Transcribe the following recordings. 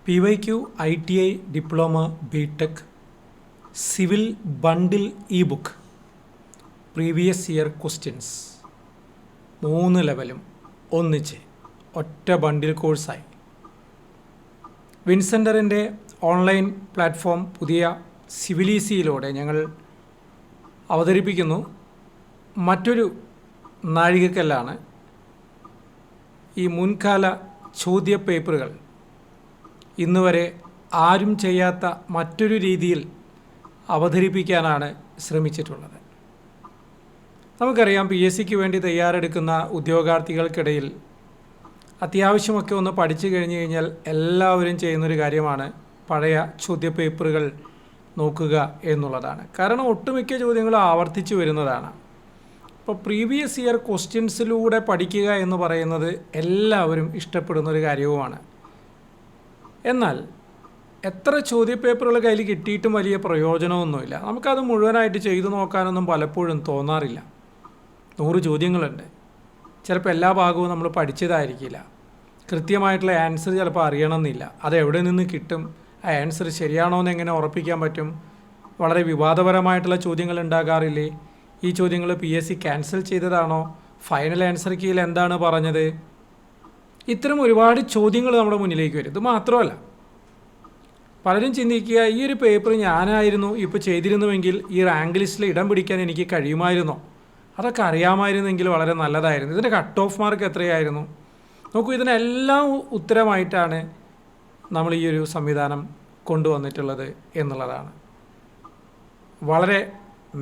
PYQ ITI diploma B Tech civil bundle ebook previous year questions 3 ലെവലും ഒന്നിച്ച് ഒറ്റ ബണ്ടിൽ കോഴ്സായി വിൻസെൻ്ററിൻ്റെ ഓൺലൈൻ പ്ലാറ്റ്ഫോം പുതിയ സിവിലീസിയിലൂടെ ഞങ്ങൾ അവതരിപ്പിക്കുന്നു. മറ്റൊരു നാഴികക്കല്ലാണ് ഈ മുൻകാല ചോദ്യപേപ്പറുകൾ ഇന്നുവരെ ആരും ചെയ്യാത്ത മറ്റൊരു രീതിയിൽ അവതരിപ്പിക്കാനാണ് ശ്രമിച്ചിട്ടുള്ളത്. നമുക്കറിയാം, PSCക്ക് വേണ്ടി തയ്യാറെടുക്കുന്ന ഉദ്യോഗാർത്ഥികൾക്കിടയിൽ അത്യാവശ്യമൊക്കെ ഒന്ന് പഠിച്ചു കഴിഞ്ഞു കഴിഞ്ഞാൽ എല്ലാവരും ചെയ്യുന്നൊരു കാര്യമാണ് പഴയ ചോദ്യപേപ്പറുകൾ നോക്കുക എന്നുള്ളതാണ്. കാരണം ഒട്ടുമിക്ക ചോദ്യങ്ങളും ആവർത്തിച്ചു വരുന്നതാണ്. അപ്പോൾ പ്രീവിയസ് ഇയർ ക്വസ്റ്റ്യൻസിലൂടെ പഠിക്കുക എന്ന് പറയുന്നത് എല്ലാവരും ഇഷ്ടപ്പെടുന്നൊരു കാര്യവുമാണ്. എന്നാൽ എത്ര ചോദ്യപേപ്പറുകൾ കയ്യിൽ കിട്ടിയിട്ടും വലിയ പ്രയോജനമൊന്നുമില്ല. നമുക്കത് മുഴുവനായിട്ട് ചെയ്തു നോക്കാനൊന്നും പലപ്പോഴും തോന്നാറില്ല. 100 ചോദ്യങ്ങളുണ്ട്. ചിലപ്പോൾ എല്ലാ ഭാഗവും നമ്മൾ പഠിച്ചതായിരിക്കില്ല. കൃത്യമായിട്ടുള്ള ആൻസർ ചിലപ്പോൾ അറിയണമെന്നില്ല. അത് എവിടെ നിന്ന് കിട്ടും, ആ ആൻസർ ശരിയാണോ എന്ന് എങ്ങനെ ഉറപ്പിക്കാൻ പറ്റും? വളരെ വിവാദപരമായിട്ടുള്ള ചോദ്യങ്ങൾ ഉണ്ടാകാറില്ലേ? ഈ ചോദ്യങ്ങൾ PSC ക്യാൻസൽ ചെയ്തതാണോ? ഫൈനൽ ആൻസർ കീയിൽ എന്താണ് പറഞ്ഞത്? ഇത്തരം ഒരുപാട് ചോദ്യങ്ങൾ നമ്മുടെ മുന്നിലേക്ക് വരും. ഇത് മാത്രമല്ല, പലരും ചിന്തിക്കുക, ഈ ഒരു പേപ്പർ ഞാനായിരുന്നു ഇപ്പോൾ ചെയ്തിരുന്നുവെങ്കിൽ ഈ റാങ്ക് ലിസ്റ്റിൽ ഇടം പിടിക്കാൻ എനിക്ക് കഴിയുമായിരുന്നോ? അതൊക്കെ അറിയാമായിരുന്നെങ്കിൽ വളരെ നല്ലതായിരുന്നു. ഇതിൻ്റെ കട്ട് ഓഫ് മാർക്ക് എത്രയായിരുന്നു? നോക്കൂ, ഇതിനെല്ലാം ഉത്തരമായിട്ടാണ് നമ്മൾ ഈ ഒരു സംവിധാനം കൊണ്ടുവന്നിട്ടുള്ളത് എന്നുള്ളതാണ്. വളരെ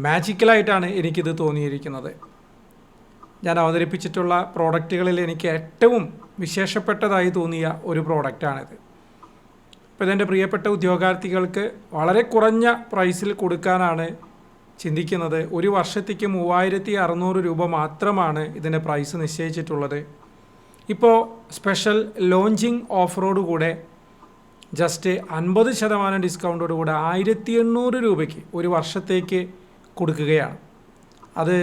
മാജിക്കലായിട്ടാണ് എനിക്കിത് തോന്നിയിരിക്കുന്നത്. ഞാൻ അവതരിപ്പിച്ചിട്ടുള്ള പ്രോഡക്റ്റുകളിൽ എനിക്ക് ഏറ്റവും വിശേഷപ്പെട്ടതായി തോന്നിയ ഒരു പ്രോഡക്റ്റാണിത്. ഇപ്പോൾ ഇതെൻ്റെ പ്രിയപ്പെട്ട ഉദ്യോഗാർത്ഥികൾക്ക് വളരെ കുറഞ്ഞ പ്രൈസിൽ കൊടുക്കാനാണ് ചിന്തിക്കുന്നത്. ഒരു വർഷത്തേക്ക് 3600 രൂപ മാത്രമാണ് ഇതിൻ്റെ പ്രൈസ് നിശ്ചയിച്ചിട്ടുള്ളത്. ഇപ്പോൾ സ്പെഷ്യൽ ലോഞ്ചിങ് ഓഫറോടുകൂടെ ജസ്റ്റ് 50% ഡിസ്കൗണ്ടോടുകൂടെ 1800 രൂപയ്ക്ക് ഒരു വർഷത്തേക്ക് കൊടുക്കുകയാണ്. അത്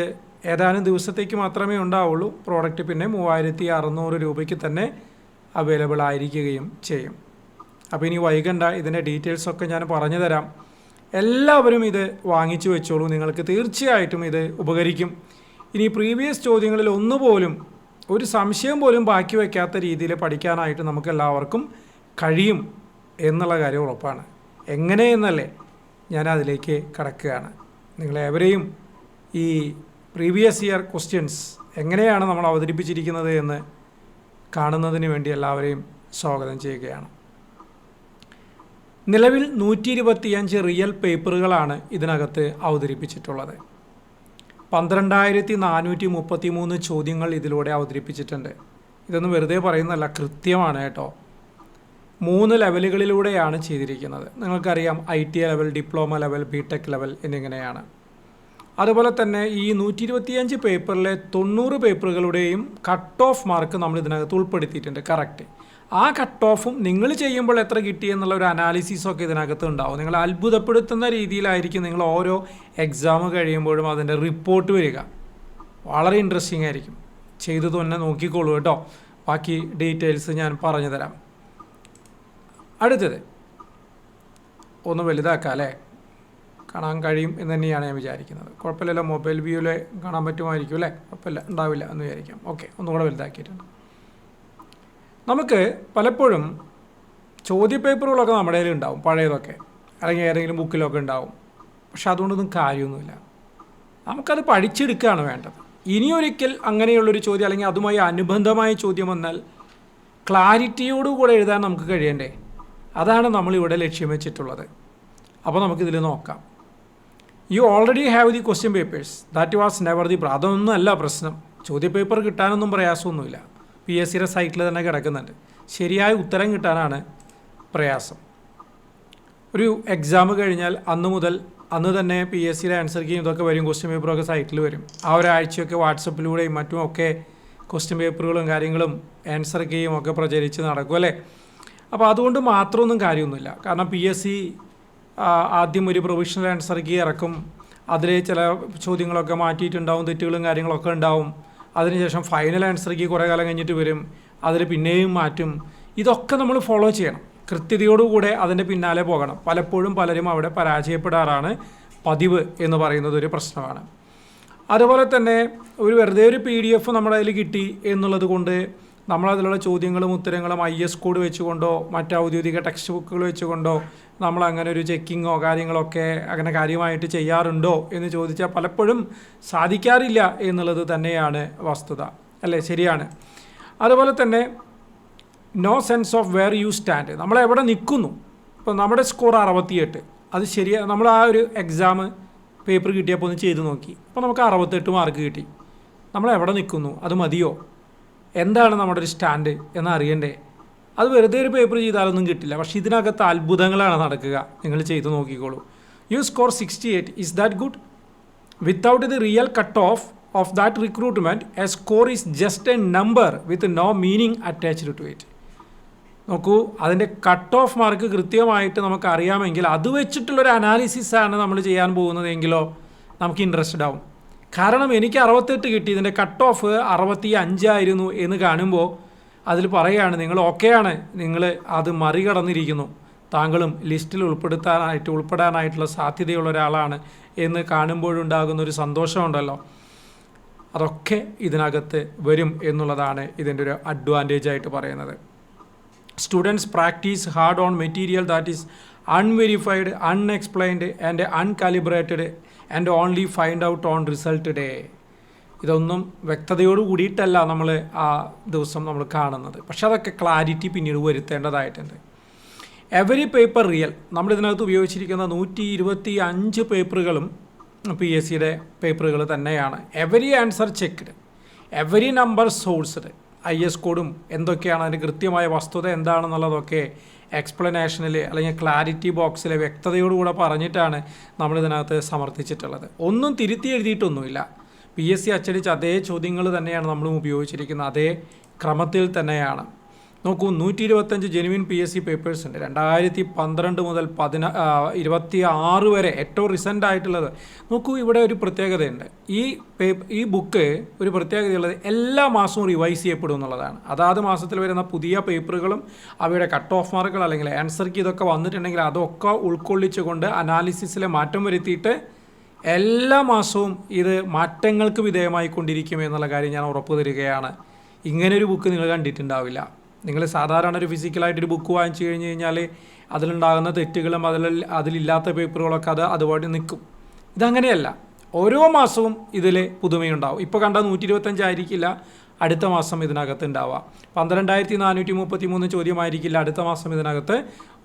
ഏതാനും ദിവസത്തേക്ക് മാത്രമേ ഉണ്ടാവുള്ളൂ. പ്രോഡക്റ്റ് പിന്നെ 3600 രൂപയ്ക്ക് തന്നെ അവൈലബിൾ ആയിരിക്കുകയും ചെയ്യും. അപ്പോൾ ഇനി വൈകണ്ട, ഇതിൻ്റെ ഡീറ്റെയിൽസൊക്കെ ഞാൻ പറഞ്ഞു തരാം. എല്ലാവരും ഇത് വാങ്ങിച്ചു വെച്ചോളൂ, നിങ്ങൾക്ക് തീർച്ചയായിട്ടും ഇത് ഉപകരിക്കും. ഇനി പ്രീവിയസ് ചോദ്യങ്ങളിൽ ഒന്നുപോലും ഒരു സംശയം പോലും ബാക്കി വയ്ക്കാത്ത രീതിയിൽ പഠിക്കാനായിട്ട് നമുക്ക് എല്ലാവർക്കും കഴിയും എന്നുള്ള കാര്യം ഉറപ്പാണ്. എങ്ങനെയെന്നല്ലേ ഞാൻ അതിലേക്ക് കടക്കുകയാണ്. നിങ്ങളേവരെയും ഈ പ്രീവിയസ് ഇയർ ക്വസ്റ്റ്യൻസ് എങ്ങനെയാണ് നമ്മൾ അവതരിപ്പിച്ചിരിക്കുന്നത് എന്ന് കാണുന്നതിന് വേണ്ടി എല്ലാവരെയും സ്വാഗതം ചെയ്യുകയാണ്. നിലവിൽ 125 റിയൽ പേപ്പറുകളാണ് ഇതിനകത്ത് അവതരിപ്പിച്ചിട്ടുള്ളത്. 12433 ചോദ്യങ്ങൾ ഇതിലൂടെ അവതരിപ്പിച്ചിട്ടുണ്ട്. ഇതൊന്നും വെറുതെ പറയുന്നതല്ല, കൃത്യമാണ് കേട്ടോ. 3 ലെവലുകളിലൂടെയാണ് ചെയ്തിരിക്കുന്നത്. നിങ്ങൾക്കറിയാം, ITI level, diploma level, BTech level എന്നിങ്ങനെയാണ്. അതുപോലെ തന്നെ ഈ 125 പേപ്പറിലെ 90 പേപ്പറുകളുടെയും കട്ട് ഓഫ് മാർക്ക് നമ്മൾ ഇതിനകത്ത് ഉൾപ്പെടുത്തിയിട്ടുണ്ട്. കറക്റ്റ്. ആ കട്ട് ഓഫും നിങ്ങൾ ചെയ്യുമ്പോൾ എത്ര കിട്ടി എന്നുള്ള ഒരു അനാലിസിസൊക്കെ ഇതിനകത്ത് ഉണ്ടാവും. നിങ്ങൾ അത്ഭുതപ്പെടുത്തുന്ന രീതിയിലായിരിക്കും നിങ്ങൾ ഓരോ എക്സാം കഴിയുമ്പോഴും അതിൻ്റെ റിപ്പോർട്ട് വരിക. വളരെ ഇൻട്രസ്റ്റിംഗ് ആയിരിക്കും. ചെയ്തു തന്നെ നോക്കിക്കോളൂ കേട്ടോ. ബാക്കി ഡീറ്റെയിൽസ് ഞാൻ പറഞ്ഞു തരാം. അടുത്തത് ഒന്ന് വലുതാക്കാം അല്ലേ? കാണാൻ കഴിയും എന്ന് തന്നെയാണ് ഞാൻ വിചാരിക്കുന്നത്. കുഴപ്പമില്ലല്ലോ, മൊബൈൽ വ്യൂവിൽ കാണാൻ പറ്റുമായിരിക്കും അല്ലേ? കുഴപ്പമില്ല, ഉണ്ടാവില്ല എന്ന് വിചാരിക്കാം. ഓക്കെ, ഒന്നുകൂടെ വലുതാക്കിയിട്ടുണ്ട്. നമുക്ക് പലപ്പോഴും ചോദ്യപേപ്പറുകളൊക്കെ നമ്മുടെ കയ്യിൽ ഉണ്ടാവും, പഴയതൊക്കെ, അല്ലെങ്കിൽ ഏതെങ്കിലും ബുക്കിലൊക്കെ ഉണ്ടാവും. പക്ഷെ അതുകൊണ്ടൊന്നും കാര്യമൊന്നുമില്ല. നമുക്കത് പഠിച്ചെടുക്കുകയാണ് വേണ്ടത്. ഇനിയൊരിക്കൽ അങ്ങനെയുള്ളൊരു ചോദ്യം അല്ലെങ്കിൽ അതുമായി അനുബന്ധമായ ചോദ്യം വന്നാൽ ക്ലാരിറ്റിയോടുകൂടെ എഴുതാൻ നമുക്ക് കഴിയണ്ടേ? അതാണ് നമ്മളിവിടെ ലക്ഷ്യം വെച്ചിട്ടുള്ളത്. അപ്പോൾ നമുക്കിതിൽ നോക്കാം. You already have the question papers, that was never the അതൊന്നും അല്ല പ്രശ്നം. ചോദ്യപേപ്പർ കിട്ടാനൊന്നും പ്രയാസമൊന്നുമില്ല. PSCയുടെ സൈറ്റിൽ തന്നെ കിടക്കുന്നുണ്ട്. ശരിയായ ഉത്തരം കിട്ടാനാണ് പ്രയാസം. ഒരു എക്സാം കഴിഞ്ഞാൽ അന്ന് തന്നെ PSCയുടെ ആൻസർ കീയും ഇതൊക്കെ വരും, ക്വസ്റ്റ്യൻ പേപ്പറൊക്കെ സൈറ്റിൽ വരും. ആ ഒരാഴ്ചയൊക്കെ വാട്സപ്പിലൂടെയും മറ്റുമൊക്കെ ക്വസ്റ്റ്യൻ പേപ്പറുകളും കാര്യങ്ങളും ആൻസർ കീയും ഒക്കെ പ്രചരിച്ച് നടക്കും അല്ലേ? അപ്പോൾ അതുകൊണ്ട് മാത്രമൊന്നും കാര്യമൊന്നുമില്ല. കാരണം PSC ആദ്യം ഒരു പ്രൊവിഷണൽ ആൻസർ കീ ഇറക്കും. അതിൽ ചില ചോദ്യങ്ങളൊക്കെ മാറ്റിയിട്ടുണ്ടാവും, തെറ്റുകളും കാര്യങ്ങളൊക്കെ ഉണ്ടാവും. അതിനുശേഷം ഫൈനൽ ആൻസർ കീ കുറേ കാലം കഴിഞ്ഞിട്ട് വരും, അതിൽ പിന്നെയും മാറ്റും. ഇതൊക്കെ നമ്മൾ ഫോളോ ചെയ്യണം. കൃത്യതയോടുകൂടെ അതിൻ്റെ പിന്നാലെ പോകണം. പലപ്പോഴും പലരും അവിടെ പരാജയപ്പെടാറാണ് പതിവ് എന്ന് പറയുന്നത് ഒരു പ്രശ്നമാണ്. അതുപോലെ തന്നെ വെറുതെ ഒരു PDF നമ്മുടെ കയ്യിൽ കിട്ടി എന്നുള്ളത് കൊണ്ട് നമ്മളതിലുള്ള ചോദ്യങ്ങളും ഉത്തരങ്ങളും IS കോഡ് വെച്ചുകൊണ്ടോ മറ്റ് ഔദ്യോഗിക ടെക്സ്റ്റ് ബുക്കുകൾ വെച്ചുകൊണ്ടോ നമ്മൾ അങ്ങനെ ഒരു ചെക്കിങ്ങോ കാര്യങ്ങളൊക്കെ അങ്ങനെ കാര്യമായിട്ട് ചെയ്യാറുണ്ടോ എന്ന് ചോദിച്ചാൽ പലപ്പോഴും സാധിക്കാറില്ല എന്നുള്ളത് തന്നെയാണ് വസ്തുത, അല്ലേ? ശരിയാണ്. അതുപോലെ തന്നെ no sense of where you stand, നമ്മളെവിടെ നിൽക്കുന്നു. ഇപ്പോൾ നമ്മുടെ സ്കോർ 68, അത് ശരിയാണ്. നമ്മൾ ആ ഒരു എക്സാം പേപ്പർ കിട്ടിയപ്പോൾ ഒന്ന് ചെയ്ത് നോക്കി, അപ്പോൾ നമുക്ക് 68 മാർക്ക് കിട്ടി. നമ്മളെവിടെ നിൽക്കുന്നു, അത് മതിയോ? എന്താണ് നമ്മുടെ ഒരു സ്റ്റാൻഡ് എന്ന് അറിയണ്ടേ? അത് വെറുതെ ഒരു പേപ്പർ ചെയ്താലൊന്നും കിട്ടില്ല. പക്ഷേ ഇതിനകത്ത് അത്ഭുതങ്ങളാണ് നടക്കുക. നിങ്ങൾ ചെയ്ത് നോക്കിക്കോളൂ. You score 68, is that good? Without the real cut off that recruitment a score is just a number with no meaning attached to it. നോക്കൂ, അതിൻ്റെ കട്ട് ഓഫ് മാർക്ക് കൃത്യമായിട്ട് നമുക്ക് അറിയാമെങ്കിൽ അത് വെച്ചിട്ടുള്ളൊരു അനാലിസിസാണ് നമ്മൾ ചെയ്യാൻ പോകുന്നതെങ്കിലോ നമുക്ക് ഇൻട്രസ്റ്റഡ് ആവും. കാരണം എനിക്ക് 68 കിട്ടി, ഇതിൻ്റെ കട്ട് ഓഫ് 65 ആയിരുന്നു എന്ന് കാണുമ്പോൾ അതിൽ പറയുകയാണ് നിങ്ങൾ ഓക്കെയാണ്, നിങ്ങൾ അത് മറികടന്നിരിക്കുന്നു, താങ്കളും ലിസ്റ്റിൽ ഉൾപ്പെടാനായിട്ടുള്ള സാധ്യതയുള്ള ഒരാളാണ് എന്ന് കാണുമ്പോഴുണ്ടാകുന്ന ഒരു സന്തോഷമുണ്ടല്ലോ, അതൊക്കെ ഇതിനകത്ത് വരും എന്നുള്ളതാണ് ഇതിൻ്റെ ഒരു അഡ്വാൻറ്റേജ് ആയിട്ട് പറയുന്നത്. Students practice hard on material that is unverified, unexplained and uncalibrated and only find out on result day. ഇതൊന്നും വ്യക്തതയോട് കൂടിയിട്ടല്ല നമ്മൾ ആ ദിവസം നമ്മൾ കാണുന്നത്. പക്ഷെ അതൊക്കെ ക്ലാരിറ്റി പിന്നീട് വരുത്തേണ്ടതായിട്ടുണ്ട്. എവരി പേപ്പർ റിയൽ, നമ്മളിതിനകത്ത് ഉപയോഗിച്ചിരിക്കുന്ന 125 പേപ്പറുകളും PSCയുടെ പേപ്പറുകൾ തന്നെയാണ്. Every answer checked, every number sourced, IS കോഡും എന്തൊക്കെയാണ് അതിൻ്റെ കൃത്യമായ വസ്തുത എന്താണെന്നുള്ളതൊക്കെ എക്സ്പ്ലനേഷനിൽ അല്ലെങ്കിൽ ക്ലാരിറ്റി ബോക്സിലെ വ്യക്തതയോടുകൂടെ പറഞ്ഞിട്ടാണ് നമ്മളിതിനകത്ത് സമർത്ഥിച്ചിട്ടുള്ളത്. ഒന്നും തിരുത്തി എഴുതിയിട്ടൊന്നുമില്ല. PSC അച്ചടിച്ച അതേ ചോദ്യങ്ങൾ തന്നെയാണ് നമ്മളും ഉപയോഗിച്ചിരിക്കുന്നത്, അതേ ക്രമത്തിൽ തന്നെയാണ്. നോക്കൂ, 125 ജെനുവിൻ PSC പേപ്പേഴ്സ് ഉണ്ട്. 2012 മുതൽ 26 വരെ ഏറ്റവും റീസെൻ്റ് ആയിട്ടുള്ളത്. നോക്കൂ, ഇവിടെ ഒരു പ്രത്യേകതയുണ്ട്. ഈ ബുക്ക് ഒരു പ്രത്യേകതയുള്ളത് എല്ലാ മാസവും റിവൈസ് ചെയ്യപ്പെടും എന്നുള്ളതാണ്. അതാത് മാസത്തിൽ വരുന്ന പുതിയ പേപ്പറുകളും അവയുടെ കട്ട് ഓഫ് മാർക്കുകൾ അല്ലെങ്കിൽ ആൻസർക്ക് ഇതൊക്കെ വന്നിട്ടുണ്ടെങ്കിൽ അതൊക്കെ ഉൾക്കൊള്ളിച്ചുകൊണ്ട് അനാലിസിസിലെ മാറ്റം വരുത്തിയിട്ട് എല്ലാ മാസവും ഇത് മാറ്റങ്ങൾക്ക് വിധേയമായിക്കൊണ്ടിരിക്കും എന്നുള്ള കാര്യം ഞാൻ ഉറപ്പു തരികയാണ്. ഇങ്ങനൊരു ബുക്ക് നിങ്ങൾ കണ്ടിട്ടുണ്ടാവില്ല. നിങ്ങൾ സാധാരണ ഒരു ഫിസിക്കലായിട്ടൊരു ബുക്ക് വാങ്ങിച്ചു കഴിഞ്ഞ് കഴിഞ്ഞാൽ അതിലുണ്ടാകുന്ന തെറ്റുകളും അതിലില്ലാത്ത പേപ്പറുകളൊക്കെ അതുപോലെ നിൽക്കും. ഇതങ്ങനെയല്ല, ഓരോ മാസവും ഇതിൽ പുതുമയുണ്ടാവും. ഇപ്പോൾ കണ്ട 125 ആയിരിക്കില്ല അടുത്ത മാസം ഇതിനകത്ത് ഉണ്ടാവുക. 12433 ചോദ്യമായിരിക്കില്ല അടുത്ത മാസം ഇതിനകത്ത്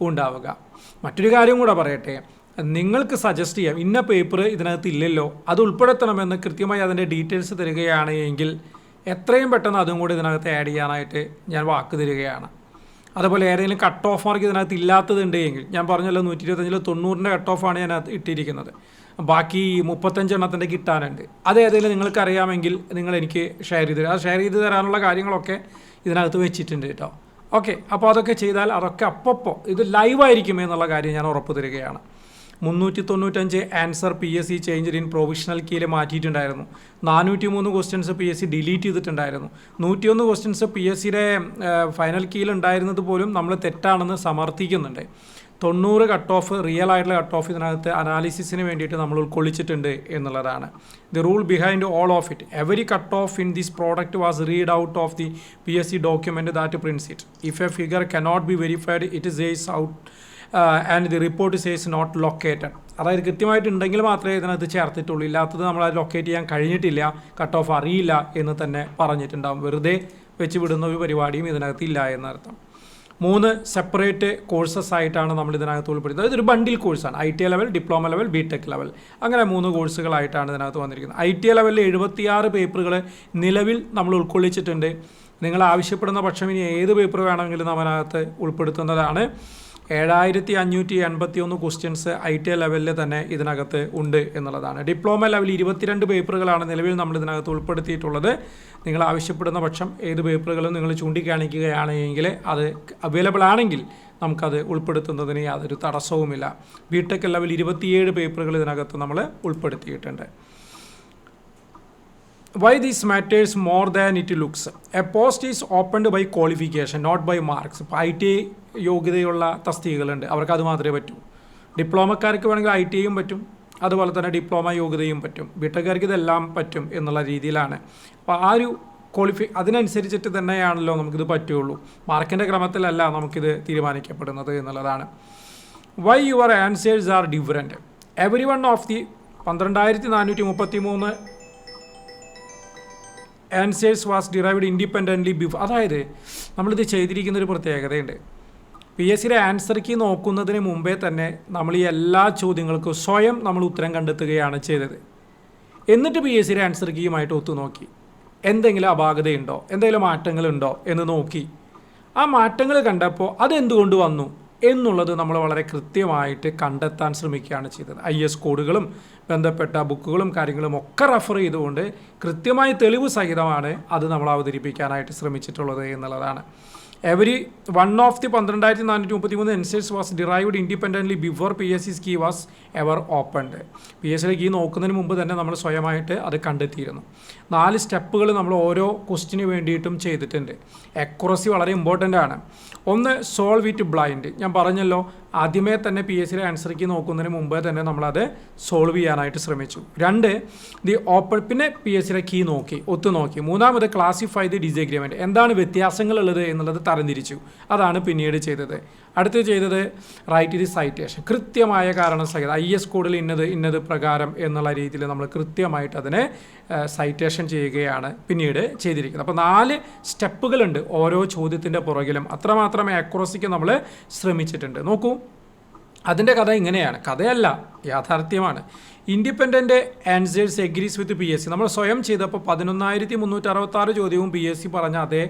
ഉണ്ടാവുക. മറ്റൊരു കാര്യം കൂടെ പറയട്ടെ, നിങ്ങൾക്ക് സജസ്റ്റ് ചെയ്യാം ഇന്ന പേപ്പർ ഇതിനകത്ത് ഇല്ലല്ലോ, അത് ഉൾപ്പെടുത്തണമെന്ന് കൃത്യമായി അതിൻ്റെ ഡീറ്റെയിൽസ് തരികയാണ് എങ്കിൽ എത്രയും പെട്ടെന്ന് അതും കൂടി ഇതിനകത്ത് ആഡ് ചെയ്യാനായിട്ട് ഞാൻ വാക്ക് തരികയാണ്. അതുപോലെ ഏതെങ്കിലും കട്ട് ഓഫ് മാർക്ക് ഇതിനകത്ത് ഇല്ലാത്തതുണ്ട് എങ്കിൽ, ഞാൻ പറഞ്ഞല്ലോ 125 90ൻ്റെ കട്ട് ഓഫാണ് ഞാൻ ഇട്ടിരിക്കുന്നത്, ബാക്കി 35 എണ്ണത്തിൻ്റെ കിട്ടാനുണ്ട്. അത് ഏതെങ്കിലും നിങ്ങൾക്ക് അറിയാമെങ്കിൽ നിങ്ങൾ എനിക്ക് ഷെയർ ചെയ്ത് തരാം. ആ ഷെയർ ചെയ്ത് തരാനുള്ള കാര്യങ്ങളൊക്കെ ഇതിനകത്ത് വെച്ചിട്ടുണ്ട് കേട്ടോ. ഓക്കെ, അപ്പോൾ അതൊക്കെ ചെയ്താൽ അതൊക്കെ അപ്പോൾ ഇത് ലൈവായിരിക്കും എന്നുള്ള കാര്യം ഞാൻ ഉറപ്പ് തരികയാണ്. 395 answer PSC change in provisional കീയിൽ മാറ്റിയിട്ടുണ്ടായിരുന്നു. 403 ക്വസ്റ്റ്യൻസ് PSC ഡിലീറ്റ് ചെയ്തിട്ടുണ്ടായിരുന്നു. 101 ക്വസ്റ്റ്യൻസ് PSCയുടെ ഫൈനൽ കീയിൽ ഉണ്ടായിരുന്നത് പോലും നമ്മൾ തെറ്റാണെന്ന് സമർത്ഥിക്കുന്നുണ്ട്. 90 കട്ട് ഓഫ് റിയൽ ആയിട്ടുള്ള കട്ട് ഓഫ് ഇതിനകത്ത് അനാലിസിസിന് വേണ്ടിയിട്ട് നമ്മൾ ഉൾക്കൊള്ളിച്ചിട്ടുണ്ട് എന്നുള്ളതാണ്. The rule behind all of it, every cut off in this product was read out of the PSC document that prints it. If a figure cannot be verified it says out and the report says not located. അതായത് കൃത്യമായിട്ടുണ്ടെങ്കിൽ മാത്രമേ ഇതിനകത്ത് ചേർത്തിട്ടുള്ളൂ, ഇല്ലാത്തത് നമ്മൾ അത് locate ചെയ്യാൻ കഴിഞ്ഞിട്ടില്ല, cut off അറിയില്ല എന്ന് തന്നെ പറഞ്ഞിട്ടുണ്ടാകും. വെറുതെ വെച്ച് വിടുന്ന ഒരു പരിപാടിയും ഇതിനകത്ത് ഇല്ല എന്നർത്ഥം. 3 സെപ്പറേറ്റ് കോഴ്സസ് ആയിട്ടാണ് നമ്മൾ ഇതിനകത്ത് ഉൾപ്പെടുന്നത്. അതായത് ഒരു ബണ്ടിൽ കോഴ്സാണ്. ITI level, diploma level, BTech level, അങ്ങനെ 3 കോഴ്സുകളായിട്ടാണ് ഇതിനകത്ത് വന്നിരിക്കുന്നത്. ITI ലെവലിൽ 76 പേപ്പറുകൾ നിലവിൽ നമ്മൾ ഉൾക്കൊള്ളിച്ചിട്ടുണ്ട്. നിങ്ങൾ ആവശ്യപ്പെടുന്ന പക്ഷം ഇനി ഏത് പേപ്പർ വേണമെങ്കിലും നമ്മളതിനകത്ത് ഉൾപ്പെടുത്തുന്നതാണ്. 7581 ക്വസ്റ്റ്യൻസ് ITI ലെവലിൽ തന്നെ ഇതിനകത്ത് ഉണ്ട് എന്നുള്ളതാണ്. ഡിപ്ലോമ ലെവൽ 22 പേപ്പറുകളാണ് നിലവിൽ നമ്മൾ ഇതിനകത്ത് ഉൾപ്പെടുത്തിയിട്ടുള്ളത്. നിങ്ങൾ ആവശ്യപ്പെടുന്ന പക്ഷം ഏത് പേപ്പറുകളും നിങ്ങൾ ചൂണ്ടിക്കാണിക്കുകയാണെങ്കിൽ അത് അവൈലബിൾ ആണെങ്കിൽ നമുക്കത് ഉൾപ്പെടുത്തുന്നതിന് യാതൊരു തടസ്സവുമില്ല. BTech ലെവൽ 27 പേപ്പറുകൾ ഇതിനകത്ത് നമ്മൾ ഉൾപ്പെടുത്തിയിട്ടുണ്ട്. Why this matters more than it looks. A post is opened by qualification not by marks. ഇപ്പോൾ IT യോഗ്യതയുള്ള തസ്തികകളുണ്ട്, അവർക്ക് അത് മാത്രമേ പറ്റൂ. ഡിപ്ലോമക്കാർക്ക് വേണമെങ്കിൽ ITയും പറ്റും, അതുപോലെ തന്നെ ഡിപ്ലോമ യോഗ്യതയും പറ്റും. ബിടെക്കാർക്ക് ഇതെല്ലാം പറ്റും എന്നുള്ള രീതിയിലാണ്. അപ്പോൾ ആ ഒരു അതിനനുസരിച്ചിട്ട് തന്നെയാണല്ലോ നമുക്കിത് പറ്റുള്ളൂ. മാർക്കിൻ്റെ ക്രമത്തിലല്ല നമുക്കിത് തീരുമാനിക്കപ്പെടുന്നത് എന്നുള്ളതാണ്. Y your answers are different. Every one of the 12433 answers was derived independently before. അതായത് നമ്മളിത് ചെയ്തിരിക്കുന്നൊരു പ്രത്യേകതയുണ്ട്. PSCയുടെ ആൻസർ കീ നോക്കുന്നതിന് മുമ്പേ തന്നെ നമ്മൾ ഈ എല്ലാ ചോദ്യങ്ങൾക്കും സ്വയം നമ്മൾ ഉത്തരം കണ്ടെത്തുകയാണ് ചെയ്തത്. എന്നിട്ട് PSCയുടെ ആൻസർ കീയുമായിട്ട് ഒത്തുനോക്കി എന്തെങ്കിലും അപാകതയുണ്ടോ, എന്തെങ്കിലും മാറ്റങ്ങളുണ്ടോ എന്ന് നോക്കി. ആ മാറ്റങ്ങൾ കണ്ടപ്പോൾ അതെന്തുകൊണ്ട് വന്നു എന്നുള്ളത് നമ്മൾ വളരെ കൃത്യമായിട്ട് കണ്ടെത്താൻ ശ്രമിക്കുകയാണ് ചെയ്തത്. IS കോഡുകളും ബന്ധപ്പെട്ട ബുക്കുകളും കാര്യങ്ങളും ഒക്കെ റെഫർ ചെയ്തുകൊണ്ട് കൃത്യമായി തെളിവ് സഹിതമാണ് അത് നമ്മൾ അവതരിപ്പിക്കാനായിട്ട് ശ്രമിച്ചിട്ടുള്ളത് എന്നുള്ളതാണ്. Every one of the 12433 answers was derived independently before PSC's key was ever opened. PSCയുടെ കീ നോക്കുന്നതിന് മുമ്പ് തന്നെ നമ്മൾ സ്വയമായിട്ട് അത് കണ്ടെത്തിയിരുന്നു. 4 സ്റ്റെപ്പുകൾ നമ്മൾ ഓരോ ക്വസ്റ്റിന് വേണ്ടിയിട്ടും ചെയ്തിട്ടുണ്ട്. അക്യുറസി വളരെ ഇമ്പോർട്ടൻ്റ് ആണ്. ഒന്ന്, സോൾവ് ഇറ്റ് ബ്ലൈൻഡ്. ഞാൻ പറഞ്ഞല്ലോ, ആദ്യമേ തന്നെ PSCയുടെ ആൻസർ കീ നോക്കുന്നതിന് മുമ്പേ തന്നെ നമ്മളത് സോൾവ് ചെയ്യാനായിട്ട് ശ്രമിച്ചു. 2, ദി ഓപ്പൺ. പിന്നെ PSCയുടെ കീ നോക്കി, ഒത്തുനോക്കി. 3, ക്ലാസിഫൈ ദി ഡിസഗ്രിമെൻറ്റ്. എന്താണ് വ്യത്യാസങ്ങളുള്ളത് എന്നുള്ളത് തരംതിരിച്ചു. അതാണ് പിന്നീട് ചെയ്തത്. അടുത്ത് ചെയ്തത് റൈറ്റ് ദി സൈറ്റേഷൻ. കൃത്യമായ കാരണം സഹിതം IS കോഡിൽ ഇന്നത് പ്രകാരം എന്നുള്ള രീതിയിൽ നമ്മൾ കൃത്യമായിട്ട് അതിനെ സൈറ്റേഷൻ ചെയ്യുകയാണ് പിന്നീട് ചെയ്തിരിക്കുന്നത്. അപ്പോൾ 4 സ്റ്റെപ്പുകളുണ്ട് ഓരോ ചോദ്യത്തിൻ്റെ പുറകിലും. അത്രമാത്രമേ അക്യുറസിക്ക് നമ്മൾ ശ്രമിച്ചിട്ടുണ്ട്. നോക്കൂ, അതിൻ്റെ കഥ ഇങ്ങനെയാണ്. കഥയല്ല, യാഥാർത്ഥ്യമാണ്. ഇൻഡിപെൻഡൻ്റ് ആൻസേഴ്സ് എഗ്രീസ് വിത്ത് PSC. നമ്മൾ സ്വയം ചെയ്തപ്പോൾ 11366 ചോദ്യവും PSC പറഞ്ഞ അതേ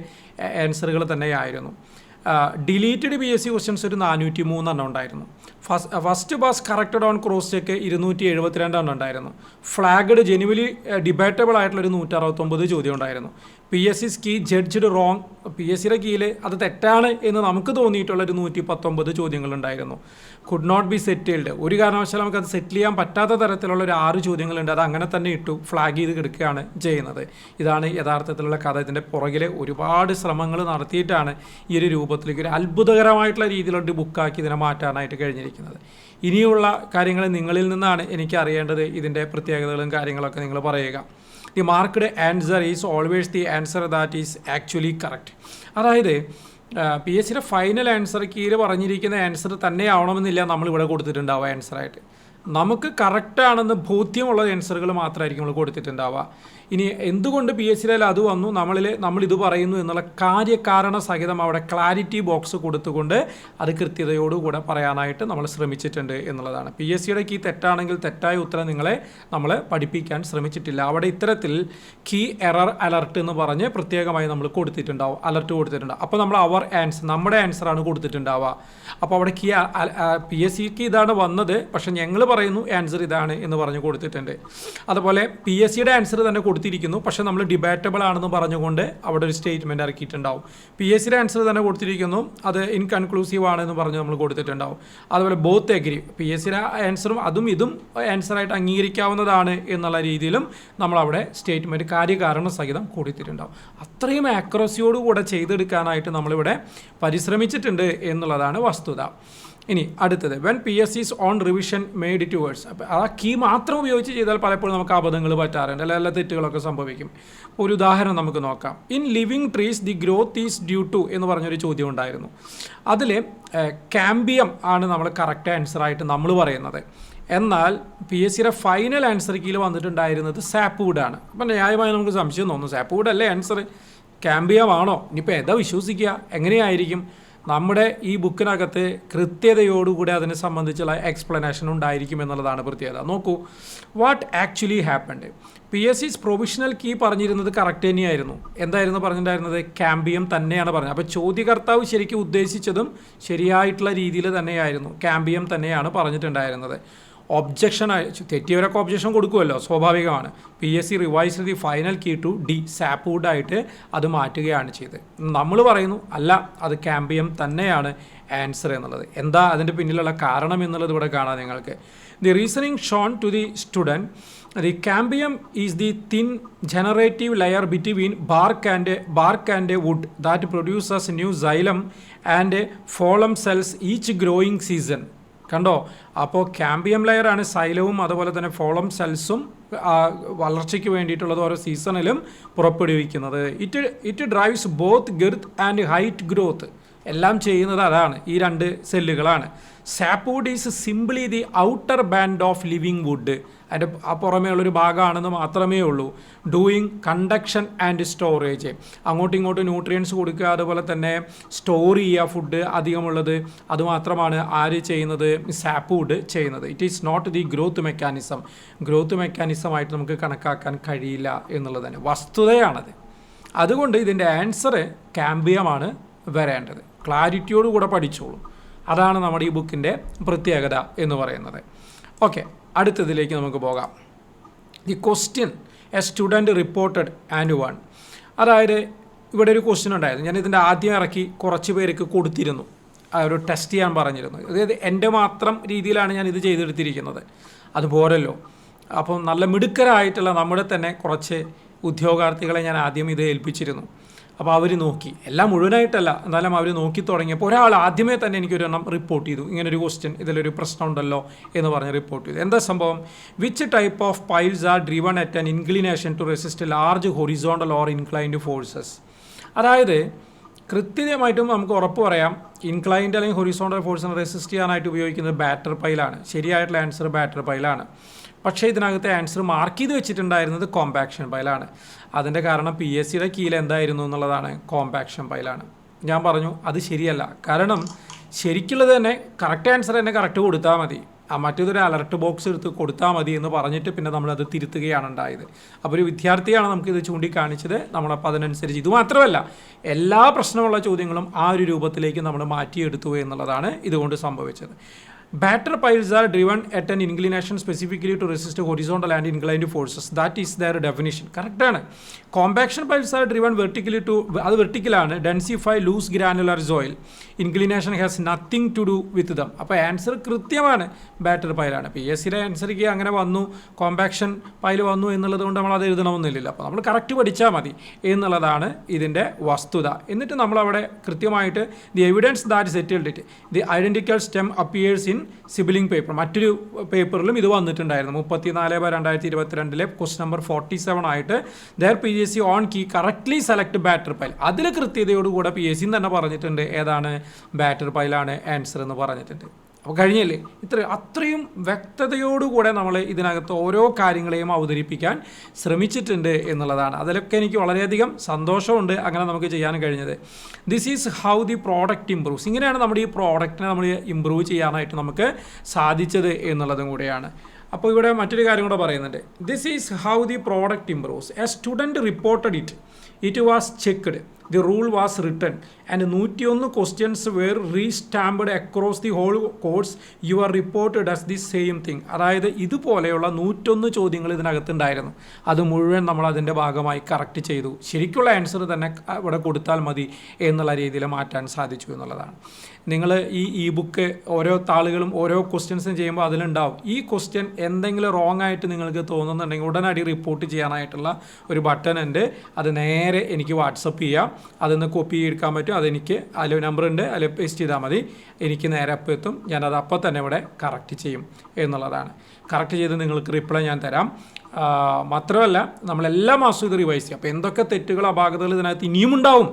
ആൻസറുകൾ തന്നെയായിരുന്നു. ഡിലീറ്റഡ് PSC ക്വസ്റ്റ്യൻസ് ഒരു 403 ഉണ്ടായിരുന്നു. First pass corrected on cross check 272 ഉണ്ടായിരുന്നു. ഫ്ലാഗ്ഡ് ജെനുവലി ഡിബേറ്റബിൾ ആയിട്ടുള്ളൊരു 169 ചോദ്യം ഉണ്ടായിരുന്നു. PSC's key judged wrong. PSCയുടെ കീയിൽ അത് തെറ്റാണ് എന്ന് നമുക്ക് തോന്നിയിട്ടുള്ളൊരു 119 ചോദ്യങ്ങളുണ്ടായിരുന്നു. Could not be settled. ഒരു കാരണവശാലും നമുക്കത് സെറ്റിൽ ചെയ്യാൻ പറ്റാത്ത തരത്തിലുള്ള ഒരു 6 ചോദ്യങ്ങളുണ്ട്. അത് അങ്ങനെ തന്നെ ഇട്ടു, ഫ്ലാഗ് ചെയ്ത് കിടക്കുകയാണ് ചെയ്യുന്നത്. ഇതാണ് യഥാർത്ഥത്തിലുള്ള കഥ. ഇതിൻ്റെ പുറകിലെ ഒരുപാട് ശ്രമങ്ങൾ നടത്തിയിട്ടാണ് ഈ ഒരു രൂപത്തിലേക്ക് ഒരു അത്ഭുതകരമായിട്ടുള്ള രീതിയിലുള്ള ബുക്കാക്കി ഇതിനെ മാറ്റാനായിട്ട് കഴിഞ്ഞിരിക്കുന്നത്. ഇനിയുള്ള കാര്യങ്ങൾ നിങ്ങളിൽ നിന്നാണ് എനിക്ക് അറിയേണ്ടത്. ഇതിൻ്റെ പ്രത്യേകതകളും കാര്യങ്ങളൊക്കെ നിങ്ങൾ പറയുക. The marked answer is always the answer that is actually correct. അതായത് PSCയുടെ ഫൈനൽ ആൻസർ കീയിൽ പറഞ്ഞിരിക്കുന്ന ആൻസർ തന്നെ ആവണമെന്നില്ല നമ്മളിവിടെ കൊടുത്തിട്ടുണ്ടാവുക ആൻസറായിട്ട്. നമുക്ക് കറക്റ്റാണെന്ന് ബോധ്യമുള്ള ആൻസറുകൾ മാത്രമായിരിക്കും നമ്മൾ കൊടുത്തിട്ടുണ്ടാവുക. ഇനി എന്തുകൊണ്ട് PSCയിൽ അത് വന്നു, നമ്മളിത് പറയുന്നു എന്നുള്ള കാര്യകാരണ സഹിതം അവിടെ ക്ലാരിറ്റി ബോക്സ് കൊടുത്തുകൊണ്ട് അത് കൃത്യതയോടുകൂടെ പറയാനായിട്ട് നമ്മൾ ശ്രമിച്ചിട്ടുണ്ട് എന്നുള്ളതാണ്. PSCയുടെ കീ തെറ്റാണെങ്കിൽ തെറ്റായ ഉത്തരം നമ്മൾ പഠിപ്പിക്കാൻ ശ്രമിച്ചിട്ടില്ല. അവിടെ ഇത്തരത്തിൽ കീ എറർ അലർട്ട് എന്ന് പറഞ്ഞ് പ്രത്യേകമായി നമ്മൾ കൊടുത്തിട്ടുണ്ടാവും, അലർട്ട് കൊടുത്തിട്ടുണ്ടാവും. അപ്പോൾ നമ്മൾ നമ്മുടെ ആൻസറാണ് കൊടുത്തിട്ടുണ്ടാവുക. അപ്പോൾ അവിടെ കീ PSCക്ക് ഇതാണ് വന്നത്, പക്ഷേ ഞങ്ങൾ പറയുന്നു ആൻസർ ഇതാണ് എന്ന് പറഞ്ഞ് കൊടുത്തിട്ടുണ്ട്. അതുപോലെ PSCയുടെ ആൻസർ തന്നെ കൊടുത്തിരിക്കുന്നു, പക്ഷേ നമ്മൾ ഡിബേറ്റബിൾ ആണെന്ന് പറഞ്ഞുകൊണ്ട് അവിടെ ഒരു സ്റ്റേറ്റ്മെൻറ്റ് ഇറക്കിയിട്ടുണ്ടാവും. PSCയുടെ ആൻസർ തന്നെ കൊടുത്തിരിക്കുന്നു, അത് ഇൻകൺക്ലൂസീവ് ആണെന്ന് പറഞ്ഞ് നമ്മൾ കൊടുത്തിട്ടുണ്ടാവും. അതുപോലെ ബോത്ത് എഗ്രി, PSCയുടെ ആൻസറും ഇതും ആൻസറായിട്ട് അംഗീകരിക്കാവുന്നതാണ് എന്നുള്ള രീതിയിലും നമ്മളവിടെ സ്റ്റേറ്റ്മെൻറ്റ് കാര്യകാരണ സഹിതം കൊടുത്തിട്ടുണ്ടാവും. അത്രയും ആക്യുറസിയോടുകൂടെ ചെയ്തെടുക്കാനായിട്ട് നമ്മളിവിടെ പരിശ്രമിച്ചിട്ടുണ്ട് എന്നുള്ളതാണ് വസ്തുത. ഇനി അടുത്തത്, when PSC's own revision made it worse. അപ്പോൾ ആ കീ മാത്രം ഉപയോഗിച്ച് ചെയ്താൽ പലപ്പോഴും നമുക്ക് അബദ്ധങ്ങൾ പറ്റാറുണ്ട്, എല്ലാ തെറ്റുകളൊക്കെ സംഭവിക്കും. ഒരു ഉദാഹരണം നമുക്ക് നോക്കാം. In living trees the growth is due to എന്ന് പറഞ്ഞൊരു ചോദ്യം ഉണ്ടായിരുന്നു. അതിൽ കാമ്പിയം ആണ് നമ്മൾ കറക്റ്റ് ആൻസറായിട്ട് നമ്മൾ പറയുന്നത്. എന്നാൽ PSCയുടെ ഫൈനൽ ആൻസർ കീയിൽ വന്നിട്ടുണ്ടായിരുന്നത് സാപ്പ്വുഡാണ്. അപ്പം ന്യായമായി നമുക്ക് സംശയം തോന്നും, സാപ്പ്വുഡ് അല്ലേ ആൻസർ, കാമ്പിയമാണോ? ഇനിയിപ്പോൾ ഏതാ വിശ്വസിക്കുക, എങ്ങനെയായിരിക്കും? നമ്മുടെ ഈ ബുക്കിനകത്ത് കൃത്യതയോടുകൂടി അതിനെ സംബന്ധിച്ചുള്ള എക്സ്പ്ലനേഷൻ ഉണ്ടായിരിക്കും എന്നുള്ളതാണ് പ്രത്യേകത. നോക്കൂ, what actually happened. PSC's provisional key പറഞ്ഞിരുന്നത് കറക്റ്റ് തന്നെയായിരുന്നു. എന്തായിരുന്നു പറഞ്ഞിട്ടുണ്ടായിരുന്നത്? കാമ്പിയം തന്നെയാണ് പറഞ്ഞത്. അപ്പോൾ ചോദ്യകർത്താവ് ശരിക്കും ഉദ്ദേശിച്ചതും ശരിയായിട്ടുള്ള രീതിയിൽ തന്നെയായിരുന്നു, കാമ്പിയം തന്നെയാണ് പറഞ്ഞിട്ടുണ്ടായിരുന്നത്. ഒബ്ജക്ഷൻ, തെറ്റിയവരൊക്കെ ഒബ്ജക്ഷൻ കൊടുക്കുമല്ലോ, സ്വാഭാവികമാണ്. PSC revised the final key to D, സാപ്പ്വുഡായിട്ട് അത് മാറ്റുകയാണ് ചെയ്തത്. നമ്മൾ പറയുന്നു അല്ല, അത് കാമ്പിയം തന്നെയാണ് ആൻസർ എന്നുള്ളത്. എന്താ അതിൻ്റെ പിന്നിലുള്ള കാരണം എന്നുള്ളത് ഇവിടെ കാണാം നിങ്ങൾക്ക്. The reasoning shown to the student The cambium is the thin generative layer between bark and wood that produces new xylem and phloem cells each growing season. കണ്ടോ? അപ്പോൾ കാമ്പിയം ലെയറാണ് സൈലവും അതുപോലെ തന്നെ ഫോളം സെൽസും വളർച്ചയ്ക്ക് വേണ്ടിയിട്ടുള്ളത് ഓരോ സീസണിലും പുറപ്പെടുവിക്കുന്നത്. It drives both girth and height growth. എല്ലാം ചെയ്യുന്നത് അതാണ്, ഈ രണ്ട് സെല്ലുകളാണ്. Sapwood is simply the outer band of living wood. അതിൻ്റെ പുറമേ ഉള്ളൊരു ഭാഗമാണെന്ന് മാത്രമേ ഉള്ളൂ. ഡൂയിങ് കണ്ടക്ഷൻ ആൻഡ് സ്റ്റോറേജ്, അങ്ങോട്ടും ഇങ്ങോട്ടും ന്യൂട്രിയൻസ് കൊടുക്കുക, അതുപോലെ തന്നെ സ്റ്റോർ ചെയ്യുക ഫുഡ് അധികമുള്ളത്, അതുമാത്രമാണ് ആര് ചെയ്യുന്നത്? സാപ്വുഡ് ചെയ്യുന്നത്. It is not the growth mechanism. Growth മെക്കാനിസമായിട്ട് നമുക്ക് കണക്കാക്കാൻ കഴിയില്ല എന്നുള്ളത് തന്നെ വസ്തുതയാണത്. അതുകൊണ്ട് ഇതിൻ്റെ ആൻസർ കാമ്പിയമാണ് വരേണ്ടത്. ക്ലാരിറ്റിയോടുകൂടെ പഠിച്ചോളൂ. അതാണ് നമ്മുടെ ഈ ബുക്കിൻ്റെ പ്രത്യേകത എന്ന് പറയുന്നത്. ഓക്കെ, അടുത്തതിലേക്ക് നമുക്ക് പോകാം. The question A student reported and one. അതായത് ഇവിടെ ഒരു ക്വസ്റ്റ്യൻ ഉണ്ടായിരുന്നു. ഞാൻ ഇതിൻ്റെ ആദ്യം ഇറക്കി കുറച്ച് പേർക്ക് കൊടുത്തിരുന്നു, ഒരു ടെസ്റ്റ് ചെയ്യാൻ പറഞ്ഞിരുന്നു. അതായത് എൻ്റെ മാത്രം രീതിയിലാണ് ഞാൻ ഇത് ചെയ്തെടുത്തിരിക്കുന്നത്, അതുപോലല്ലോ. അപ്പം നല്ല മിടുക്കരായിട്ടുള്ള നമ്മുടെ തന്നെ കുറച്ച് ഉദ്യോഗാർത്ഥികളെ ഞാൻ ആദ്യം ഇത് ഏൽപ്പിച്ചിരുന്നു. അപ്പോൾ അവർ നോക്കി, എല്ലാം മുഴുവനായിട്ടല്ല, എന്നാലും അവർ നോക്കി തുടങ്ങിയപ്പോൾ ഒരാൾ ആദ്യമേ തന്നെ എനിക്കൊരെണ്ണം റിപ്പോർട്ട് ചെയ്തു, ഇങ്ങനൊരു ക്വസ്റ്റ്യൻ, ഇതിലൊരു പ്രശ്നം ഉണ്ടല്ലോ എന്ന് പറഞ്ഞ് റിപ്പോർട്ട് ചെയ്തു. എന്താ സംഭവം? Which type of piles are driven at an inclination to resist large horizontal or inclined forces. അതായത് കൃത്യമായിട്ടും നമുക്ക് ഉറപ്പ് പറയാം, ഇൻക്ലൈൻഡ് അല്ലെങ്കിൽ ഹൊറിസോണ്ടൽ ഫോഴ്സിനെ റെസിസ്റ്റ് ചെയ്യാനായിട്ട് ഉപയോഗിക്കുന്നത് ബാറ്റർ പൈലാണ്. ശരിയായിട്ടുള്ള ആൻസർ ബാറ്റർ പൈലാണ്. പക്ഷേ ഇതിനകത്തെ ആൻസർ മാർക്ക് ചെയ്ത് വെച്ചിട്ടുണ്ടായിരുന്നത് കോമ്പാക്ഷൻ പൈലാണ്. അതിൻ്റെ കാരണം PSCയുടെ കീഴിൽ എന്തായിരുന്നു എന്നുള്ളതാണ്, കോമ്പാക്ഷൻ പൈലാണ്. ഞാൻ പറഞ്ഞു അത് ശരിയല്ല. കാരണം ശരിക്കുള്ളത് തന്നെ കറക്റ്റ് ആൻസർ തന്നെ കറക്റ്റ് കൊടുത്താൽ മതി, മറ്റേതൊരു അലർട്ട് ബോക്സ് എടുത്ത് കൊടുത്താൽ മതി എന്ന് പറഞ്ഞിട്ട് പിന്നെ നമ്മളത് തിരുത്തുകയാണ് ഉണ്ടായത്. അപ്പോൾ ഒരു വിദ്യാർത്ഥിയാണ് നമുക്കിത് ചൂണ്ടിക്കാണിച്ചത്. നമ്മളപ്പോൾ അതിനനുസരിച്ച്, ഇത് മാത്രമല്ല എല്ലാ പ്രശ്നമുള്ള ചോദ്യങ്ങളും ആ ഒരു രൂപത്തിലേക്ക് നമ്മൾ മാറ്റിയെടുത്തു എന്നുള്ളതാണ് ഇതുകൊണ്ട് സംഭവിച്ചത്. Batter piles are driven at an inclination specifically to resist horizontal and inclined forces. That is their definition. Correct ആണ്. Compaction piles are driven vertically to, അത് വെർട്ടിക്കലാണ്, densify loose granular soil. Inclination has nothing to do with them. അപ്പോൾ answer കൃത്യമാണ്, batter പൈലാണ്. PSCയുടെ ആൻസർക്ക് അങ്ങനെ വന്നു, compaction pile വന്നു എന്നുള്ളത് കൊണ്ട് നമ്മൾ അത് എഴുതണമെന്നില്ല. അപ്പോൾ നമ്മൾ കറക്റ്റ് പഠിച്ചാൽ മതി എന്നുള്ളതാണ് ഇതിൻ്റെ വസ്തുത. എന്നിട്ട് നമ്മളവിടെ കൃത്യമായിട്ട് the evidence that settled it, the identical stem appears in sibling paper. മറ്റൊരു പേപ്പറിലും ഇത് വന്നിട്ടുണ്ടായിരുന്നു. 34/2022 ക്വസ്റ്റ്യൻ നമ്പർ 47 ആയിട്ട് their PSC own key correctly select batter pile. അതിൽ കൃത്യതയോടുകൂടെ PSC തന്നെ പറഞ്ഞിട്ടുണ്ട് ഏതാണ്, ബാറ്റർ പൈലാണ് ആൻസർ എന്ന് പറഞ്ഞിട്ടുണ്ട്. അപ്പോൾ കഴിഞ്ഞില്ലേ? അത്രയും വ്യക്തതയോടുകൂടെ നമ്മൾ ഇതിനകത്ത് ഓരോ കാര്യങ്ങളെയും അവതരിപ്പിക്കാൻ ശ്രമിച്ചിട്ടുണ്ട് എന്നുള്ളതാണ്. അതിലൊക്കെ എനിക്ക് വളരെയധികം സന്തോഷമുണ്ട് അങ്ങനെ നമുക്ക് ചെയ്യാൻ കഴിഞ്ഞത്. This is how the product improves. ഇങ്ങനെയാണ് നമ്മുടെ ഈ പ്രോഡക്റ്റിനെ നമ്മൾ ഇമ്പ്രൂവ് ചെയ്യാനായിട്ട് നമുക്ക് സാധിച്ചത് എന്നുള്ളതും കൂടെയാണ്. അപ്പോൾ ഇവിടെ മറ്റൊരു കാര്യം കൂടെ പറയുന്നുണ്ട്. This is how the product improves. A student reported it was checked, the rule was written and 101 questions were restamped across the whole course. You are reported as the same thing. അതായത് ഇതുപോലെയുള്ള 101 ചോദ്യങ്ങൾ ഇതിനകത്തുണ്ടായിരുന്നു. അത് മുഴുവൻ നമ്മൾ അതിൻ്റെ ഭാഗമായി correct ചെയ്തു. ശരിക്കുള്ള ആൻസർ തന്നെ ഇവിടെ കൊടുത്താൽ മതി എന്നുള്ള രീതിയിൽ മാറ്റാൻ സാധിച്ചു എന്നുള്ളതാണ്. നിങ്ങൾ ഈ ബുക്ക് ഓരോ താളുകളും ഓരോ ക്വസ്റ്റ്യൻസും ചെയ്യുമ്പോൾ അതിലുണ്ടാവും ഈ ക്വസ്റ്റ്യൻ എന്തെങ്കിലും റോങ് ആയിട്ട് നിങ്ങൾക്ക് തോന്നുന്നുണ്ടെങ്കിൽ ഉടനടി റിപ്പോർട്ട് ചെയ്യാനായിട്ടുള്ള ഒരു ബട്ടൺ ഉണ്ട്. അത് നേരെ എനിക്ക് വാട്സപ്പ് ചെയ്യാം, അതൊന്ന് കോപ്പി എടുക്കാൻ പറ്റും. അതെനിക്ക് അതിൽ നമ്പർ ഉണ്ട്, അതിൽ പേസ്റ്റ് ചെയ്താൽ മതി, എനിക്ക് നേരെ അപ്പം എത്തും. ഞാനത് അപ്പം തന്നെ ഇവിടെ കറക്റ്റ് ചെയ്യും എന്നുള്ളതാണ്. കറക്റ്റ് ചെയ്ത് നിങ്ങൾക്ക് റിപ്ലൈ ഞാൻ തരാം. മാത്രമല്ല നമ്മളെല്ലാ മാസവും ഇത് റിവൈസ് ചെയ്യും. അപ്പോൾ എന്തൊക്കെ തെറ്റുകൾ അപാകതകൾ ഇതിനകത്ത് ഇനിയും ഉണ്ടാവും,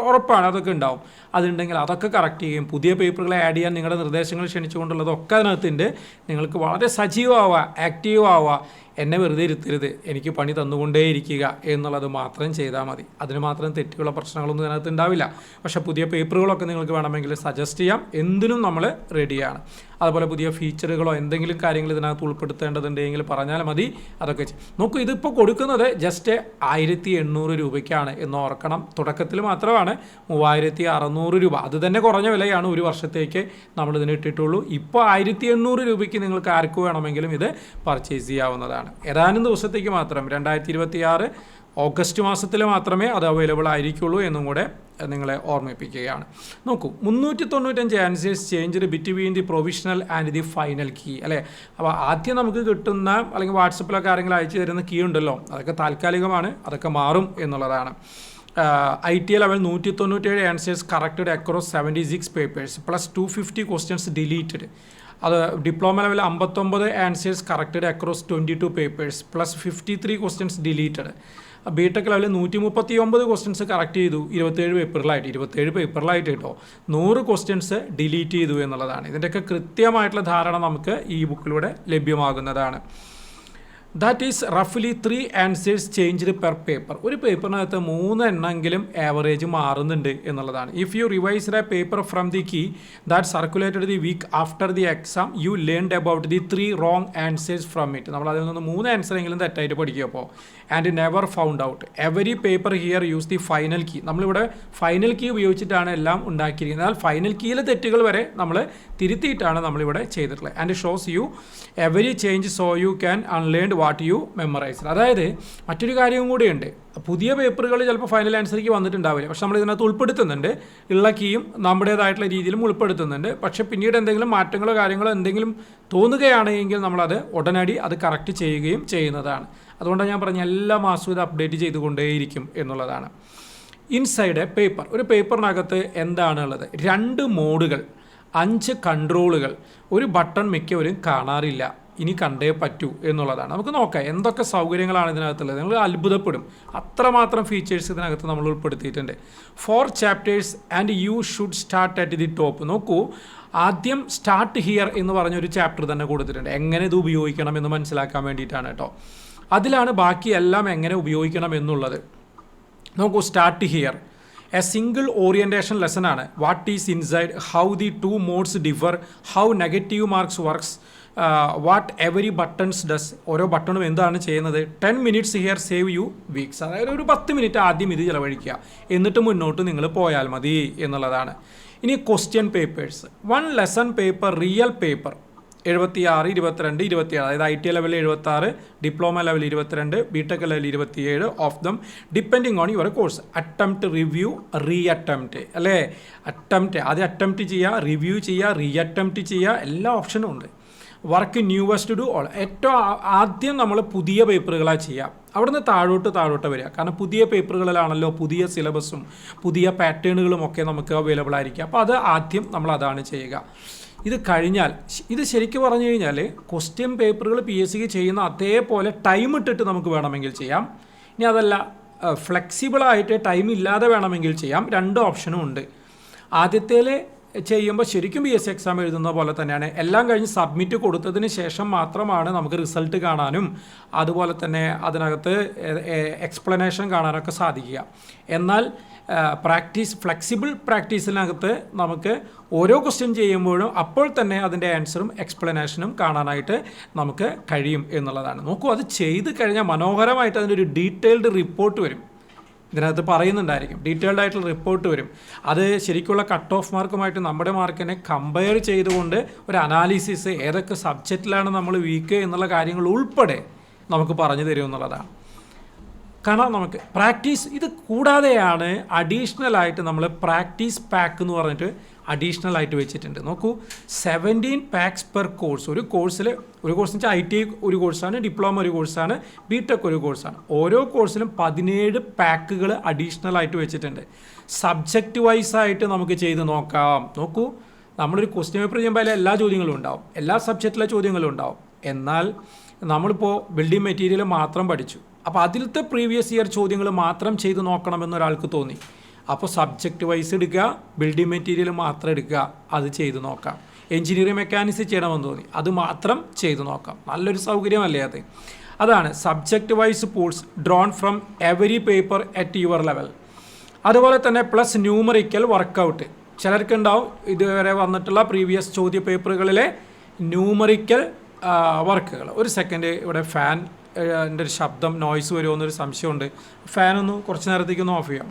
ഉറപ്പാണ്, അതൊക്കെ ഉണ്ടാവും. അതുണ്ടെങ്കിൽ അതൊക്കെ കറക്റ്റ് ചെയ്യും. പുതിയ പേപ്പറുകൾ ആഡ് ചെയ്യാൻ നിങ്ങളുടെ നിർദ്ദേശങ്ങൾ ക്ഷണിച്ചുകൊണ്ടുള്ളതൊക്കെ അതിനകത്തുണ്ട്. നിങ്ങൾക്ക് വളരെ സജീവമാവുക, ആക്റ്റീവ് ആവുക, എന്നെ വെറുതെ ഇരുത്തരുത്, എനിക്ക് പണി തന്നുകൊണ്ടേയിരിക്കുക എന്നുള്ളത് മാത്രം ചെയ്താൽ മതി. അതിന് മാത്രം തെറ്റുള്ള പ്രശ്നങ്ങളൊന്നും ഇതിനകത്ത് ഉണ്ടാവില്ല. പക്ഷേ പുതിയ പേപ്പറുകളൊക്കെ നിങ്ങൾക്ക് വേണമെങ്കിൽ സജസ്റ്റ് ചെയ്യാം, എന്തിനും നമ്മൾ റെഡിയാണ്. അതുപോലെ പുതിയ ഫീച്ചറുകളോ എന്തെങ്കിലും കാര്യങ്ങൾ ഇതിനകത്ത് ഉൾപ്പെടുത്തേണ്ടതുണ്ടെങ്കിൽ പറഞ്ഞാൽ മതി, അതൊക്കെ നോക്കൂ. ഇതിപ്പോൾ കൊടുക്കുന്നത് ജസ്റ്റ് 1800 രൂപയ്ക്കാണ് എന്ന് ഓർക്കണം. തുടക്കത്തിൽ മാത്രമാണ് 3600 രൂപ. അത് തന്നെ കുറഞ്ഞ വിലയാണ്, ഒരു വർഷത്തേക്ക് നമ്മളിതിന് ഇട്ടിട്ടുള്ളൂ. ഇപ്പോൾ 1800 രൂപയ്ക്ക് നിങ്ങൾക്ക് ആർക്ക് വേണമെങ്കിലും ഇത് പർച്ചേസ് ചെയ്യാവുന്നതാണ്. ഏതാനും ദിവസത്തേക്ക് മാത്രം 2026 ഓഗസ്റ്റ് മാസത്തിൽ മാത്രമേ അത് അവൈലബിൾ ആയിരിക്കുള്ളൂ എന്നും കൂടെ നിങ്ങളെ ഓർമ്മിപ്പിക്കുകയാണ്. നോക്കൂ, 395 answers change between the provisional and the final key അല്ലേ. അപ്പോൾ ആദ്യം നമുക്ക് കിട്ടുന്ന അല്ലെങ്കിൽ വാട്സപ്പിലൊക്കെ ആരെങ്കിലും അയച്ചു തരുന്ന കീ ഉണ്ടല്ലോ, അതൊക്കെ താൽക്കാലികമാണ്, അതൊക്കെ മാറും എന്നുള്ളതാണ്. IT level 197 answers corrected across 76 papers plus 250 questions deleted. അത് diploma level 59 answers corrected across 22 papers plus 53 questions deleted. B Tech ലെവലിൽ 139 ക്വസ്റ്റ്യൻസ് കറക്റ്റ് ചെയ്തു 27 പേപ്പറിലായിട്ട് കേട്ടോ. 100 ക്വസ്റ്റ്യൻസ് ഡിലീറ്റ് ചെയ്തു എന്നുള്ളതാണ്. ഇതിൻ്റെയൊക്കെ കൃത്യമായിട്ടുള്ള ധാരണ നമുക്ക് ഈ ബുക്കിലൂടെ ലഭ്യമാകുന്നതാണ്. ദാറ്റ് ഈസ് റഫ്ലി 3 ആൻസേഴ്സ് ചേഞ്ച്ഡ് പെർ പേപ്പർ. ഒരു പേപ്പറിനകത്ത് 3 എണ്ണമെങ്കിലും ആവറേജ് മാറുന്നുണ്ട് എന്നുള്ളതാണ്. If you revised a paper from the key that circulated the week after the exam you learned about the 3 wrong answers from it. നമ്മൾ അതിൽ നിന്ന് 3 ആൻസറെങ്കിലും തെറ്റായിട്ട് പഠിക്കുമ്പോൾ and never found out every paper here use the final key. നമ്മളിവിടെ final key ഉപയോഗിച്ചിട്ടാണ് എല്ലാം ഉണ്ടാക്കിയിരിക്കുന്നത്. എന്നാൽ ഫൈനൽ കീയിലെ തെറ്റുകൾ വരെ നമ്മൾ തിരുത്തിയിട്ടാണ് നമ്മളിവിടെ ചെയ്തിട്ടുള്ളത്. And shows U every change so you can unlearn what you memorise. അതായത് മറ്റൊരു കാര്യവും കൂടിയുണ്ട്. പുതിയ പേപ്പറുകൾ ചിലപ്പോൾ ഫൈനൽ ആൻസർക്ക് വന്നിട്ടുണ്ടാവില്ല, പക്ഷെ നമ്മൾ ഇതിനകത്ത് ഉൾപ്പെടുത്തുന്നുണ്ട്. ഉള്ള കീയും നമ്മുടേതായിട്ടുള്ള രീതിയിലും ഉൾപ്പെടുത്തുന്നുണ്ട്. പക്ഷേ പിന്നീട് എന്തെങ്കിലും മാറ്റങ്ങളോ കാര്യങ്ങളോ എന്തെങ്കിലും തോന്നുകയാണെങ്കിൽ നമ്മളത് ഉടനടി അത് കറക്റ്റ് ചെയ്യുകയും ചെയ്യുന്നതാണ്. അതുകൊണ്ടാണ് ഞാൻ പറഞ്ഞ എല്ലാ മാസവും ഇത് അപ്ഡേറ്റ് ചെയ്തുകൊണ്ടേയിരിക്കും എന്നുള്ളതാണ്. ഇൻസൈഡ് എ പേപ്പർ, ഒരു പേപ്പറിനകത്ത് എന്താണുള്ളത്? 2 മോഡുകൾ, 5 കൺട്രോളുകൾ, ഒരു ബട്ടൺ മിക്കവരും കാണാറില്ല, ഇനി കണ്ടേ പറ്റൂ എന്നുള്ളതാണ്. നമുക്ക് നോക്കാം എന്തൊക്കെ സൗകര്യങ്ങളാണ് ഇതിനകത്തുള്ളത്. നിങ്ങൾ അത്ഭുതപ്പെടും, അത്രമാത്രം ഫീച്ചേഴ്സ് ഇതിനകത്ത് നമ്മൾ ഉൾപ്പെടുത്തിയിട്ടുണ്ട്. 4 chapters and you should start at the top. നോക്കൂ, ആദ്യം സ്റ്റാർട്ട് ഹിയർ എന്ന് പറഞ്ഞൊരു ചാപ്റ്റർ തന്നെ കൊടുത്തിട്ടുണ്ട്. എങ്ങനെ ഇത് ഉപയോഗിക്കണം എന്ന് മനസ്സിലാക്കാൻ വേണ്ടിയിട്ടാണ് കേട്ടോ. അതിലാണ് ബാക്കി എല്ലാം എങ്ങനെ ഉപയോഗിക്കണം എന്നുള്ളത്. നോക്കൂ, start here a single orientation lesson ആണ്. What is inside, how the 2 modes differ, how negative marks works, what every buttons does. ഓരോ ബട്ടണും എന്താണ് ചെയ്യുന്നത്. 10 minutes here save you weeks. അതായത് ഒരു 10 മിനിറ്റ് ആദ്യം ഇത് ചിലവഴിക്കുക, എന്നിട്ട് മുന്നോട്ട് നിങ്ങൾ പോയാൽ മതി എന്നുള്ളതാണ്. ഇനി question papers. 1 lesson paper real paper 76, 22, 27. അതായത് IT ലെവലിൽ 76, diploma level 22, BTech level 27 of them depending on your course. Attempt, review, reattempt അല്ലേ. അറ്റംപ്റ്റ് ആദ്യം അറ്റംപ്റ്റ് ചെയ്യുക, റിവ്യൂ ചെയ്യുക, റീ അറ്റംപ്റ്റ് ചെയ്യുക, എല്ലാ ഓപ്ഷനും ഉണ്ട്. Work newest to all. ഏറ്റവും ആദ്യം നമ്മൾ പുതിയ പേപ്പറുകളാണ് ചെയ്യുക. അവിടുന്ന് താഴോട്ട് വരിക. കാരണം പുതിയ പേപ്പറുകളിലാണല്ലോ പുതിയ സിലബസും പുതിയ പാറ്റേണുകളും ഒക്കെ നമുക്ക് അവൈലബിൾ ആയിരിക്കുക. അപ്പോൾ അത് ആദ്യം നമ്മൾ അതാണ് ചെയ്യുക. ഇത് കഴിഞ്ഞാൽ ഇത് ശരിക്കും പറഞ്ഞു കഴിഞ്ഞാൽ ക്വസ്റ്റ്യൻ പേപ്പറുകൾ PSCക്ക് ചെയ്യുന്ന അതേപോലെ ടൈം ഇട്ടിട്ട് നമുക്ക് വേണമെങ്കിൽ ചെയ്യാം. ഇനി അതല്ല ഫ്ലെക്സിബിളായിട്ട് ടൈം ഇല്ലാതെ വേണമെങ്കിൽ ചെയ്യാം. 2 ഓപ്ഷനും ഉണ്ട്. ആദ്യത്തേൽ ചെയ്യുമ്പോൾ ശരിക്കും PSC എക്സാം എഴുതുന്ന പോലെ തന്നെയാണ്. എല്ലാം കഴിഞ്ഞ് സബ്മിറ്റ് കൊടുത്തതിന് ശേഷം മാത്രമാണ് നമുക്ക് റിസൾട്ട് കാണാനും അതുപോലെ തന്നെ അതിനകത്ത് എക്സ്പ്ലനേഷൻ കാണാനൊക്കെ സാധിക്കുക. എന്നാൽ ഫ്ലെക്സിബിൾ പ്രാക്ടീസിനകത്ത് നമുക്ക് ഓരോ ക്വസ്റ്റ്യൻ ചെയ്യുമ്പോഴും അപ്പോൾ തന്നെ അതിൻ്റെ ആൻസറും എക്സ്പ്ലനേഷനും കാണാനായിട്ട് നമുക്ക് കഴിയും എന്നുള്ളതാണ്. നോക്കൂ, അത് ചെയ്ത് കഴിഞ്ഞാൽ മനോഹരമായിട്ട് അതിനൊരു ഡീറ്റെയിൽഡ് റിപ്പോർട്ട് വരും. ഇതിനകത്ത് പറയുന്നുണ്ടായിരിക്കും, ഡീറ്റെയിൽഡ് ആയിട്ടുള്ള റിപ്പോർട്ട് വരും. അത് ശരിക്കുള്ള കട്ട് ഓഫ് മാർക്കുമായിട്ട് നമ്മുടെ മാർക്കിനെ കമ്പയർ ചെയ്തുകൊണ്ട് ഒരു അനാലിസിസ്, ഏതൊക്കെ സബ്ജക്റ്റിലാണ് നമ്മൾ വീക്ക് എന്നുള്ള കാര്യങ്ങൾ ഉൾപ്പെടെ നമുക്ക് പറഞ്ഞു തരും എന്നുള്ളതാണ്. കാരണം നമുക്ക് പ്രാക്ടീസ് ഇത് കൂടാതെയാണ് അഡീഷണലായിട്ട് നമ്മൾ പ്രാക്ടീസ് പാക്ക് എന്ന് പറഞ്ഞിട്ട് അഡീഷണലായിട്ട് വെച്ചിട്ടുണ്ട്. നോക്കൂ, 17 പാക്സ് പെർ കോഴ്സ്. ഒരു കോഴ്സിന് വെച്ചാൽ IT ഒരു കോഴ്സാണ്, ഡിപ്ലോമ ഒരു കോഴ്സാണ്, ബിടെക് ഒരു കോഴ്സാണ്. ഓരോ കോഴ്സിലും 17 പാക്കുകൾ അഡീഷണലായിട്ട് വെച്ചിട്ടുണ്ട്. സബ്ജക്റ്റ് വൈസായിട്ട് നമുക്ക് ചെയ്ത് നോക്കാം. നോക്കൂ, നമ്മളൊരു ക്വസ്റ്റ്യൻ പേപ്പർ ചെയ്യുമ്പോൾ അതിൽ എല്ലാ ചോദ്യങ്ങളും ഉണ്ടാവും, എല്ലാ സബ്ജക്റ്റിലെ ചോദ്യങ്ങളും ഉണ്ടാവും. എന്നാൽ നമ്മളിപ്പോൾ ബിൽഡിംഗ് മെറ്റീരിയൽ മാത്രം പഠിച്ചു, അപ്പോൾ അതിലത്തെ പ്രീവിയസ് ഇയർ ചോദ്യങ്ങൾ മാത്രം ചെയ്ത് നോക്കണമെന്നൊരാൾക്ക് തോന്നി. അപ്പോൾ സബ്ജക്റ്റ് വൈസ് എടുക്കുക, ബിൽഡിംഗ് മെറ്റീരിയൽ മാത്രം എടുക്കുക, അത് ചെയ്ത് നോക്കാം. എഞ്ചിനീയറിംഗ് മെക്കാനിക്സ് ചെയ്യണമെന്ന് തോന്നി, അത് മാത്രം ചെയ്ത് നോക്കാം. നല്ലൊരു സൗകര്യമല്ലേ അത്. അതാണ് subject vice pools drawn from every paper at your level. അതുപോലെ തന്നെ പ്ലസ് ന്യൂമറിക്കൽ വർക്കൗട്ട്. ചിലർക്കുണ്ടാവും ഇതുവരെ വന്നിട്ടുള്ള പ്രീവിയസ് ചോദ്യ പേപ്പറുകളിലെ ന്യൂമറിക്കൽ വർക്കുകൾ. ഒരു സെക്കൻഡ്, ഇവിടെ ഫാൻ എൻ്റെ ഒരു ശബ്ദം നോയ്സ് വരുമോ എന്നൊരു സംശയമുണ്ട്. ഫാനൊന്ന് കുറച്ച് നേരത്തേക്കൊന്ന് ഓഫ് ചെയ്യാം.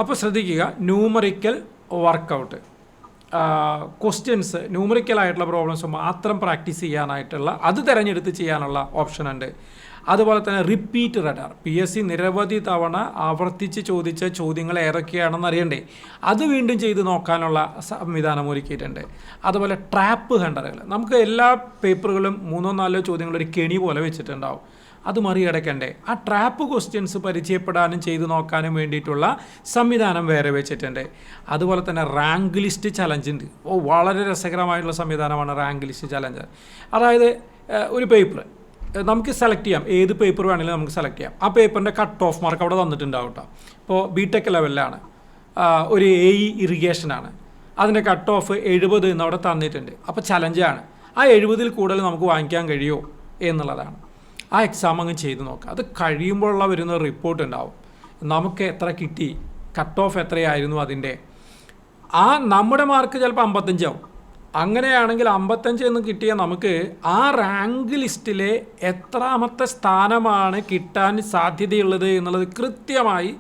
അപ്പോൾ ശ്രദ്ധിക്കുക, ന്യൂമറിക്കൽ വർക്കൗട്ട് ക്വസ്റ്റ്യൻസ്, ന്യൂമറിക്കലായിട്ടുള്ള പ്രോബ്ലംസ് മാത്രം പ്രാക്ടീസ് ചെയ്യാനായിട്ടുള്ള, അത് തിരഞ്ഞെടുത്ത് ചെയ്യാനുള്ള ഓപ്ഷൻ ഉണ്ട്. അതുപോലെ തന്നെ റിപ്പീറ്റ് റഡാർ, PSC നിരവധി തവണ ആവർത്തിച്ച് ചോദിച്ച ചോദ്യങ്ങൾ ഏതൊക്കെയാണെന്ന് അറിയണ്ടേ, അത് വീണ്ടും ചെയ്ത് നോക്കാനുള്ള സംവിധാനം ഒരുക്കിയിട്ടുണ്ട്. അതുപോലെ ട്രാപ്പ് ഹണ്ടറുകൾ, നമുക്ക് എല്ലാ പേപ്പറുകളും 3-4 ചോദ്യങ്ങൾ ഒരു കെണി പോലെ വെച്ചിട്ടുണ്ടാവും, അത് മറികടക്കണ്ടേ, ആ ട്രാപ്പ് ക്വസ്റ്റ്യൻസ് പരിചയപ്പെടാനും ചെയ്തു നോക്കാനും വേണ്ടിയിട്ടുള്ള സംവിധാനം വേറെ വെച്ചിട്ടുണ്ട്. അതുപോലെ തന്നെ റാങ്ക് ലിസ്റ്റ് ചലഞ്ച് ഉണ്ട്. വളരെ രസകരമായിട്ടുള്ള സംവിധാനമാണ് റാങ്ക് ലിസ്റ്റ് ചലഞ്ച്. അതായത് ഒരു പേപ്പർ നമുക്ക് സെലക്ട് ചെയ്യാം, ഏത് പേപ്പർ വേണമെങ്കിലും നമുക്ക് സെലക്ട് ചെയ്യാം. ആ പേപ്പറിൻ്റെ കട്ട് ഓഫ് മാർക്ക് അവിടെ തന്നിട്ടുണ്ടാവും കേട്ടോ. ഇപ്പോൾ BTech ലെവലിലാണ്, ഒരു AE ഇറിഗേഷനാണ്, അതിൻ്റെ കട്ട് ഓഫ് 70 എന്ന് അവിടെ തന്നിട്ടുണ്ട്. അപ്പോൾ ചലഞ്ചാണ്, ആ 70-ൽ കൂടുതൽ നമുക്ക് വാങ്ങിക്കാൻ കഴിയുമോ എന്നുള്ളതാണ്. ആ എക്സാം അങ്ങ് ചെയ്ത് നോക്കുക. അത് കഴിയുമ്പോഴുള്ള വരുന്ന റിപ്പോർട്ട് ഉണ്ടാവും, നമുക്ക് എത്ര കിട്ടി, കട്ട് ഓഫ് എത്രയായിരുന്നു അതിൻ്റെ. നമ്മുടെ മാർക്ക് ചിലപ്പോൾ 55 ആവും. അങ്ങനെയാണെങ്കിൽ 55 എന്ന് കിട്ടിയ നമുക്ക് ആ റാങ്ക് ലിസ്റ്റിലെ എത്രാമത്തെ സ്ഥാനമാണ് കിട്ടാൻ സാധ്യതയുള്ളത് എന്നുള്ളത് കൃത്യമായി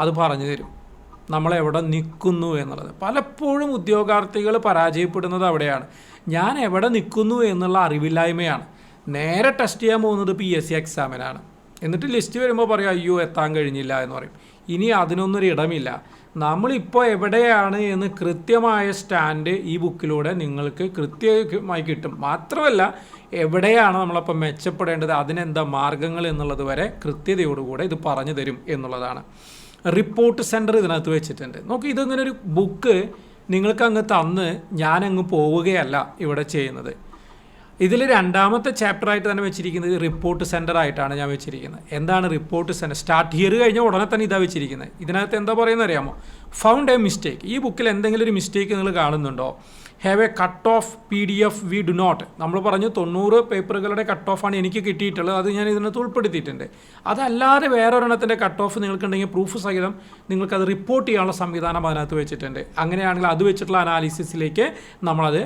അത് പറഞ്ഞു തരും, നമ്മളെവിടെ നിൽക്കുന്നു എന്നുള്ളത്. പലപ്പോഴും ഉദ്യോഗാർത്ഥികൾ പരാജയപ്പെടുന്നത് അവിടെയാണ്, ഞാൻ എവിടെ നിൽക്കുന്നു എന്നുള്ള അറിവില്ലായ്മയാണ്. നേരെ ടെസ്റ്റ് ചെയ്യാൻ പോകുന്നത് PSC എക്സാമിനാണ്. എന്നിട്ട് ലിസ്റ്റ് വരുമ്പോൾ പറയും അയ്യോ എത്താൻ കഴിഞ്ഞില്ല എന്ന് പറയും. ഇനി അതിനൊന്നൊരു ഇടമില്ല. നമ്മളിപ്പോൾ എവിടെയാണ് എന്ന് കൃത്യമായ സ്റ്റാൻഡ് ഈ ബുക്കിലൂടെ നിങ്ങൾക്ക് കൃത്യമായി കിട്ടും. മാത്രമല്ല എവിടെയാണ് നമ്മളപ്പോൾ മെച്ചപ്പെടേണ്ടത്, അതിനെന്താ മാർഗങ്ങൾ എന്നുള്ളത് വരെ കൃത്യതയോടുകൂടെ ഇത് പറഞ്ഞു തരും എന്നുള്ളതാണ്. റിപ്പോർട്ട് സെൻറ്റർ ഇതിനകത്ത് വെച്ചിട്ടുണ്ട്. നോക്കി, ഇതിങ്ങനെ ഒരു ബുക്ക് നിങ്ങൾക്ക് അങ്ങ് തന്ന് ഞാനങ്ങ് പോവുകയല്ല ഇവിടെ ചെയ്യുന്നത്. ഇതിൽ 2ാമത്തെ ചാപ്റ്ററായിട്ട് തന്നെ വെച്ചിരിക്കുന്നത് റിപ്പോർട്ട് സെൻറ്റർ ആയിട്ടാണ് ഞാൻ വെച്ചിരിക്കുന്നത്. എന്താണ് റിപ്പോർട്ട് സെൻറ്റർ? സ്റ്റാർട്ട് ഹിയർ കഴിഞ്ഞ ഉടനെ തന്നെ ഇതാ വെച്ചിരിക്കുന്നത്. ഇതിനകത്ത് എന്താ പറയുന്നത് അറിയാമോ? Found a mistake. ഈ ബുക്കിൽ എന്തെങ്കിലും ഒരു മിസ്റ്റേക്ക് നിങ്ങൾ കാണുന്നുണ്ടോ? Have a cut off PDF we do not. നമ്മൾ പറഞ്ഞു 90 പേപ്പറുകളുടെ കട്ട് ഓഫാണ് എനിക്ക് കിട്ടിയിട്ടുള്ളത്, അത് ഞാൻ ഇതിനകത്ത് ഉൾപ്പെടുത്തിയിട്ടുണ്ട്. അതല്ലാതെ വേറൊരെണ്ണത്തിൻ്റെ കട്ട് ഓഫ് നിങ്ങൾക്കുണ്ടെങ്കിൽ പ്രൂഫ് സഹിതം നിങ്ങൾക്കത് റിപ്പോർട്ട് ചെയ്യാനുള്ള സംവിധാനം അതിനകത്ത് വെച്ചിട്ടുണ്ട്. അങ്ങനെയാണെങ്കിൽ അത് വെച്ചിട്ടുള്ള അനാലിസിസിലേക്ക് നമ്മളത്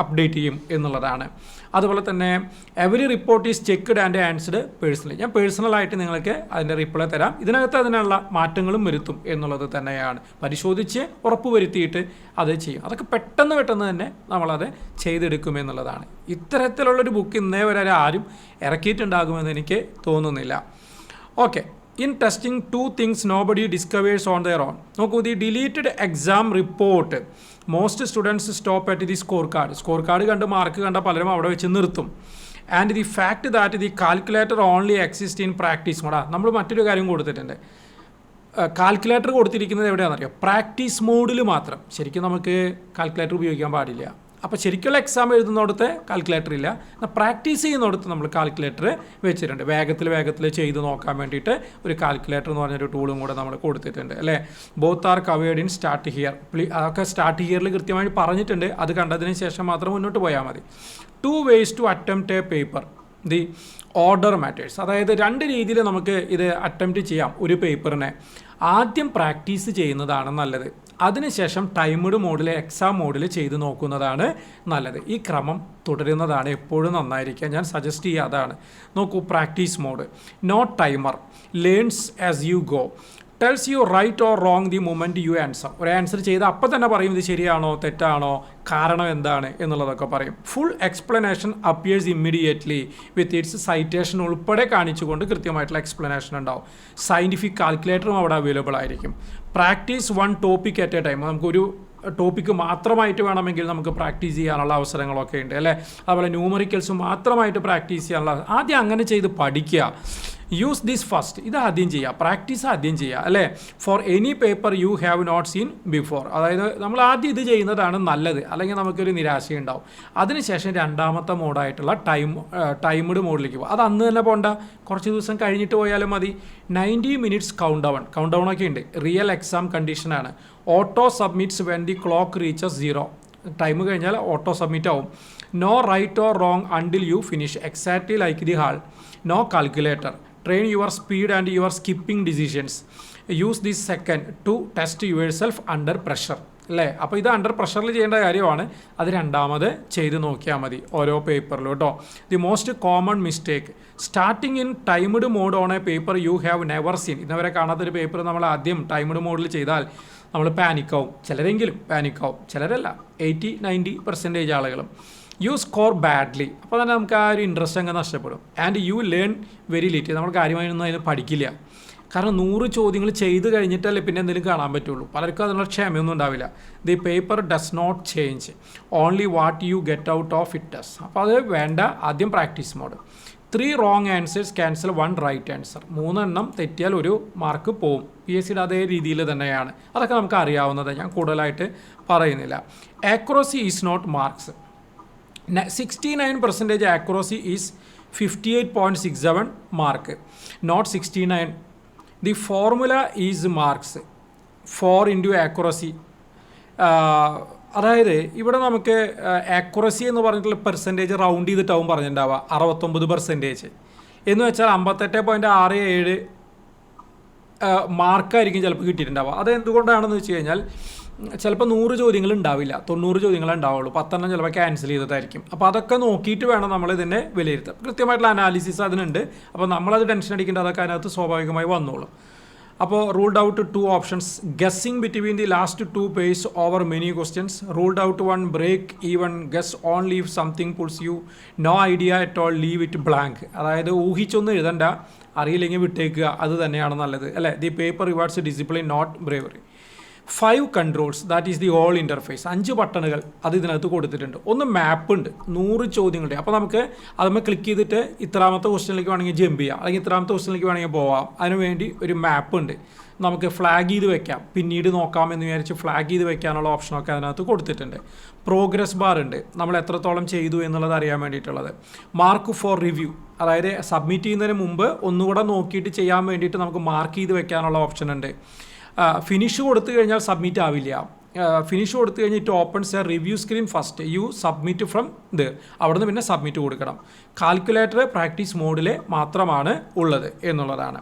അപ്ഡേറ്റ് ചെയ്യും എന്നുള്ളതാണ്. അതുപോലെ തന്നെ every report is checked and answered personally. ഞാൻ പേഴ്സണലായിട്ട് നിങ്ങൾക്ക് അതിൻ്റെ റിപ്ലൈ തരാം. ഇതിനകത്ത് അതിനുള്ള മാറ്റങ്ങളും വരുത്തും എന്നുള്ളത് തന്നെയാണ്. പരിശോധിച്ച് ഉറപ്പുവരുത്തിയിട്ട് അത് ചെയ്യും. അതൊക്കെ പെട്ടെന്ന് തന്നെ നമ്മളത് ചെയ്തെടുക്കും എന്നുള്ളതാണ്. ഇത്തരത്തിലുള്ളൊരു ബുക്ക് ഇന്നേ വരെ ആരും ഇറക്കിയിട്ടുണ്ടാകുമെന്ന് എനിക്ക് തോന്നുന്നില്ല. Okay, in testing 2 things nobody discovers on their own. നോക്കൂ, the deleted exam report most students stop at the score card കണ്ട് മാർക്ക് കണ്ട പലരും അവിടെ വെച്ച് നിർത്തും. And the fact that the calculator only exist in practice mode. നമ്മൾ മറ്റൊരു കാര്യം കൊടുത്തിട്ടുണ്ട്, കാൽക്കുലേറ്റർ കൊടുത്തിരിക്കുന്നത് എവിടെയാണെന്നറിയോ? പ്രാക്ടീസ് മോഡിൽ മാത്രം. ശരിക്കും നമുക്ക് കാൽക്കുലേറ്റർ ഉപയോഗിക്കാൻ പാടില്ല. അപ്പോൾ ശരിക്കുള്ള എക്സാം എഴുതുന്നിടത്ത് കാൽക്കുലേറ്റർ ഇല്ല, പ്രാക്ടീസ് ചെയ്യുന്നിടത്ത് നമ്മൾ കാൽക്കുലേറ്റർ വെച്ചിട്ടുണ്ട്. വേഗത്തിൽ ചെയ്ത് നോക്കാൻ വേണ്ടിയിട്ട് ഒരു കാൽക്കുലേറ്റർ എന്ന് പറഞ്ഞൊരു ടൂളും കൂടെ നമ്മൾ കൊടുത്തിട്ടുണ്ട് അല്ലേ. Both are covered in start here. അതൊക്കെ സ്റ്റാർട്ട് ഹിയറിൽ കൃത്യമായി പറഞ്ഞിട്ടുണ്ട്. അത് കണ്ടതിന് ശേഷം മാത്രം മുന്നോട്ട് പോയാൽ മതി. 2 ways to attempt a paper. The order matters. അതായത് 2 രീതിയിൽ നമുക്ക് ഇത് അറ്റംപ്റ്റ് ചെയ്യാം ഒരു പേപ്പറിനെ. ആദ്യം പ്രാക്ടീസ് ചെയ്യുന്നതാണ് നല്ലത്, അതിനുശേഷം ടൈംഡ് മോഡിൽ എക്സാം മോഡിൽ ചെയ്ത് നോക്കുന്നതാണ് നല്ലത്. ഈ ക്രമം തുടരുന്നതാണ് എപ്പോഴും നന്നായിരിക്കുക. ഞാൻ സജസ്റ്റ് ചെയ്യുക അതാണ്. നോക്കൂ, practice mode, no timer, learns as you go, tells you right or wrong the moment you answer. ഒരു ആൻസർ ചെയ്ത് അപ്പം തന്നെ പറയും ഇത് ശരിയാണോ തെറ്റാണോ, കാരണം എന്താണ് എന്നുള്ളതൊക്കെ പറയും. Full explanation appears immediately with its citation ഉൾപ്പെടെ കാണിച്ചുകൊണ്ട് കൃത്യമായിട്ടുള്ള എക്സ്പ്ലനേഷൻ ഉണ്ടാവും. സയൻറ്റിഫിക് കാൽക്കുലേറ്ററും അവിടെ അവൈലബിൾ ആയിരിക്കും. Practice 1 topic at A time. നമുക്കൊരു ടോപ്പിക്ക് മാത്രമായിട്ട് വേണമെങ്കിൽ നമുക്ക് പ്രാക്ടീസ് ചെയ്യാനുള്ള അവസരങ്ങളൊക്കെ ഉണ്ട് അല്ലേ. അതുപോലെ ന്യൂമറിക്കൽസ് മാത്രമായിട്ട് പ്രാക്ടീസ് ചെയ്യാനുള്ള, ആദ്യം അങ്ങനെ ചെയ്ത് പഠിക്കുക. യൂസ് ദിസ് ഫസ്റ്റ്, ഇത് ആദ്യം ചെയ്യുക, പ്രാക്ടീസ് ആദ്യം ചെയ്യുക അല്ലേ. For any paper you have not seen before. അതായത് നമ്മൾ ആദ്യം ഇത് ചെയ്യുന്നതാണ് നല്ലത്, അല്ലെങ്കിൽ നമുക്കൊരു നിരാശയുണ്ടാവും. അതിനുശേഷം 2ാമത്തെ മോഡായിട്ടുള്ള ടൈംഡ് മോഡിലേക്ക് പോകും. അത് അന്ന് തന്നെ പോകണ്ട, കുറച്ച് ദിവസം കഴിഞ്ഞിട്ട് പോയാലും മതി. 90 minutes കൗണ്ട് ഡൗൺ ഒക്കെ ഉണ്ട്. റിയൽ എക്സാം കണ്ടീഷനാണ്. Auto submits when the clock reaches 0. Time കഴിഞ്ഞാൽ ഓട്ടോ സബ്മിറ്റ് ആവും. No right or wrong until you finish, exactly like the hall. No calculator. Train your speed and your skipping decisions. Use this second to test yourself under pressure അല്ലേ. അപ്പോൾ ഇത് under പ്രഷറിൽ ചെയ്യേണ്ട കാര്യമാണ്. അത് 2ാമത് ചെയ്ത് നോക്കിയാൽ മതി ഓരോ പേപ്പറിലും കേട്ടോ. The most common mistake, starting in timed mode on a paper you have never seen. ഇന്നവരെ കാണാത്തൊരു പേപ്പർ നമ്മൾ ആദ്യം ടൈംഡ് മോഡിൽ ചെയ്താൽ നമ്മൾ പാനിക്കാവും. ചിലരെങ്കിലും പാനിക്കാവും, ചിലരല്ല, 80-90% ആളുകളും. യു സ്കോർ ബാഡ്ലി, അപ്പോൾ തന്നെ നമുക്ക് ആ ഒരു ഇൻട്രസ്റ്റ് അങ്ങ് നഷ്ടപ്പെടും. And you learn very little, നമ്മൾ കാര്യമായൊന്നും അതിന് പഠിക്കില്ല. കാരണം 100 ചോദ്യങ്ങൾ ചെയ്ത് കഴിഞ്ഞിട്ടല്ലേ പിന്നെ എന്തെങ്കിലും കാണാൻ പറ്റുള്ളൂ. പലർക്കും അതിനുള്ള ക്ഷമയൊന്നും ഉണ്ടാവില്ല. The paper does not change, only what you get out of it does. അപ്പോൾ അത് വേണ്ട. ആദ്യം practice mode. 3 wrong answers cancel 1 right answer. 3 എണ്ണം തെറ്റിയാൽ 1 മാർക്ക് പോവും. PSCയുടെ അതേ രീതിയിൽ തന്നെയാണ്. അതൊക്കെ നമുക്ക് അറിയാവുന്നത്, ഞാൻ കൂടുതലായിട്ട് പറയുന്നില്ല. Accuracy is not marks. 69% accuracy is 58.67 mark, not 69. The formula is marks 4 into accuracy. അതായത് ഇവിടെ നമുക്ക് ആക്യുറസി എന്ന് പറഞ്ഞിട്ടുള്ള പെർസെൻറ്റേജ് റൗണ്ട് ചെയ്തിട്ടാവും പറഞ്ഞിട്ടുണ്ടാവുക 69%. എന്ന് വെച്ചാൽ 58.67 മാർക്കായിരിക്കും ചിലപ്പോൾ കിട്ടിയിട്ടുണ്ടാവുക. അത് എന്തുകൊണ്ടാണെന്ന് വെച്ച് കഴിഞ്ഞാൽ ചിലപ്പോൾ 100 ചോദ്യങ്ങൾ ഉണ്ടാവില്ല, 90 ചോദ്യങ്ങളെ ഉണ്ടാവുള്ളൂ. 10 എണ്ണം ചിലപ്പോൾ ക്യാൻസൽ ചെയ്തതായിരിക്കും. അപ്പോൾ അതൊക്കെ നോക്കിയിട്ട് വേണം നമ്മൾ ഇതിനെ വിലയിരുത്താൻ. കൃത്യമായിട്ടുള്ള അനാലിസിസ് അതിനുണ്ട്. അപ്പോൾ നമ്മളത് ടെൻഷൻ അടിക്കേണ്ട, അതൊക്കെ അതിനകത്ത് സ്വാഭാവികമായി വന്നോളും. അപ്പോൾ ruled out 2 options, guessing between the last 2 pairs over many questions. Ruled out 1, break even, guess only if something pulls you, no idea at all, leave it blank. അതായത് ഊഹിച്ചൊന്നും എഴുതണ്ട, അറിയില്ലെങ്കിൽ വിട്ടേക്കുക, അത് തന്നെയാണ് നല്ലത്, അല്ലേ? The paper rewards discipline, not bravery. 5 controls, that is the all interface. 5 ബട്ടണുകൾ അത് ഇതിനകത്ത് കൊടുത്തിട്ടുണ്ട്. ഒന്ന് മാപ്പ് ഉണ്ട്, 100 ചോദ്യങ്ങളുടെ. അപ്പോൾ നമുക്ക് അതുമ്പോൾ ക്ലിക്ക് ചെയ്തിട്ട് ഇത്രാമത്തെ ക്വസ്റ്റ്യനിലേക്ക് വേണമെങ്കിൽ ജമ്പ് ചെയ്യാം, അല്ലെങ്കിൽ ഇത്രാമത്തെ ക്വസ്റ്റ്യനിലേക്ക് വേണമെങ്കിൽ പോവാം. അതിനുവേണ്ടി ഒരു മാപ്പ് ഉണ്ട്. നമുക്ക് ഫ്ലാഗ് ചെയ്ത് വെക്കാം, പിന്നീട് നോക്കാമെന്ന് വിചാരിച്ച് ഫ്ലാഗ് ചെയ്ത് വെക്കാനുള്ള ഓപ്ഷനൊക്കെ അതിനകത്ത് കൊടുത്തിട്ടുണ്ട്. പ്രോഗ്രസ് ബാർ ഉണ്ട്, നമ്മൾ എത്രത്തോളം ചെയ്തു എന്നുള്ളത് അറിയാൻ വേണ്ടിയിട്ടുള്ളത്. മാർക്ക് ഫോർ റിവ്യൂ, അതായത് സബ്മിറ്റ് ചെയ്യുന്നതിന് മുമ്പ് ഒന്നുകൂടെ നോക്കിയിട്ട് ചെയ്യാൻ വേണ്ടിയിട്ട് നമുക്ക് മാർക്ക് ചെയ്ത് വെക്കാനുള്ള ഓപ്ഷൻ ഉണ്ട്. ഫിനിഷ് കൊടുത്തു കഴിഞ്ഞാൽ സബ്മിറ്റ് ആവില്ല. ഫിനിഷ് കൊടുത്തു കഴിഞ്ഞിട്ട് opens A review screen first, U submit from ഇത്, അവിടെ നിന്ന് പിന്നെ സബ്മിറ്റ് കൊടുക്കണം. കാൽക്കുലേറ്റർ പ്രാക്ടീസ് മോഡിൽ മാത്രമാണ് ഉള്ളത് എന്നുള്ളതാണ്.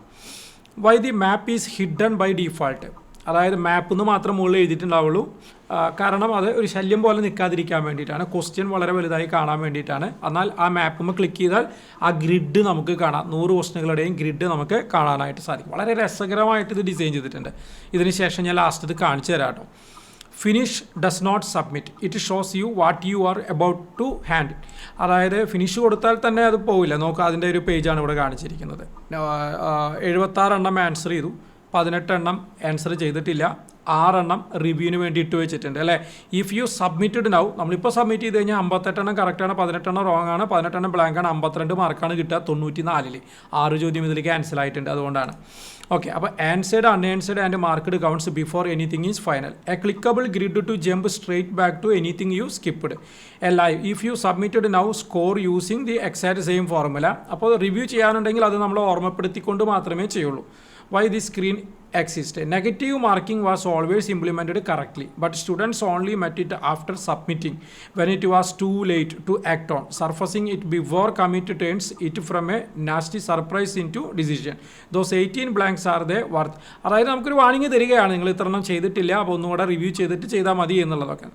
Why the map is hidden by default, അതായത് മാപ്പ് എന്ന് മാത്രം മുകളിൽ എഴുതിയിട്ടുണ്ടാവുള്ളൂ. കാരണം അത് ഒരു ശല്യം പോലെ നിൽക്കാതിരിക്കാൻ വേണ്ടിയിട്ടാണ്, ക്വസ്റ്റ്യൻ വളരെ വലുതായി കാണാൻ വേണ്ടിയിട്ടാണ്. എന്നാൽ ആ മാപ്പുമ്പോൾ ക്ലിക്ക് ചെയ്താൽ ആ ഗ്രിഡ് നമുക്ക് കാണാം, 100 ക്വസ്റ്റ്യനുകളുടെയും ഗ്രിഡ് നമുക്ക് കാണാനായിട്ട് സാധിക്കും. വളരെ രസകരമായിട്ട് ഇത് ഡിസൈൻ ചെയ്തിട്ടുണ്ട്. ഇതിന് ശേഷം ഞാൻ ലാസ്റ്റ് ഇത് കാണിച്ചു തരാം കേട്ടോ. Finish does not submit, it shows you what you are about to handle. അതായത് ഫിനിഷ് കൊടുത്താൽ തന്നെ അത് പോവില്ല. നോക്കുക, അതിൻ്റെ ഒരു പേജാണ് ഇവിടെ കാണിച്ചിരിക്കുന്നത്. 76 എണ്ണം ആൻസർ ചെയ്തു, 18 എണ്ണം ആൻസർ ചെയ്തിട്ടില്ല, 6 എണ്ണം റിവ്യൂവിന് വേണ്ടി ഇട്ട് വെച്ചിട്ടുണ്ട്, അല്ലേ? ഇഫ് യു സബ്മിറ്റഡ് നൗ, നമ്മളിപ്പോൾ സബ്മിറ്റ് ചെയ്ത് കഴിഞ്ഞാൽ 58 എണ്ണം കറക്റ്റാണ്, 18 എണ്ണം റോങ് ആണ്, 18 എണ്ണം ബ്ലാങ്ക് ആണ്, 52 മാർക്കാണ് കിട്ടുക 94-ൽ. 6 ചോദ്യം ഇതിൽ ക്യാൻസൽ ആയിട്ടുണ്ട്, അതുകൊണ്ടാണ്. ഓക്കെ, അപ്പോൾ answered, unanswered and marked counts before anything is final. A clickable grid to jump straight back to anything you skipped. A live, if you submitted now score using the exact same formula. അപ്പോൾ review ചെയ്യാനുണ്ടെങ്കിൽ അത് നമ്മൾ ഓർമ്മപ്പെടുത്തിക്കൊണ്ട് മാത്രമേ ചെയ്യുള്ളൂ. Why this screen exists? Negative marking was always implemented correctly, but students only met it after submitting, when it was too late to act on. Surfacing it before commit turns it from a nasty surprise into decision. Those 18 blanks are they worth? അതായത് നമുക്കൊരു warning തരികയാണ്, നിങ്ങൾ ഇത്രണ്ണം ചെയ്തിട്ടില്ല, അപ്പോൾ ഒന്നുകൂടെ review ചെയ്തിട്ട് ചെയ്താൽ മതി എന്നുള്ളതൊക്കെ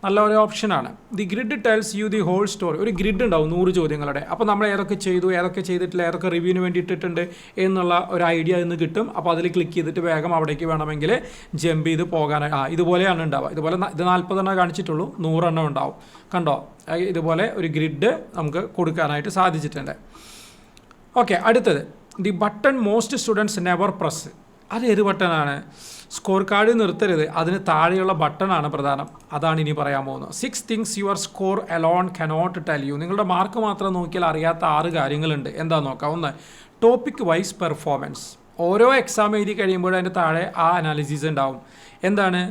നല്ല ഒരു ഓപ്ഷനാണ്. The grid tells you the whole story. ഒരു ഗ്രിഡ് ഉണ്ടാവും 100 ചോദ്യങ്ങളുടെ. അപ്പോൾ നമ്മൾ ഏതൊക്കെ ചെയ്തു, ഏതൊക്കെ ചെയ്തിട്ടില്ല, ഏതൊക്കെ റിവ്യൂവിന് വേണ്ടി ഇട്ടിട്ടുണ്ട് എന്നുള്ള ഒരു ഐഡിയ ഇന്ന് കിട്ടും. അപ്പോൾ അതിൽ ക്ലിക്ക് ചെയ്തിട്ട് വേഗം അവിടേക്ക് വേണമെങ്കിൽ ജമ്പ് ചെയ്ത് പോകാനായി. ഇതുപോലെയാണ് ഉണ്ടാവുക. ഇതുപോലെ ഇത് 40 എണ്ണം കാണിച്ചിട്ടുള്ളൂ, 100 എണ്ണം ഉണ്ടാവും. കണ്ടോ, ഇതുപോലെ ഒരു ഗ്രിഡ് നമുക്ക് കൊടുക്കാനായിട്ട് സാധിച്ചിട്ടുണ്ട്. ഓക്കെ, അടുത്തത് the button most students never press. അത് ഏത് ബട്ടണാണ്? സ്കോർ കാർഡ് നിർത്തരുത്, അതിന് താഴെയുള്ള ബട്ടണാണ് പ്രധാനം. അതാണ് ഇനി പറയാൻ പോകുന്നത്. 6 things your score alone cannot tell you. നിങ്ങളുടെ മാർക്ക് മാത്രം നോക്കിയാൽ അറിയാത്ത 6 കാര്യങ്ങളുണ്ട്. എന്താ നോക്കാം. 1, ടോപ്പിക് വൈസ് പെർഫോമൻസ്. ഓരോ എക്സാം എഴുതി കഴിയുമ്പോൾ അതിൻ്റെ താഴെ ആ അനാലിസിസ് ഉണ്ടാവും. എന്താണ്?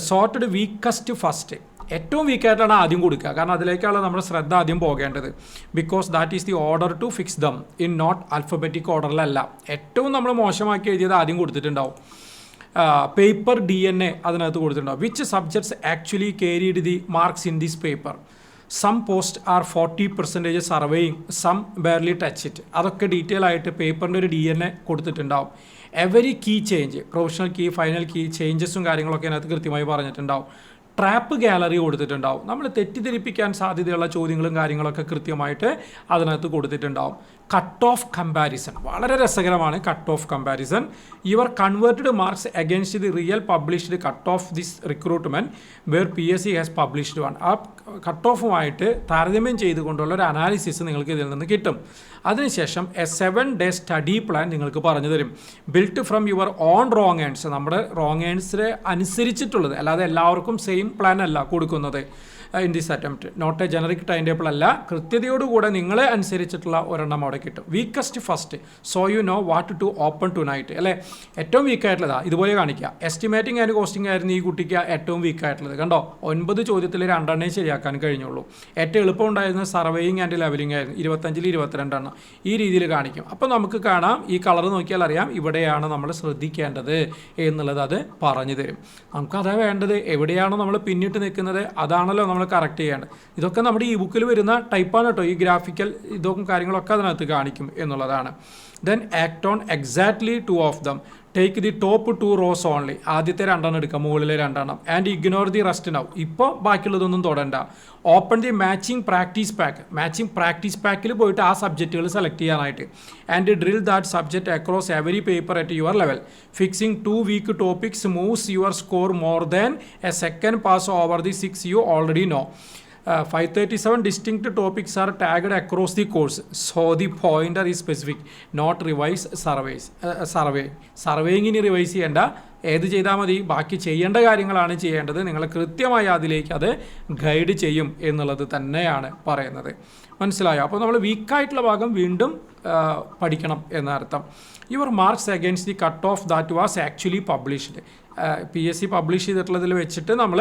Sorted weakest first. ഏറ്റവും വീക്കായിട്ടാണ് ആദ്യം കൊടുക്കുക, കാരണം അതിലേക്കാണ് നമ്മുടെ ശ്രദ്ധ ആദ്യം പോകേണ്ടത്. Because that is the order to fix them in not alphabetic ഓർഡറിലല്ല. ഏറ്റവും നമ്മൾ മോശമാക്കി എഴുതിയത് ആദ്യം കൊടുത്തിട്ടുണ്ടാവും. പേപ്പർ DNA അതിനകത്ത് കൊടുത്തിട്ടുണ്ടാവും. Which subjects actually carried the marks in this paper. Some post are 40% surveying, some barely touch it. അതൊക്കെ ഡീറ്റെയിൽ ആയിട്ട് പേപ്പറിൻ്റെ ഒരു DNA കൊടുത്തിട്ടുണ്ടാവും. Every key change, professional key, final key ചേഞ്ചസും കാര്യങ്ങളൊക്കെ അതിനകത്ത് കൃത്യമായി പറഞ്ഞിട്ടുണ്ടാവും. ട്രാപ്പ് ഗാലറി കൊടുത്തിട്ടുണ്ടാവും. നമ്മൾ തെറ്റിദ്ധരിപ്പിക്കാൻ സാധ്യതയുള്ള ചോദ്യങ്ങളും കാര്യങ്ങളൊക്കെ കൃത്യമായിട്ട് അതിനകത്ത് കൊടുത്തിട്ടുണ്ടാവും. Cut off comparison. വളരെ രസകരമാണ് cut off comparison. Your converted marks against the real published cut off this recruitment where PSC has published one. ആ കട്ട് ഓഫുമായിട്ട് താരതമ്യം ചെയ്തുകൊണ്ടുള്ള ഒരു അനാലിസിസ് നിങ്ങൾക്ക് ഇതിൽ നിന്ന് കിട്ടും. അതിനുശേഷം എ 7-day സ്റ്റഡി പ്ലാൻ നിങ്ങൾക്ക് പറഞ്ഞു തരും, built from your own wrong answer. നമ്മുടെ റോങ് ആൻസറെ അനുസരിച്ചിട്ടുള്ളത്, അല്ലാതെ എല്ലാവർക്കും സെയിം പ്ലാൻ അല്ല കൊടുക്കുന്നത് in this attempt. Not a generic time table അല്ല, കൃത്യതയോടുകൂടെ നിങ്ങളെ അനുസരിച്ചിട്ടുള്ള ഒരെണ്ണം അവിടെ കിട്ടും. Weakest first, so you know what to open tonight അല്ലേ. ഏറ്റവും വീക്കായിട്ടുള്ളതാ ഇതുപോലെ കാണിക്കുക. എസ്റ്റിമേറ്റിംഗ് ആൻഡ് കോസ്റ്റിംഗ് ആയിരുന്നു ഈ കുട്ടിക്ക് ഏറ്റവും വീക്കായിട്ടുള്ളത്. കണ്ടോ, 9 ചോദ്യത്തിൽ 2 ശരിയാക്കാൻ കഴിഞ്ഞുള്ളൂ. ഏറ്റവും എളുപ്പം ഉണ്ടായിരുന്നത് സർവേയിങ് ആൻഡ് ലെവലിംഗ് ആയിരുന്നു, 25-ൽ 22 ഈ രീതിയിൽ കാണിക്കും. അപ്പോൾ നമുക്ക് കാണാം, ഈ കളർ നോക്കിയാൽ അറിയാം ഇവിടെയാണ് നമ്മൾ ശ്രദ്ധിക്കേണ്ടത് എന്നുള്ളത് അത് പറഞ്ഞു തരും. നമുക്കതാ വേണ്ടത്. എവിടെയാണോ നമ്മൾ പിന്നിട്ട് നിൽക്കുന്നത് അതാണല്ലോ നമ്മൾ കറക്റ്റ് ചെയ്യേണ്ടത്. ഇതൊക്കെ നമ്മുടെ ഈ ബുക്കിൽ വരുന്ന ടൈപ്പാണ് കേട്ടോ. ഈ ഗ്രാഫിക്കൽ ഇതൊക്കെ കാര്യങ്ങളൊക്കെ അതിനകത്ത് കാണിക്കും എന്നുള്ളതാണ്. Then act on exactly 2 of them. Take the top 2 rows only. ആദ്യത്തെ 2 എടുക്കുക, മുകളിലെ 2 and ignore the rest now. ഇപ്പോൾ ബാക്കിയുള്ളതൊന്നും തൊടണ്ട. Open the matching practice pack. Matching practice പാക്കിൽ പോയിട്ട് ആ സബ്ജക്റ്റുകൾ സെലക്ട് ചെയ്യാനായിട്ട്. And drill that subject across every paper at your level. Fixing 2 week topics moves your score more than a second pass over the 6 you already know. 537 distinct topics are tagged across the course, so the pointer is specific, not revise സർവേയിങ്ങിന് revise ചെയ്യേണ്ട. ഏത് ചെയ്താൽ മതി, ബാക്കി ചെയ്യേണ്ട കാര്യങ്ങളാണ് ചെയ്യേണ്ടത്. നിങ്ങൾ കൃത്യമായി അതിലേക്ക് അത് ഗൈഡ് ചെയ്യും എന്നുള്ളത് തന്നെയാണ് പറയുന്നത്. മനസ്സിലായോ? അപ്പോൾ നമ്മൾ വീക്കായിട്ടുള്ള ഭാഗം വീണ്ടും പഠിക്കണം എന്നർത്ഥം. Your marks against the cut off that was actually published. PSC publish ചെയ്തിട്ടുള്ളതിൽ വെച്ചിട്ട് നമ്മൾ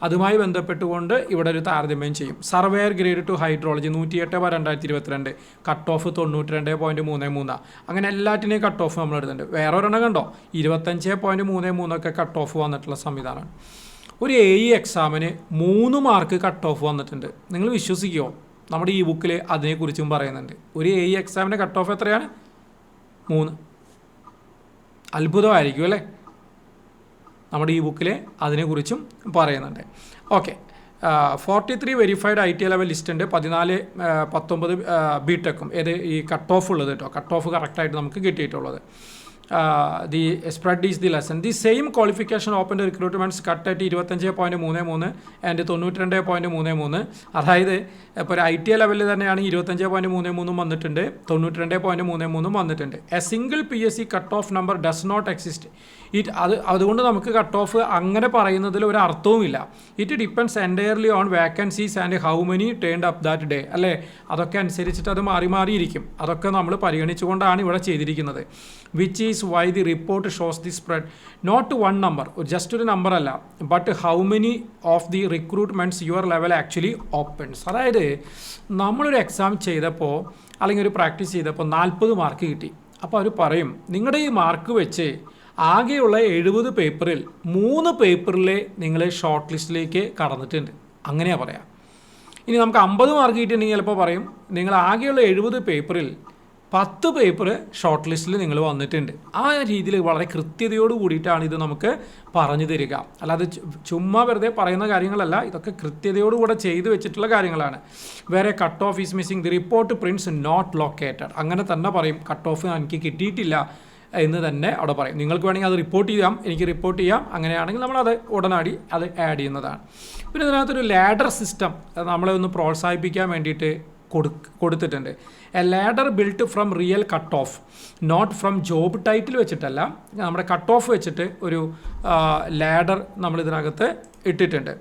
അതുമായി ബന്ധപ്പെട്ടുകൊണ്ട് ഇവിടെ ഒരു താരതമ്യം ചെയ്യും. Surveyor grade two hydrology 108/2022, cut off 92.33. അങ്ങനെ എല്ലാറ്റിനെയും കട്ട് ഓഫ് നമ്മൾ എടുത്തിട്ടുണ്ട്. വേറെ ഒരെണ്ണം കണ്ടോ, 25.33 കട്ട് ഓഫ് വന്നിട്ടുള്ള സംവിധാനമാണ്. ഒരു AE എക്സാമിന് 3 മാർക്ക് കട്ട് ഓഫ് വന്നിട്ടുണ്ട്. നിങ്ങൾ വിശ്വസിക്കുമോ? നമ്മുടെ ഈ ബുക്കിൽ അതിനെക്കുറിച്ചും പറയുന്നുണ്ട്. ഒരു AE എക്സാമിൻ്റെ കട്ട് ഓഫ് എത്രയാണ്? 3. അത്ഭുതമായിരിക്കും അല്ലേ? നമ്മുടെ ഈ ബുക്കിൽ അതിനെക്കുറിച്ചും പറയുന്നുണ്ട്. Okay, 43 verified ITI level list ഉണ്ട്. 14, 19 BTECും ഏത് ഈ കട്ട് ഓഫ് ഉള്ളത് കേട്ടോ. കട്ട് ഓഫ് കറക്റ്റായിട്ട് നമുക്ക് കിട്ടിയിട്ടുള്ളത്. The spread is the lesson. The same qualification open recruitments cut at 25.33 and 92.33. അതായത് ഇപ്പോൾ ഒരു ITI ലെവലിൽ തന്നെയാണെങ്കിൽ 25.33 വന്നിട്ടുണ്ട്, 92.33 വന്നിട്ടുണ്ട്. A single PSC cut off number does not exist. അതുകൊണ്ട് നമുക്ക് കട്ട് ഓഫ് അങ്ങനെ പറയുന്നതിൽ ഒരു അർത്ഥവുമില്ല. It depends entirely on vacancies and how many turned up that day അല്ലേ. അതൊക്കെ അനുസരിച്ചിട്ട് അത് മാറിയിരിക്കും. അതൊക്കെ നമ്മൾ പരിഗണിച്ചുകൊണ്ടാണ് ഇവിടെ ചെയ്തിരിക്കുന്നത്. Which is why the report shows the spread not 1 number, just ഒരു നമ്പർ അല്ല, but how many of the recruitments your level actually opens. അതായത് നമ്മളൊരു എക്സാം ചെയ്തപ്പോൾ അല്ലെങ്കിൽ ഒരു പ്രാക്ടീസ് ചെയ്തപ്പോൾ 40 മാർക്ക് കിട്ടി. അപ്പോൾ അവർ പറയും നിങ്ങളുടെ ഈ മാർക്ക് വെച്ച് ആകെയുള്ള 70 പേപ്പറിൽ 3 പേപ്പറിലെ നിങ്ങൾ ഷോർട്ട് ലിസ്റ്റിലേക്ക് കടന്നിട്ടുണ്ട്. അങ്ങനെയാണ് പറയാം. ഇനി നമുക്ക് 50 മാർക്ക് കിട്ടിയിട്ടുണ്ടെങ്കിൽ ചിലപ്പോൾ പറയും നിങ്ങൾ ആകെയുള്ള 70 പേപ്പറിൽ 10 പേപ്പർ ഷോർട്ട് ലിസ്റ്റിൽ നിങ്ങൾ വന്നിട്ടുണ്ട്. ആ രീതിയിൽ വളരെ കൃത്യതയോട് കൂടിയിട്ടാണ് ഇത് നമുക്ക് പറഞ്ഞു തരിക. അല്ലാതെ ചുമ്മാ വെറുതെ പറയുന്ന കാര്യങ്ങളല്ല, ഇതൊക്കെ കൃത്യതയോടുകൂടെ ചെയ്തു വെച്ചിട്ടുള്ള കാര്യങ്ങളാണ്. വേറെ cut off is missing, the report prints not located. അങ്ങനെ തന്നെ പറയും, കട്ട് ഓഫ് എനിക്ക് കിട്ടിയിട്ടില്ല എന്ന് തന്നെ അവിടെ പറയും. നിങ്ങൾക്ക് വേണമെങ്കിൽ അത് റിപ്പോർട്ട് ചെയ്യാം, എനിക്ക് റിപ്പോർട്ട് ചെയ്യാം. അങ്ങനെയാണെങ്കിൽ നമ്മളത് ഉടനടി അത് ആഡ് ചെയ്യുന്നതാണ്. പിന്നെ ഇതിനകത്തൊരു ലാഡർ സിസ്റ്റം നമ്മളെ ഒന്ന് പ്രോത്സാഹിപ്പിക്കാൻ വേണ്ടിയിട്ട് കൊടുത്തിട്ടുണ്ട്. A ladder built from real cut off, not from job title വെച്ചിട്ടല്ല, നമ്മുടെ കട്ട് ഓഫ് വെച്ചിട്ട് ഒരു ലാഡർ നമ്മളിതിനകത്ത് ഇട്ടിട്ടുണ്ട്.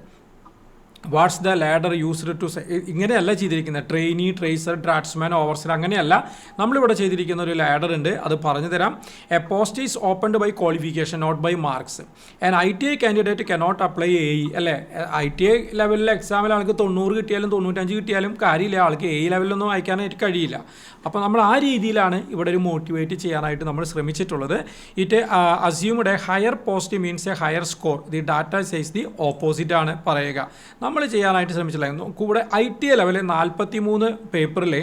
What's the ladder used to ഇങ്ങനെയല്ല ചെയ്തിരിക്കുന്നത്. ട്രെയിനി, ട്രേസർ, ഡ്രാഫ്റ്റ്സ്മാൻ, ഓവർസർ അങ്ങനെയല്ല. നമ്മളിവിടെ ചെയ്തിരിക്കുന്ന ഒരു ലാഡർ ഉണ്ട്, അത് പറഞ്ഞു തരാം. A post is opened by qualification not by marks. And ITI candidate cannot apply AE അല്ലേ. ITI ലെവലിലെ എക്സാമിൽ ആൾക്ക് 90 കിട്ടിയാലും 95 കിട്ടിയാലും കാര്യമില്ല, ആൾക്ക് AE ലെവലിലൊന്നും വായിക്കാനായിട്ട് കഴിയില്ല. അപ്പോൾ നമ്മൾ ആ രീതിയിലാണ് ഇവിടെ ഒരു മോട്ടിവേറ്റ് ചെയ്യാനായിട്ട് നമ്മൾ ശ്രമിച്ചിട്ടുള്ളത്. It assumed a higher post means a higher score. The data says the opposite ആണ് പറയുക. നമ്മൾ ചെയ്യാനായിട്ട് ശ്രമിച്ചിട്ടുണ്ടായിരുന്നു. കൂടെ ITI ലെവലിൽ 43 പേപ്പറിൽ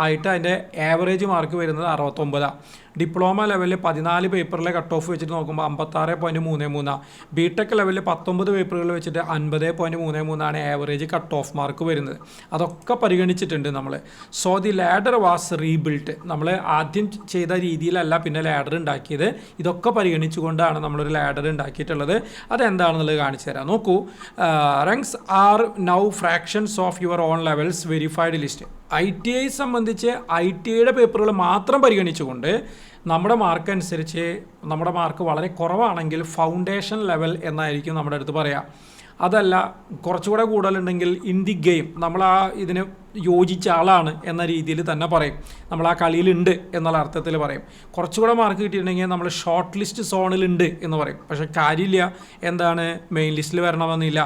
ആയിട്ട് അതിൻ്റെ ആവറേജ് മാർക്ക് വരുന്നത് 69. ഡിപ്ലോമ ലെവലിൽ 14 പേപ്പറിലെ കട്ട് ഓഫ് വെച്ചിട്ട് നോക്കുമ്പോൾ 56.33, ബിടെക് ലെവലിൽ 19 പേപ്പറുകൾ വെച്ചിട്ട് 50.33 ആവറേജ് കട്ട് ഓഫ് മാർക്ക് വരുന്നത്. അതൊക്കെ പരിഗണിച്ചിട്ടുണ്ട് നമ്മൾ. So the ladder was rebuilt. നമ്മൾ ആദ്യം ചെയ്ത രീതിയിലല്ല പിന്നെ ലാഡർ ഉണ്ടാക്കിയത്. ഇതൊക്കെ പരിഗണിച്ചുകൊണ്ടാണ് നമ്മളൊരു ലാഡർ ഉണ്ടാക്കിയിട്ടുള്ളത്. അതെന്താണെന്നുള്ളത് കാണിച്ചു തരാം. നോക്കൂ, ranks are now fractions of your own levels verified list. ITI സംബന്ധിച്ച് ITIയുടെ പേപ്പറുകൾ മാത്രം പരിഗണിച്ചുകൊണ്ട് നമ്മുടെ മാർക്ക് അനുസരിച്ച് നമ്മുടെ മാർക്ക് വളരെ കുറവാണെങ്കിൽ ഫൗണ്ടേഷൻ ലെവൽ എന്നായിരിക്കും നമ്മുടെ അടുത്ത് പറയാം. അതല്ല കുറച്ചുകൂടെ കൂടുതലുണ്ടെങ്കിൽ ഇൻ ദി ഗെയിം, നമ്മൾ ആ ഇതിന് യോജിച്ച ആളാണ് എന്ന രീതിയിൽ തന്നെ പറയും. നമ്മൾ ആ കളിയിലുണ്ട് എന്നുള്ള അർത്ഥത്തിൽ പറയും. കുറച്ചുകൂടെ മാർക്ക് കിട്ടിയിട്ടുണ്ടെങ്കിൽ നമ്മൾ ഷോർട്ട് ലിസ്റ്റ് സോണിലുണ്ട് എന്ന് പറയും. പക്ഷേ കാര്യമില്ല, എന്താണ്, മെയിൻ ലിസ്റ്റിൽ വരണമെന്നില്ല.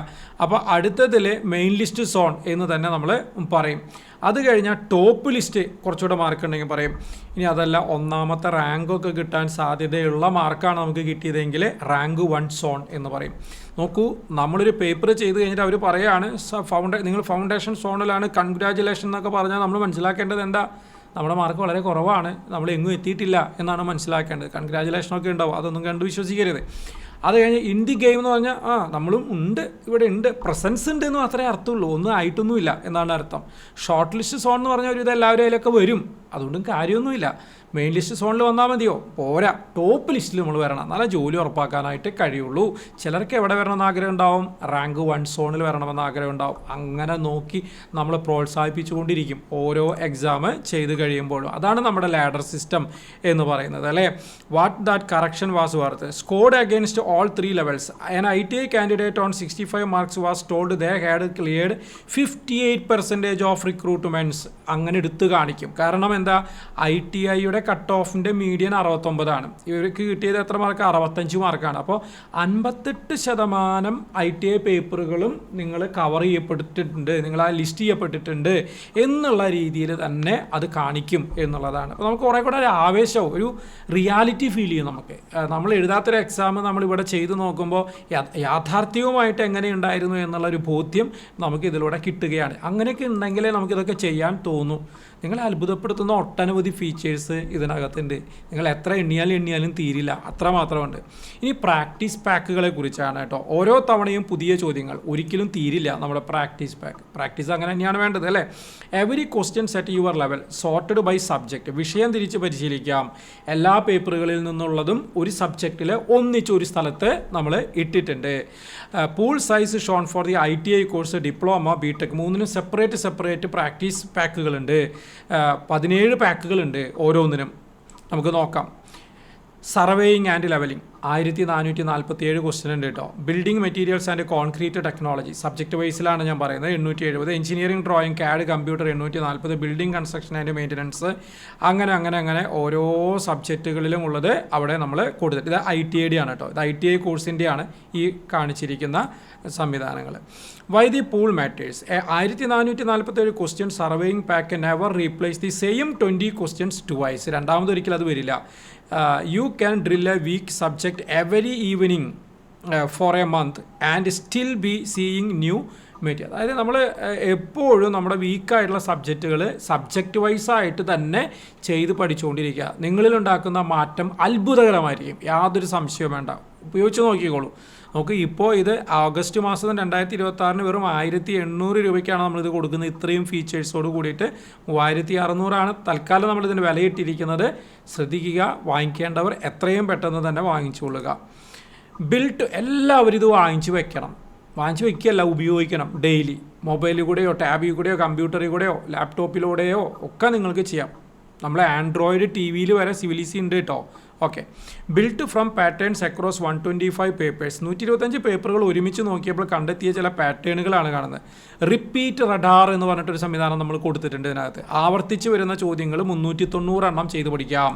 അപ്പോൾ അടുത്തതിൽ മെയിൻ ലിസ്റ്റ് സോൺ എന്ന് തന്നെ നമ്മൾ പറയും. അത് കഴിഞ്ഞാൽ ടോപ്പ് ലിസ്റ്റ് കുറച്ചുകൂടെ മാർക്ക് ഉണ്ടെങ്കിൽ പറയും. ഇനി അതല്ല, ഒന്നാമത്തെ റാങ്കൊക്കെ കിട്ടാൻ സാധ്യതയുള്ള മാർക്കാണ് നമുക്ക് കിട്ടിയതെങ്കിൽ റാങ്ക് 1 സോൺ എന്ന് പറയും. നോക്കൂ, നമ്മളൊരു പേപ്പർ ചെയ്ത് കഴിഞ്ഞിട്ട് അവർ പറയുകയാണ് നിങ്ങൾ ഫൗണ്ടേഷൻ സോണിലാണ്, കൺഗ്രാജുലേഷൻ എന്നൊക്കെ പറഞ്ഞാൽ നമ്മൾ മനസ്സിലാക്കേണ്ടത് എന്താ? നമ്മുടെ മാർക്ക് വളരെ കുറവാണ്, നമ്മൾ എങ്ങും എത്തിയിട്ടില്ല എന്നാണ് മനസ്സിലാക്കേണ്ടത്. കൺഗ്രാജുലേഷനൊക്കെ ഉണ്ടാവും, അതൊന്നും കണ്ട് വിശ്വസിക്കരുത്. അത് കഴിഞ്ഞ് ഇൻ ദി ഗെയിം എന്ന് പറഞ്ഞാൽ നമ്മളും ഉണ്ട്, ഇവിടെ ഉണ്ട്, പ്രസൻസ് ഉണ്ട് എന്ന് മാത്രമേ അർത്ഥമുള്ളൂ, ഒന്നും ആയിട്ടൊന്നുമില്ല എന്നാണ് അർത്ഥം. ഷോർട്ട് ലിസ്റ്റ് സോൺ എന്ന് പറഞ്ഞാൽ ഒരു ഇത് എല്ലാവരും അതിലൊക്കെ വരും, അതുകൊണ്ടും കാര്യമൊന്നുമില്ല. മെയിൻ ലിസ്റ്റ് സോണിൽ വന്നാൽ മതിയോ? പോരാ, ടോപ്പ് ലിസ്റ്റിൽ നമ്മൾ വരണം, നല്ല ജോലി ഉറപ്പാക്കാനായിട്ട് കഴിയുള്ളൂ. ചിലർക്ക് എവിടെ വരണമെന്ന് ആഗ്രഹം ഉണ്ടാവും, റാങ്ക് 1 സോണിൽ വരണമെന്ന് ആഗ്രഹം ഉണ്ടാവും. അങ്ങനെ നോക്കി നമ്മൾ പ്രോത്സാഹിപ്പിച്ചുകൊണ്ടിരിക്കും ഓരോ എക്സാം ചെയ്ത് കഴിയുമ്പോഴും. അതാണ് നമ്മുടെ ലാഡർ സിസ്റ്റം എന്ന് പറയുന്നത്, അല്ലേ? What that correction was worth scored against all 3 levels. An ITI candidate on 65 marks was told they had cleared 58% of recruitments. അങ്ങനെ എടുത്ത് കാണിക്കും. കാരണം എന്താ, ITIയുടെ കട്ട് ഓഫിൻ്റെ മീഡിയൻ 69ആണ്. ഇവർക്ക് കിട്ടിയത് എത്ര മാർക്ക്? 65 മാർക്കാണ്. അപ്പോൾ 58% ITI പേപ്പറുകളും നിങ്ങൾ കവർ ചെയ്യപ്പെട്ടിട്ടുണ്ട്, നിങ്ങൾ ആ ലിസ്റ്റ് ചെയ്യപ്പെട്ടിട്ടുണ്ട് എന്നുള്ള രീതിയിൽ തന്നെ അത് കാണിക്കും എന്നുള്ളതാണ്. അപ്പോൾ നമുക്ക് കുറേ കൂടെ ഒരു ആവേശവും ഒരു റിയാലിറ്റി ഫീൽ ചെയ്യും. നമ്മൾ എഴുതാത്തൊരു എക്സാം നമ്മളിവിടെ ചെയ്ത് നോക്കുമ്പോൾ യാഥാർത്ഥ്യവുമായിട്ട് എങ്ങനെയുണ്ടായിരുന്നു എന്നുള്ളൊരു ബോധ്യം നമുക്കിതിലൂടെ കിട്ടുകയാണ്. അങ്ങനെയൊക്കെ ഉണ്ടെങ്കിലേ നമുക്കിതൊക്കെ ചെയ്യാൻ തോന്നും. നിങ്ങളെ അത്ഭുതപ്പെടുത്തുന്ന ഒട്ടനവധി ഫീച്ചേഴ്സ് ഇതിനകത്തുണ്ട്. നിങ്ങൾ എത്ര എണ്ണിയാലും തീരില്ല, അത്രമാത്രമുണ്ട്. ഇനി പ്രാക്ടീസ് പാക്കുകളെ കുറിച്ചാണ് കേട്ടോ. ഓരോ തവണയും പുതിയ ചോദ്യങ്ങൾ, ഒരിക്കലും തീരില്ല നമ്മുടെ പ്രാക്ടീസ് പാക്ക്. പ്രാക്ടീസ് അങ്ങനെ തന്നെയാണ് വേണ്ടത്, അല്ലേ? Every question set your level sorted by subject. വിഷയം തിരിച്ച് പരിശീലിക്കാം. എല്ലാ പേപ്പറുകളിൽ നിന്നുള്ളതും ഒരു സബ്ജക്റ്റിൽ ഒന്നിച്ച് ഒരു സ്ഥലത്ത് നമ്മൾ ഇട്ടിട്ടുണ്ട്. Pool size shown for the ITI course, diploma, B Tech, മൂന്നിനും സെപ്പറേറ്റ് പ്രാക്ടീസ് പാക്കുകളുണ്ട്. 17 പാക്കുകളുണ്ട് ഓരോന്നിനും. നമുക്ക് നോക്കാം. സർവേയിങ് ആൻഡ് ലെവലിംഗ് 1447 ക്വസ്റ്റ്യൻ ഉണ്ട് കേട്ടോ. Building materials and concrete technology subject വൈസിലാണ് ഞാൻ പറയുന്നത്, 870. Engineering drawing, CAD, computer 840. Building construction and maintenance, അങ്ങനെ ഓരോ സബ്ജക്റ്റുകളിലും ഉള്ളത് അവിടെ നമ്മൾ കൊടുത്തിട്ട്. ഇത് ITIയുടെ ആണ് കേട്ടോ. ഇത് ITI കോഴ്സിൻ്റെയാണ് ഈ കാണിച്ചിരിക്കുന്ന സംവിധാനങ്ങൾ. Why the pool matters. 1447 question surveying pack never replace the same 20 questions twice. രണ്ടാമതൊരിക്കൽ അത് വരില്ല. You can drill a weak subject every evening for a month and still be seeing new material. അതായത് നമ്മൾ എപ്പോഴും നമ്മുടെ വീക്കായിട്ടുള്ള സബ്ജക്റ്റുകൾ സബ്ജക്റ്റ് വൈസായിട്ട് തന്നെ ചെയ്ത് പഠിച്ചുകൊണ്ടിരിക്കുക. നിങ്ങളിലുണ്ടാക്കുന്ന മാറ്റം അത്ഭുതകരമായിരിക്കും, യാതൊരു സംശയവും വേണ്ട. ഉപയോഗിച്ച് നോക്കിക്കോളൂ. നമുക്ക് ഇപ്പോൾ ഇത് ഓഗസ്റ്റ് മാസം 2026 വെറും 1800 രൂപയ്ക്കാണ് നമ്മളിത് കൊടുക്കുന്നത്. ഇത്രയും ഫീച്ചേഴ്സോട് കൂടിയിട്ട് 3600 തൽക്കാലം നമ്മളിതിന് വിലയിട്ടിരിക്കുന്നത്. ശ്രദ്ധിക്കുക, വാങ്ങിക്കേണ്ടവർ എത്രയും പെട്ടെന്ന് തന്നെ വാങ്ങിച്ചുകൊള്ളുക. ബിൽറ്റ് എല്ലാവരും ഇത് വാങ്ങിച്ച് വെക്കുകയല്ല, ഉപയോഗിക്കണം. ഡെയിലി മൊബൈലിൽ കൂടെയോ ടാബിൽ കൂടെയോ കമ്പ്യൂട്ടറിൽ കൂടെയോ ലാപ്ടോപ്പിലൂടെയോ ഒക്കെ നിങ്ങൾക്ക് ചെയ്യാം. നമ്മളെ ആൻഡ്രോയിഡ് TV വരെ സിവിലിസി ഉണ്ട് കേട്ടോ. Okay. Built from patterns across 125 papers. 125 പേപ്പറുകൾ ഒരുമിച്ച് നോക്കിയപ്പോൾ കണ്ടെത്തിയ ചില പാറ്റേണുകളാണ് കാണുന്നത്. റിപ്പീറ്റ് റഡാർ എന്ന് പറഞ്ഞിട്ടൊരു സംവിധാനം നമ്മൾ കൊടുത്തിട്ടുണ്ട് ഇതിനകത്ത്. ആവർത്തിച്ച് വരുന്ന ചോദ്യങ്ങൾ 390 എണ്ണം ചെയ്ത് പഠിക്കാം.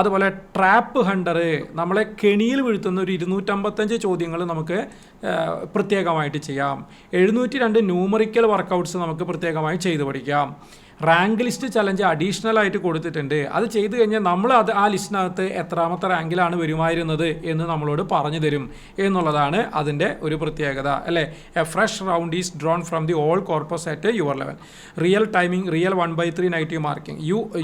അതുപോലെ ട്രാപ്പ് ഹണ്ടർ, നമ്മളെ കെണിയിൽ വീഴ്ത്തുന്ന ഒരു 255 ചോദ്യങ്ങൾ നമുക്ക് പ്രത്യേകമായിട്ട് ചെയ്യാം. 702 ന്യൂമറിക്കൽ വർക്കൗട്ട്സ് നമുക്ക് പ്രത്യേകമായി ചെയ്ത് പഠിക്കാം. റാങ്ക് ലിസ്റ്റ് ചലഞ്ച് അഡീഷണൽ ആയിട്ട് കൊടുത്തിട്ടുണ്ട്. അത് ചെയ്തു കഴിഞ്ഞാൽ നമ്മൾ ആ ലിസ്റ്റിനകത്ത് എത്രാമത്തെ റാങ്കിലാണ് വരുമായിരുന്നത് എന്ന് നമ്മളോട് പറഞ്ഞു തരും എന്നുള്ളതാണ് അതിൻ്റെ ഒരു പ്രത്യേകത, അല്ലേ? A fresh round is drawn from the all corpus at your level. Real timing, real 1/3 negative marking.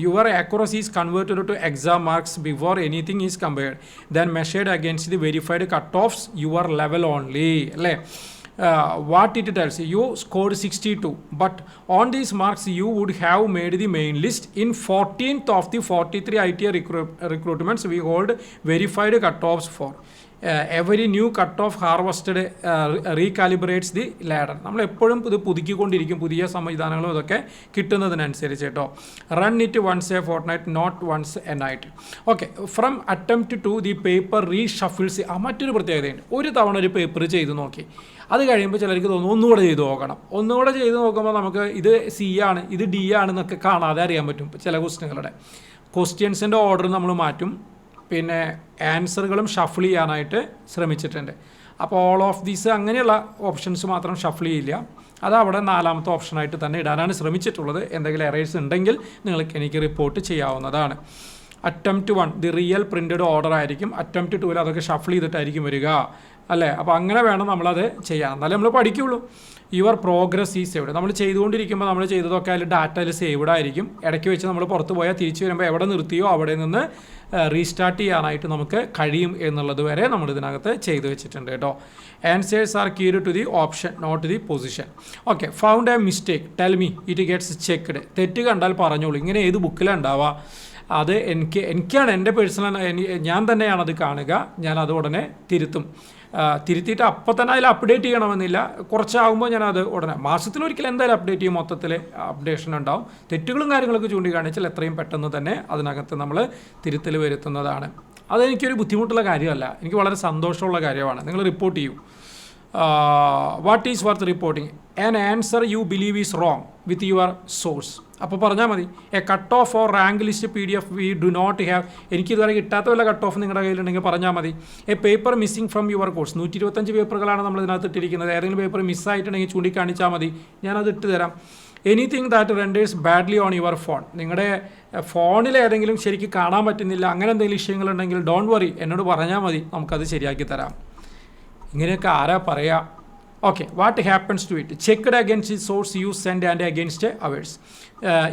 Your accuracy is converted to exam marks before anything is compared, then measured against the verified cutoffs your level only, അല്ലേ? What it tells you, you scored 62, but on these marks you would have made the main list in 14th of the 43 ITA recruitments we hold verified cutoffs for. Every new cutoff harvested recalibrates the ladder. നമ്മൾ എപ്പോഴും ഇത് പുതുക്കിക്കൊണ്ടിരിക്കും, പുതിയ സംവിധാനങ്ങളും ഇതൊക്കെ കിട്ടുന്നതിനനുസരിച്ച് കേട്ടോ. Run it once a fortnight, not once a night. Okay, from attempt to the paper reshuffles. മറ്റൊരു പ്രത്യേകതയുണ്ട്. ഒരു തവണ ഒരു പേപ്പർ ചെയ്ത് നോക്കി, അത് കഴിയുമ്പോൾ ചിലർക്ക് തോന്നും ഒന്നുകൂടെ ചെയ്ത് നോക്കണം. ഒന്നുകൂടെ ചെയ്ത് നോക്കുമ്പോൾ നമുക്ക് ഇത് സി ആണ്, ഇത് ഡി ആണെന്നൊക്കെ കാണാതെ അറിയാൻ പറ്റും. ചില ക്വസ്റ്റ്യൻസിൻ്റെ ഓർഡർ നമ്മൾ മാറ്റും, പിന്നെ ആൻസറുകളും ഷഫിൾ ചെയ്യാനായിട്ട് ശ്രമിച്ചിട്ടുണ്ട്. അപ്പോൾ ഓൾ ഓഫ് ദീസ് അങ്ങനെയുള്ള ഓപ്ഷൻസ് മാത്രം ഷഫിൾ ചെയ്യില്ല, അത് അവിടെ 4ാമത്തെ ഓപ്ഷനായിട്ട് തന്നെ ഇടാനാണ് ശ്രമിച്ചിട്ടുള്ളത്. എന്തെങ്കിലും എറേഴ്സ് ഉണ്ടെങ്കിൽ എനിക്ക് റിപ്പോർട്ട് ചെയ്യാവുന്നതാണ്. Attempt 1 the real printed order ആയിരിക്കും. അറ്റംപ്റ്റ് 2 അതൊക്കെ ഷഫിൾ ചെയ്തിട്ടായിരിക്കും വരിക, അല്ലേ? അപ്പോൾ അങ്ങനെ വേണം നമ്മളത് ചെയ്യാൻ, എന്നാലേ നമ്മൾ പഠിക്കുകയുള്ളൂ. യുവർ പ്രോഗ്രസ് ഈ സേവ്ഡ്. നമ്മൾ ചെയ്തുകൊണ്ടിരിക്കുമ്പോൾ നമ്മൾ ചെയ്തതൊക്കെ അതിൽ ഡാറ്റയിൽ സേവ്ഡ് ആയിരിക്കും. ഇടയ്ക്ക് വെച്ച് നമ്മൾ പുറത്ത് പോയാൽ തിരിച്ചു വരുമ്പോൾ എവിടെ നിർത്തിയോ അവിടെ നിന്ന് റീസ്റ്റാർട്ട് ചെയ്യാനായിട്ട് നമുക്ക് കഴിയും എന്നുള്ളത് വരെ നമ്മൾ ഇതിനകത്ത് ചെയ്തു വെച്ചിട്ടുണ്ട് കേട്ടോ. Answers are keyed to the option, not the position. Okay, found a mistake, tell me, it gets checked. തെറ്റ് കണ്ടാൽ പറഞ്ഞോളൂ. ഇങ്ങനെ ഏത് ബുക്കിലാണ് ഉണ്ടാവുക? അത് എനിക്കാണ്, എൻ്റെ പേഴ്സണൽ, ഞാൻ തന്നെയാണ് അത് കാണുക. ഞാനത് ഉടനെ തിരുത്തും. തിരുത്തിയിട്ട് അപ്പോൾ തന്നെ അതിൽ അപ്ഡേറ്റ് ചെയ്യണമെന്നില്ല. കുറച്ചാകുമ്പോൾ ഞാനത് ഉടനെ മാസത്തിലൊരിക്കൽ എന്തായാലും അപ്ഡേറ്റ് ചെയ്യും. മൊത്തത്തിൽ അപ്ഡേഷൻ ഉണ്ടാവും. തെറ്റുകളും കാര്യങ്ങളൊക്കെ ചൂണ്ടിക്കാണിച്ചാൽ എത്രയും പെട്ടെന്ന് തന്നെ അതിനകത്ത് നമ്മൾ തിരുത്തൽ വരുത്തുന്നതാണ്. അതെനിക്കൊരു ബുദ്ധിമുട്ടുള്ള കാര്യമല്ല, എനിക്ക് വളരെ സന്തോഷമുള്ള കാര്യമാണ്. നിങ്ങൾ റിപ്പോർട്ട് ചെയ്യൂ. What is worth reporting? An answer you believe is wrong with your source. അപ്പോൾ പറഞ്ഞാൽ മതി. A cut off or rank list PDF we do not have. എനിക്കിതുവരെ കിട്ടാത്ത വല്ല കട്ട് ഓഫ് നിങ്ങളുടെ കയ്യിലുണ്ടെങ്കിൽ പറഞ്ഞാൽ മതി. A paper missing from your course. 125 പേപ്പറുകളാണ് നമ്മൾ ഇതിനകത്ത് ഇട്ടിരിക്കുന്നത്. ഏതെങ്കിലും പേപ്പർ മിസ്സായിട്ടുണ്ടെങ്കിൽ ചൂണ്ടിക്കാണിച്ചാൽ മതി, ഞാനത് ഇട്ട് തരാം. Anything that renders badly on your phone. നിങ്ങളുടെ ഫോണിൽ ഏതെങ്കിലും ശരിക്കും കാണാൻ പറ്റുന്നില്ല, അങ്ങനെ എന്തെങ്കിലും വിഷയങ്ങളുണ്ടെങ്കിൽ ഡോണ്ട് വറി, എന്നോട് പറഞ്ഞാൽ മതി, നമുക്കത് ശരിയാക്കി തരാം. ഇങ്ങനെയൊക്കെ ആരാ പറയുക? Okay, what happens to it? Checked against the source you send and against ours.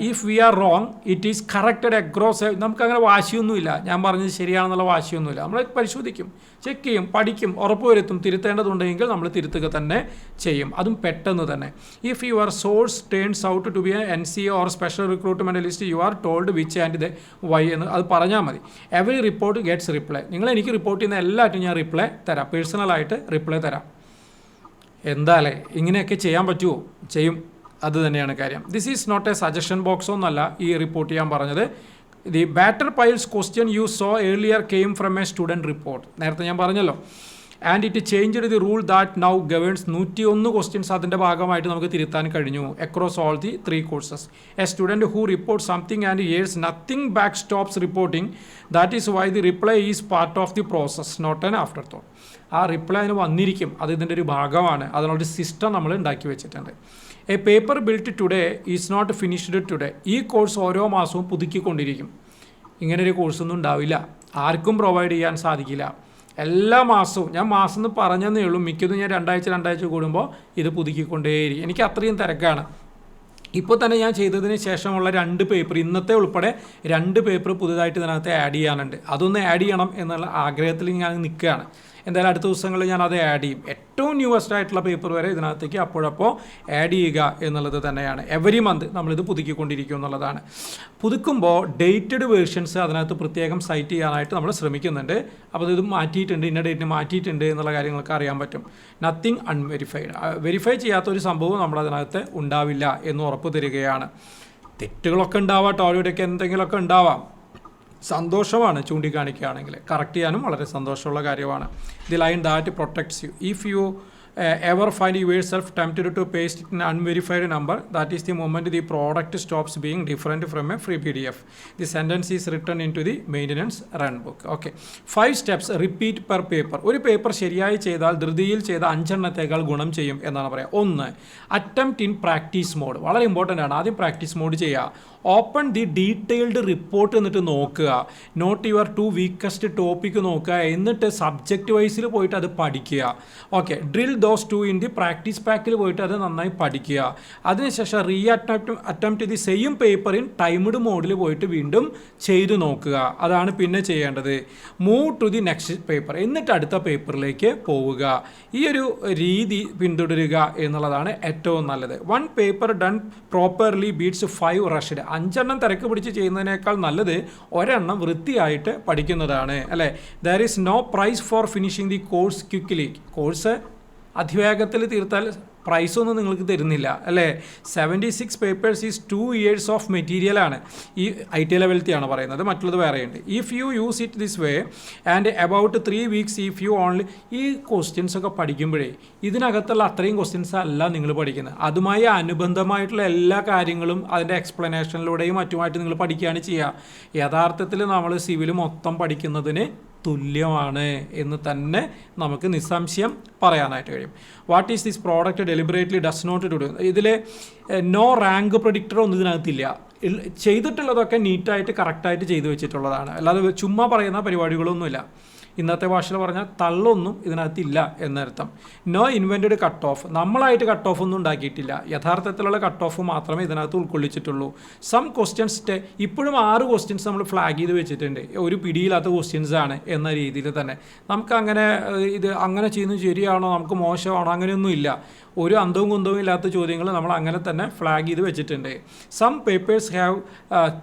If we are wrong it is corrected across. നമുക്കങ്ങനെ വാശിയൊന്നുമില്ല, ഞാൻ പറഞ്ഞത് ശരിയാണെന്നുള്ള വാശിയൊന്നുമില്ല. നമ്മൾ പരിശോധിക്കും, ചെക്ക് ചെയ്യും, പഠിക്കും, ഉറപ്പുവരുത്തും. തിരുത്തേണ്ടതുണ്ടെങ്കിൽ നമ്മൾ തിരുത്തുക തന്നെ ചെയ്യും, അതും പെട്ടെന്ന് തന്നെ. If your source turns out to be a NCA or special recruitment list you are told which and the why എന്ന് അത് പറഞ്ഞാൽ മതി. Every report gets reply. നിങ്ങൾ എനിക്ക് റിപ്പോർട്ട് ചെയ്യുന്ന എല്ലാറ്റും ഞാൻ റിപ്ലൈ തരാം, പേഴ്സണലായിട്ട് റിപ്ലൈ തരാം. എന്താ അല്ലേ, ഇങ്ങനെയൊക്കെ ചെയ്യാൻ പറ്റുമോ? ചെയ്യും, അത് തന്നെയാണ് കാര്യം. This is not a suggestion box ഒന്നല്ല ഈ റിപ്പോർട്ട് ചെയ്യാൻ പറഞ്ഞത്. The batter piles question you saw earlier came from a student report. നേരത്തെ ഞാൻ പറഞ്ഞല്ലോ. And it changed the rule that now governs. 101 questions അതിൻ്റെ ഭാഗമായിട്ട് നമുക്ക് തിരുത്താൻ കഴിഞ്ഞു across all the 3 courses. A student who report something and hears nothing back stops reporting. That is why the reply is part of the process, not an afterthought. ആ reply അതിന് വന്നിരിക്കും, അത് ഇതിൻ്റെ ഒരു ഭാഗമാണ്. അതിനൊരു സിസ്റ്റം നമ്മൾ ഉണ്ടാക്കി വെച്ചിട്ടുണ്ട്. A paper built today is not finished today. ഈ കോഴ്സ് ഓരോ മാസവും പുതുക്കിക്കൊണ്ടിരിക്കും. ഇങ്ങനൊരു കോഴ്സൊന്നും ഉണ്ടാവില്ല, ആർക്കും പ്രൊവൈഡ് ചെയ്യാൻ സാധിക്കില്ല. എല്ലാ മാസവും, ഞാൻ മാസം എന്ന് പറഞ്ഞതേ ഉള്ളൂ, മിക്കതും ഞാൻ രണ്ടാഴ്ച കൂടുമ്പോൾ ഇത് പുതുക്കിക്കൊണ്ടേയിരിക്കും. എനിക്ക് അത്രയും തിരക്കാണ്. ഇപ്പോൾ തന്നെ ഞാൻ ചെയ്തതിന് ശേഷമുള്ള 2 പേപ്പർ, ഇന്നത്തെ ഉൾപ്പെടെ 2 പേപ്പർ പുതുതായിട്ട് ഇതിനകത്ത് ആഡ് ചെയ്യാനുണ്ട്. അതൊന്ന് ആഡ് ചെയ്യണം എന്നുള്ള ആഗ്രഹത്തിൽ ഞാൻ നിൽക്കുകയാണ്. എന്തായാലും അടുത്ത ദിവസങ്ങളിൽ ഞാൻ അത് ആഡ് ചെയ്യും. ഏറ്റവും ന്യൂവസ്റ്റ് ആയിട്ടുള്ള പേപ്പർ വരെ ഇതിനകത്തേക്ക് അപ്പോഴപ്പോൾ ആഡ് ചെയ്യുക എന്നുള്ളത് തന്നെയാണ്. എവരി മന്ത് നമ്മളിത് പുതുക്കിക്കൊണ്ടിരിക്കും എന്നുള്ളതാണ്. പുതുക്കുമ്പോൾ ഡേറ്റഡ് വേർഷൻസ് അതിനകത്ത് പ്രത്യേകം സൈറ്റ് ചെയ്യാനായിട്ട് നമ്മൾ ശ്രമിക്കുന്നുണ്ട്. അപ്പോൾ ഇത് മാറ്റിയിട്ടുണ്ട്, ഇന്ന ഡേറ്റിന് മാറ്റിയിട്ടുണ്ട് എന്നുള്ള കാര്യങ്ങളൊക്കെ അറിയാൻ പറ്റും. Nothing unverified. വെരിഫൈ ചെയ്യാത്തൊരു സംഭവം നമ്മളതിനകത്ത് ഉണ്ടാവില്ല എന്ന് ഉറപ്പ് തരികയാണ്. തെറ്റുകളൊക്കെ ഉണ്ടാവാം, അവിടെയൊക്കെ എന്തെങ്കിലുമൊക്കെ ഉണ്ടാവാം. സന്തോഷമാണ് ചൂണ്ടിക്കാണിക്കുകയാണെങ്കിൽ, കറക്റ്റ് ചെയ്യാനും വളരെ സന്തോഷമുള്ള കാര്യമാണ്. The line that protects you. If you ever find yourself tempted to paste an unverified number, that is the moment the product stops being different from a free PDF. The sentence is written into the maintenance run book. Okay. 5 steps repeat per paper. ഒരു paper ശരിയായി ചെയ്താൽ ധൃതിയിൽ ചെയ്ത 5 എണ്ണത്തേക്കാൾ ഗുണം ചെയ്യും എന്നാണ് പറയുക. 1. Attempt in practice mode. വളരെ ഇമ്പോർട്ടൻ്റ് ആണ്. ആദ്യം പ്രാക്ടീസ് മോഡ് ചെയ്യുക. ഓപ്പൺ ദി ഡീറ്റെയിൽഡ് റിപ്പോർട്ട് എന്നിട്ട് നോക്കുക. നോട്ട് യുവർ 2 വീക്കസ്റ്റ് ടോപ്പിക്ക് നോക്കുക. എന്നിട്ട് സബ്ജക്റ്റ് വൈസിൽ പോയിട്ട് അത് പഠിക്കുക. Okay. Drill those 2 in the practice പാക്കിൽ പോയിട്ട് അത് നന്നായി പഠിക്കുക. അതിനുശേഷം attempt the same paper in timed മോഡിൽ പോയിട്ട് വീണ്ടും ചെയ്തു നോക്കുക. അതാണ് പിന്നെ ചെയ്യേണ്ടത്. Move to the next paper. എന്നിട്ട് അടുത്ത പേപ്പറിലേക്ക് പോവുക. ഈ ഒരു രീതി പിന്തുടരുക എന്നുള്ളതാണ് ഏറ്റവും നല്ലത്. 1 paper done properly beats 5 rushed. 5 എണ്ണം തിരക്ക് പിടിച്ച് ചെയ്യുന്നതിനേക്കാൾ നല്ലത് ഒരെണ്ണം വൃത്തിയായിട്ട് പഠിക്കുന്നതാണ്, അല്ലേ? There is no prize for finishing the course quickly. Course അതിവേഗത്തിൽ തീർത്താൽ പ്രൈസൊന്നും നിങ്ങൾക്ക് തരുന്നില്ല, അല്ലേ? 76 പേപ്പേഴ്സ് ഈസ് 2 years ഓഫ് മെറ്റീരിയലാണ്. ഈ IT ലെവലത്തെ ആണ് പറയുന്നത്, മറ്റുള്ളത് വേറെയുണ്ട്. If you use it this way and about 3 weeks if you only. ഈ ക്വസ്റ്റ്യൻസ് ഒക്കെ പഠിക്കുമ്പോഴേ ഇതിനകത്തുള്ള അത്രയും ക്വസ്റ്റ്യൻസ് അല്ല നിങ്ങൾ പഠിക്കുന്നത്. അതുമായി അനുബന്ധമായിട്ടുള്ള എല്ലാ കാര്യങ്ങളും അതിൻ്റെ എക്സ്പ്ലനേഷനിലൂടെയും മറ്റുമായിട്ട് നിങ്ങൾ പഠിക്കുകയാണ് ചെയ്യുക. യഥാർത്ഥത്തിൽ നമ്മൾ സിവിൽ മൊത്തം പഠിക്കുന്നതിന് തുല്യമാണ് എന്ന് തന്നെ നമുക്ക് നിസ്സംശയം പറയാനായിട്ട് കഴിയും. What is this product deliberately does not to do. ഇതിൽ നോ റാങ്ക് പ്രഡിക്റ്റർ ഒന്നും ഇതിനകത്തില്ല. ചെയ്തിട്ടുള്ളതൊക്കെ നീറ്റായിട്ട് കറക്റ്റായിട്ട് ചെയ്തു വെച്ചിട്ടുള്ളതാണ്. അല്ലാതെ ചുമ്മാ പറയുന്ന പരിപാടികളൊന്നുമില്ല. ഇന്നത്തെ ഭാഷയിൽ പറഞ്ഞാൽ തള്ളൊന്നും ഇതിനകത്തില്ല എന്നർത്ഥം. No invented cut off. നമ്മളായിട്ട് കട്ട് ഓഫ് ഒന്നും ഉണ്ടാക്കിയിട്ടില്ല. യഥാർത്ഥത്തിലുള്ള കട്ട് ഓഫ് മാത്രമേ ഇതിനകത്ത് ഉൾക്കൊള്ളിച്ചിട്ടുള്ളൂ. സം ക്വസ്റ്റ്യൻസ് ഇപ്പോഴും 6 ക്വസ്റ്റ്യൻസ് നമ്മൾ ഫ്ലാഗ് ചെയ്ത് വെച്ചിട്ടുണ്ട്. ഒരു പിടിയില്ലാത്ത ക്വസ്റ്റ്യൻസ് ആണ് എന്ന രീതിയിൽ തന്നെ. നമുക്കങ്ങനെ ഇത് അങ്ങനെ ചെയ്യുന്നത് ശരിയാണോ, നമുക്ക് മോശമാണോ, അങ്ങനെയൊന്നുമില്ല. ഒരു അന്തവും കുന്തവും ഇല്ലാത്ത ചോദ്യങ്ങൾ നമ്മൾ അങ്ങനെ തന്നെ ഫ്ലാഗ് ചെയ്ത് വെച്ചിട്ടുണ്ട്. Some papers have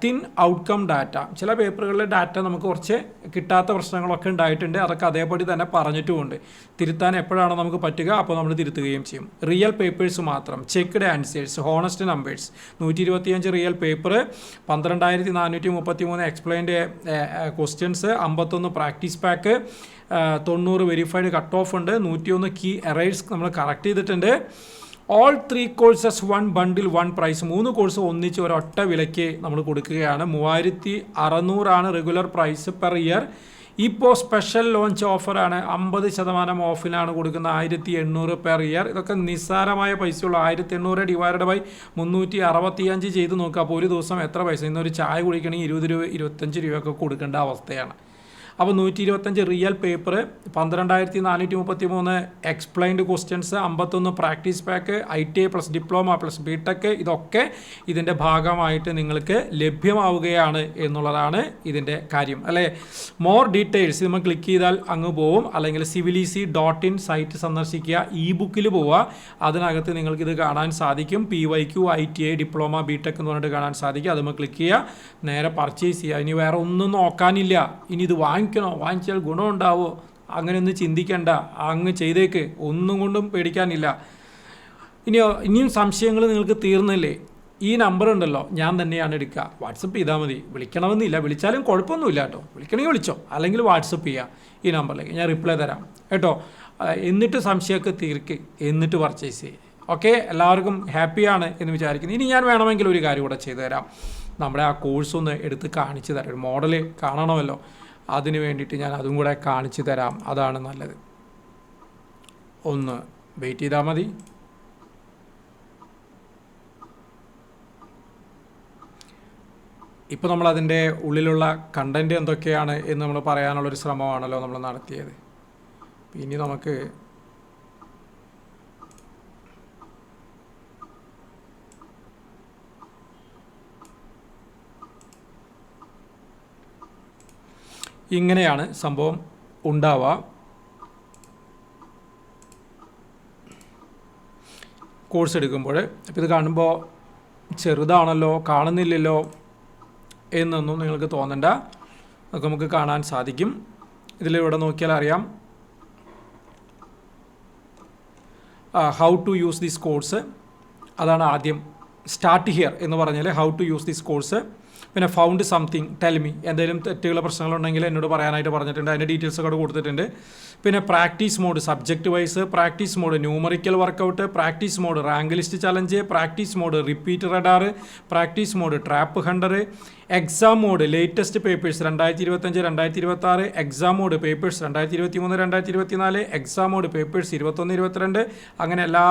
thin outcome data. ചില പേപ്പറുകളിലെ ഡാറ്റ നമുക്ക് കുറച്ച് കിട്ടാത്ത പ്രശ്നങ്ങളൊക്കെ ഉണ്ടായിട്ടുണ്ട്. അതൊക്കെ അതേപടി തന്നെ പറഞ്ഞിട്ടുമുണ്ട്. തിരുത്താൻ എപ്പോഴാണോ നമുക്ക് പറ്റുക അപ്പോൾ നമ്മൾ തിരുത്തുകയും ചെയ്യും. റിയൽ പേപ്പേഴ്സ് മാത്രം. Checked answers, honest numbers. 125 real paper, 12433 explained questions, 51 practice pack, 90 verified cut off ഉണ്ട്, 101 കീ എറേഴ്സ് നമ്മൾ കറക്റ്റ് ചെയ്തിട്ടുണ്ട്. All 3 courses 1 bundle 1 price. 3 course ഒന്നിച്ച് ഒരൊറ്റ വിലയ്ക്ക് നമ്മൾ കൊടുക്കുകയാണ്. 3600 റെഗുലർ പ്രൈസ് പെർ ഇയർ. ഇപ്പോൾ സ്പെഷ്യൽ ലോഞ്ച് ഓഫറാണ്. 50% ഓഫിലാണ് കൊടുക്കുന്നത്. 1800 പെർ ഇയർ. ഇതൊക്കെ നിസ്സാരമായ പൈസയുള്ളൂ. 1800 ഡിവൈഡഡ് ബൈ 365 ചെയ്ത് നോക്കുക. അപ്പോൾ ഒരു ദിവസം എത്ര പൈസ? ഇന്നൊരു ചായ കുടിക്കണമെങ്കിൽ 20 രൂപ 25 രൂപയൊക്കെ കൊടുക്കേണ്ട അവസ്ഥയാണ്. അപ്പോൾ 125 real paper, 12433 explained questions, 51 practice pack, ITI plus diploma plus BTech, ഇതൊക്കെ ഇതിൻ്റെ ഭാഗമായിട്ട് നിങ്ങൾക്ക് ലഭ്യമാവുകയാണ് എന്നുള്ളതാണ് ഇതിൻ്റെ കാര്യം, അല്ലേ? മോർ ഡീറ്റെയിൽസ് നമ്മൾ ക്ലിക്ക് ചെയ്താൽ അങ്ങ് പോവും. അല്ലെങ്കിൽ civileasy.in സൈറ്റ് സന്ദർശിക്കുക. ബുക്കിൽ പോവുക. അതിനകത്ത് നിങ്ങൾക്കിത് കാണാൻ സാധിക്കും. PYQ, ITI, ഡിപ്ലോമ, BTech എന്ന് പറഞ്ഞിട്ട് കാണാൻ സാധിക്കും. അത് നമ്മൾ ക്ലിക്ക് ചെയ്യുക, നേരെ പർച്ചേസ് ചെയ്യുക. ഇനി വേറെ ഒന്നും നോക്കാനില്ല. ഇനി ഇത് വാങ്ങിച്ചാൽ ഗുണമുണ്ടാവോ, അങ്ങനെയൊന്നും ചിന്തിക്കേണ്ട. അങ്ങ് ചെയ്തേക്ക്, ഒന്നും കൊണ്ടും പേടിക്കാനില്ല. ഇനിയും സംശയങ്ങൾ നിങ്ങൾക്ക് തീർന്നില്ലേ? ഈ നമ്പർ ഉണ്ടല്ലോ, ഞാൻ തന്നെയാണ് എടുക്കുക. വാട്സപ്പ് ചെയ്താൽ മതി. വിളിക്കണമെന്നില്ല. വിളിച്ചാലും കുഴപ്പമൊന്നുമില്ല കേട്ടോ. വിളിക്കണമെങ്കിൽ വിളിച്ചോ, അല്ലെങ്കിൽ വാട്സപ്പ് ചെയ്യുക ഈ നമ്പറിലേക്ക്. ഞാൻ റിപ്ലൈ തരാം കേട്ടോ. എന്നിട്ട് സംശയമൊക്കെ തീർക്ക്, എന്നിട്ട് പർച്ചേസ് ചെയ്യുക. ഓക്കെ, എല്ലാവർക്കും ഹാപ്പിയാണ് എന്ന് വിചാരിക്കുന്നു. ഇനി ഞാൻ വേണമെങ്കിൽ ഒരു കാര്യം കൂടെ ചെയ്തു തരാം. നമ്മുടെ ആ കോഴ്സ് ഒന്ന് എടുത്ത് കാണിച്ചു തരാം. ഒരു മോഡൽ കാണണമല്ലോ, അതിന് വേണ്ടിയിട്ട് ഞാൻ അതും കൂടെ കാണിച്ചു തരാം. അതാണ് നല്ലത്. ഒന്ന് വെയിറ്റ് ചെയ്താൽ മതി. ഇപ്പോൾ നമ്മളതിൻ്റെ ഉള്ളിലുള്ള കണ്ടൻറ്റ് എന്തൊക്കെയാണ് എന്ന് നമ്മൾ പറയാനുള്ളൊരു ശ്രമമാണല്ലോ നമ്മൾ നടത്തിയത്. ഇനി നമുക്ക് ഇങ്ങനെയാണ് സംഭവം ഉണ്ടാവുക. കോഴ്സ് എടുക്കുമ്പോൾ അപ്പോൾ ഇത് കാണുമ്പോൾ ചെറുതാണല്ലോ, കാണുന്നില്ലല്ലോ എന്നൊന്നും നിങ്ങൾക്ക് തോന്നണ്ട. അതൊക്കെ നമുക്ക് കാണാൻ സാധിക്കും. ഇതിലിവിടെ നോക്കിയാൽ അറിയാം. How to use this course, അതാണ് ആദ്യം. സ്റ്റാർട്ട് ഹിയർ എന്ന് പറഞ്ഞാൽ how to use this course. പിന്നെ ഫൗണ്ട് സംതിങ് ടെൽ മീ, എന്തെങ്കിലും തെറ്റുകളോ പ്രശ്നങ്ങളുണ്ടെങ്കിൽ എന്നോട് പറയാനായിട്ട് പറഞ്ഞിട്ടുണ്ട്. അതിൻ്റെ ഡീറ്റെയിൽസ് ഒക്കെ കൊടുത്തിട്ടുണ്ട്. പിന്നെ practice mode subject wise, practice mode numerical workout, practice mode rank list challenge, practice mode repeat radar, practice mode trap hunter, exam mode latest papers 2025 2026, exam mode papers 2023 2024, exam mode papers 21 22, അങ്ങനെ എല്ലാ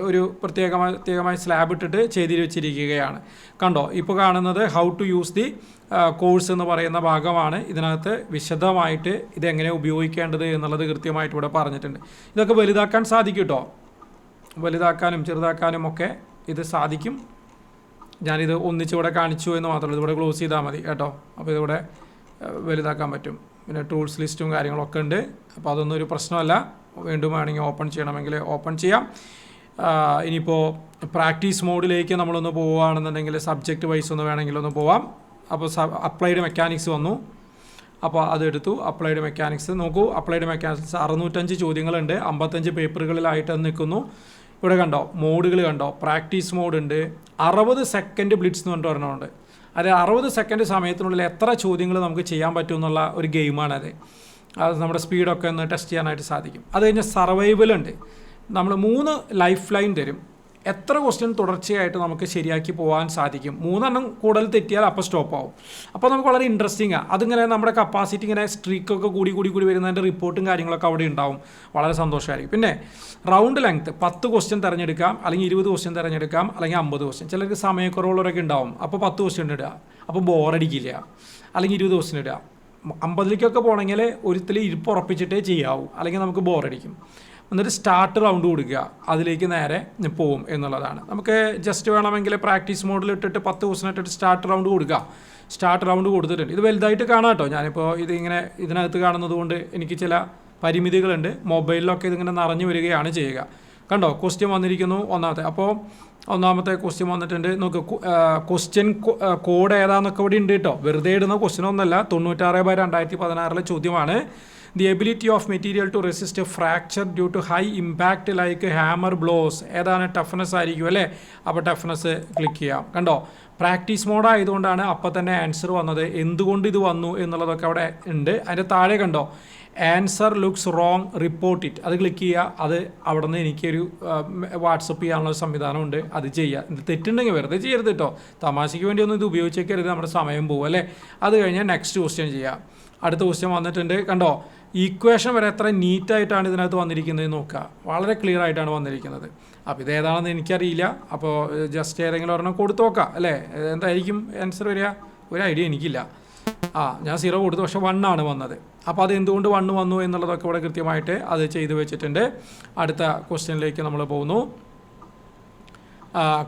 ഒരു പ്രത്യേകമായി slab ഇട്ടിട്ട് ചെയ്തു വെച്ചിരിക്കുകയാണ്. കണ്ടോ, ഇപ്പോൾ കാണുന്നത് how to use the course എന്ന് പറയുന്ന ഭാഗമാണ്. ഇതിനകത്ത് വിശദമായിട്ട് ഇതെങ്ങനെ ഉപയോഗിക്കേണ്ടത് എന്നുള്ളത് കൃത്യമായിട്ട് ഇവിടെ പറഞ്ഞിട്ടുണ്ട്. ഇതൊക്കെ വലുതാക്കാൻ സാധിക്കും കേട്ടോ, വലുതാക്കാനും ചെറുതാക്കാനും ഒക്കെ ഇത് സാധിക്കും. ഞാനിത് ഒന്നിച്ചിവിടെ കാണിച്ചു എന്ന് മാത്രമല്ല, ഇതിവിടെ ക്ലോസ് ചെയ്താൽ മതി കേട്ടോ. അപ്പോൾ ഇതിവിടെ വലുതാക്കാൻ പറ്റും. പിന്നെ ടൂൾസ് ലിസ്റ്റും കാര്യങ്ങളൊക്കെ ഉണ്ട്. അപ്പോൾ അതൊന്നും ഒരു പ്രശ്നമല്ല. വീണ്ടും വേണമെങ്കിൽ ഓപ്പൺ ചെയ്യണമെങ്കിൽ ഓപ്പൺ ചെയ്യാം. ഇനിയിപ്പോൾ പ്രാക്ടീസ് മോഡിലേക്ക് നമ്മളൊന്ന് പോവുകയാണെന്നുണ്ടെങ്കിൽ സബ്ജക്റ്റ് വൈസ് ഒന്ന് വേണമെങ്കിൽ ഒന്ന് പോവാം. അപ്പോൾ അപ്ലൈഡ് മെക്കാനിക്സ് വന്നു. അപ്പോൾ അതെടുത്തു. അപ്ലൈഡ് മെക്കാനിക്സ് നോക്കൂ. അപ്ലൈഡ് മെക്കാനിക്സ് 605 ചോദ്യങ്ങളുണ്ട്, 55 പേപ്പറുകളിലായിട്ട് നിൽക്കുന്നു. ഇവിടെ കണ്ടോ മോഡുകൾ കണ്ടോ, പ്രാക്ടീസ് മോഡ് ഉണ്ട്, 60 സെക്കൻഡ് ബ്ലിറ്റ്സ് എന്ന് പറഞ്ഞിട്ട് പറഞ്ഞുകൊണ്ട്, അത് 60 സെക്കൻഡ് സമയത്തിനുള്ളിൽ എത്ര ചോദ്യങ്ങൾ നമുക്ക് ചെയ്യാൻ പറ്റും എന്നുള്ള ഒരു ഗെയിമാണത്. അത് നമ്മുടെ സ്പീഡൊക്കെ ഒന്ന് ടെസ്റ്റ് ചെയ്യാനായിട്ട് സാധിക്കും. അത് കഴിഞ്ഞാൽ സർവൈവലുണ്ട്. നമ്മൾ 3 ലൈഫ് ലൈൻ തരും. എത്ര ക്വസ്റ്റ്യൻ തുടർച്ചയായിട്ട് നമുക്ക് ശരിയാക്കി പോകാൻ സാധിക്കും. 3 കൂടുതൽ തെറ്റിയാൽ അപ്പോൾ സ്റ്റോപ്പ് ആവും. അപ്പോൾ നമുക്ക് വളരെ ഇൻട്രസ്റ്റിംഗ് ആണ്. അതിങ്ങനെ നമ്മുടെ കപ്പാസിറ്റി ഇങ്ങനെ സ്ട്രീക്കൊക്കെ കൂടി വരുന്നതിൻ്റെ റിപ്പോർട്ടും കാര്യങ്ങളൊക്കെ അവിടെ ഉണ്ടാവും. വളരെ സന്തോഷമായിരിക്കും. പിന്നെ റൗണ്ട് ലെങ്ത്ത് 10 ക്വസ്റ്റ്യൻ തിരഞ്ഞെടുക്കാം, അല്ലെങ്കിൽ 20 ക്വസ്റ്റ്യൻ തിരഞ്ഞെടുക്കാം, അല്ലെങ്കിൽ 50 ക്വസ്റ്റ്യൻ. ചിലർക്ക് സമയക്കുറവുള്ളവരൊക്കെ ഉണ്ടാവും. അപ്പോൾ 10 ക്വസ്റ്റ്യൻ ഇടുക, അപ്പോൾ ബോറടിക്കില്ല. അല്ലെങ്കിൽ 20 ക്വസ്റ്റ്യൻ ഇടുക. 50ലേക്കൊക്കെ പോകണമെങ്കിൽ ഒരിക്കലും ഇരിപ്പ് ഉറപ്പിച്ചിട്ടേ ചെയ്യാവൂ, അല്ലെങ്കിൽ നമുക്ക് ബോറടിക്കും. എന്നിട്ട് സ്റ്റാർട്ട് റൗണ്ട് കൊടുക്കുക, അതിലേക്ക് നേരെ പോവും എന്നുള്ളതാണ്. നമുക്ക് ജസ്റ്റ് വേണമെങ്കിൽ പ്രാക്ടീസ് മോഡിൽ ഇട്ടിട്ട് 10 ക്വസ്റ്റ്യൻ ഇട്ടിട്ട് സ്റ്റാർട്ട് റൗണ്ട് കൊടുക്കുക. സ്റ്റാർട്ട് റൗണ്ട് കൊടുത്തിട്ടുണ്ട്. ഇത് വലുതായിട്ട് കാണാം കേട്ടോ. ഞാനിപ്പോൾ ഇതിങ്ങനെ ഇതിനകത്ത് കാണുന്നത് കൊണ്ട് എനിക്ക് ചില പരിമിതികളുണ്ട്. മൊബൈലിലൊക്കെ ഇതിങ്ങനെ നിറഞ്ഞു വരികയാണ് ചെയ്യുക. കണ്ടോ, ക്വസ്റ്റ്യൻ വന്നിരിക്കുന്നു ഒന്നാമത്തെ. അപ്പോൾ ഒന്നാമത്തെ ക്വസ്റ്റ്യൻ വന്നിട്ടുണ്ട്. നോക്ക്, ക്വസ്റ്റ്യൻ കോഡ് ഏതാണെന്നൊക്കെ ഇവിടെ ഉണ്ട് കേട്ടോ. വെറുതെ ഇടുന്ന ക്വസ്റ്റ്യൻ ഒന്നല്ല. 96/2016 ചോദ്യമാണ്. The ability of material to resist fracture due to high impact like hammer blows. ഏതാണ്? ടഫ്നെസ് ആയിരിക്കും അല്ലേ. അപ്പോൾ ടഫ്നെസ് ക്ലിക്ക് ചെയ്യാം. കണ്ടോ, പ്രാക്ടീസ് മോഡ് ആയതുകൊണ്ടാണ് അപ്പോൾ തന്നെ ആൻസർ വന്നത്. എന്തുകൊണ്ട് ഇത് വന്നു എന്നുള്ളതൊക്കെ അവിടെ ഉണ്ട്. അതിൻ്റെ താഴെ കണ്ടോ, answer looks wrong, report it. അത് ക്ലിക്ക് ചെയ്യുക. അത് അവിടെ നിന്ന് എനിക്കൊരു വാട്സപ്പ് ചെയ്യാനുള്ള സംവിധാനമുണ്ട്. അത് ചെയ്യുക. ഇത് തെറ്റുണ്ടെങ്കിൽ വെറുതെ ചെയ്യരുത് കേട്ടോ. തമാശയ്ക്ക് വേണ്ടിയൊന്നും ഇത് ഉപയോഗിച്ചേക്കരുത്. നമ്മുടെ സമയം പോകും അല്ലേ. അത് കഴിഞ്ഞാൽ നെക്സ്റ്റ് ക്വസ്റ്റ്യൻ ചെയ്യുക. അടുത്ത ക്വസ്റ്റ്യൻ വന്നിട്ടുണ്ട്. കണ്ടോ, ഈക്വേഷൻ വരെ എത്ര നീറ്റായിട്ടാണ് ഇതിനകത്ത് വന്നിരിക്കുന്നത് നോക്കുക. വളരെ ക്ലിയർ ആയിട്ടാണ് വന്നിരിക്കുന്നത്. അപ്പോൾ ഇതേതാണെന്ന് എനിക്കറിയില്ല. അപ്പോൾ ജസ്റ്റ് ഏതെങ്കിലും ഒരെണ്ണം കൊടുത്തു നോക്കാം അല്ലേ. എന്തായിരിക്കും ആൻസർ വരിക? ഒരു ഐഡിയ എനിക്കില്ല. ഞാൻ 0 കൊടുത്തു, പക്ഷേ 1 ആണ് വന്നത്. അപ്പോൾ അത് എന്തുകൊണ്ട് 1 വന്നു എന്നുള്ളതൊക്കെ ഇവിടെ കൃത്യമായിട്ട് അത് ചെയ്തു വെച്ചിട്ടുണ്ട്. അടുത്ത ക്വസ്റ്റ്യനിലേക്ക് നമ്മൾ പോകുന്നു.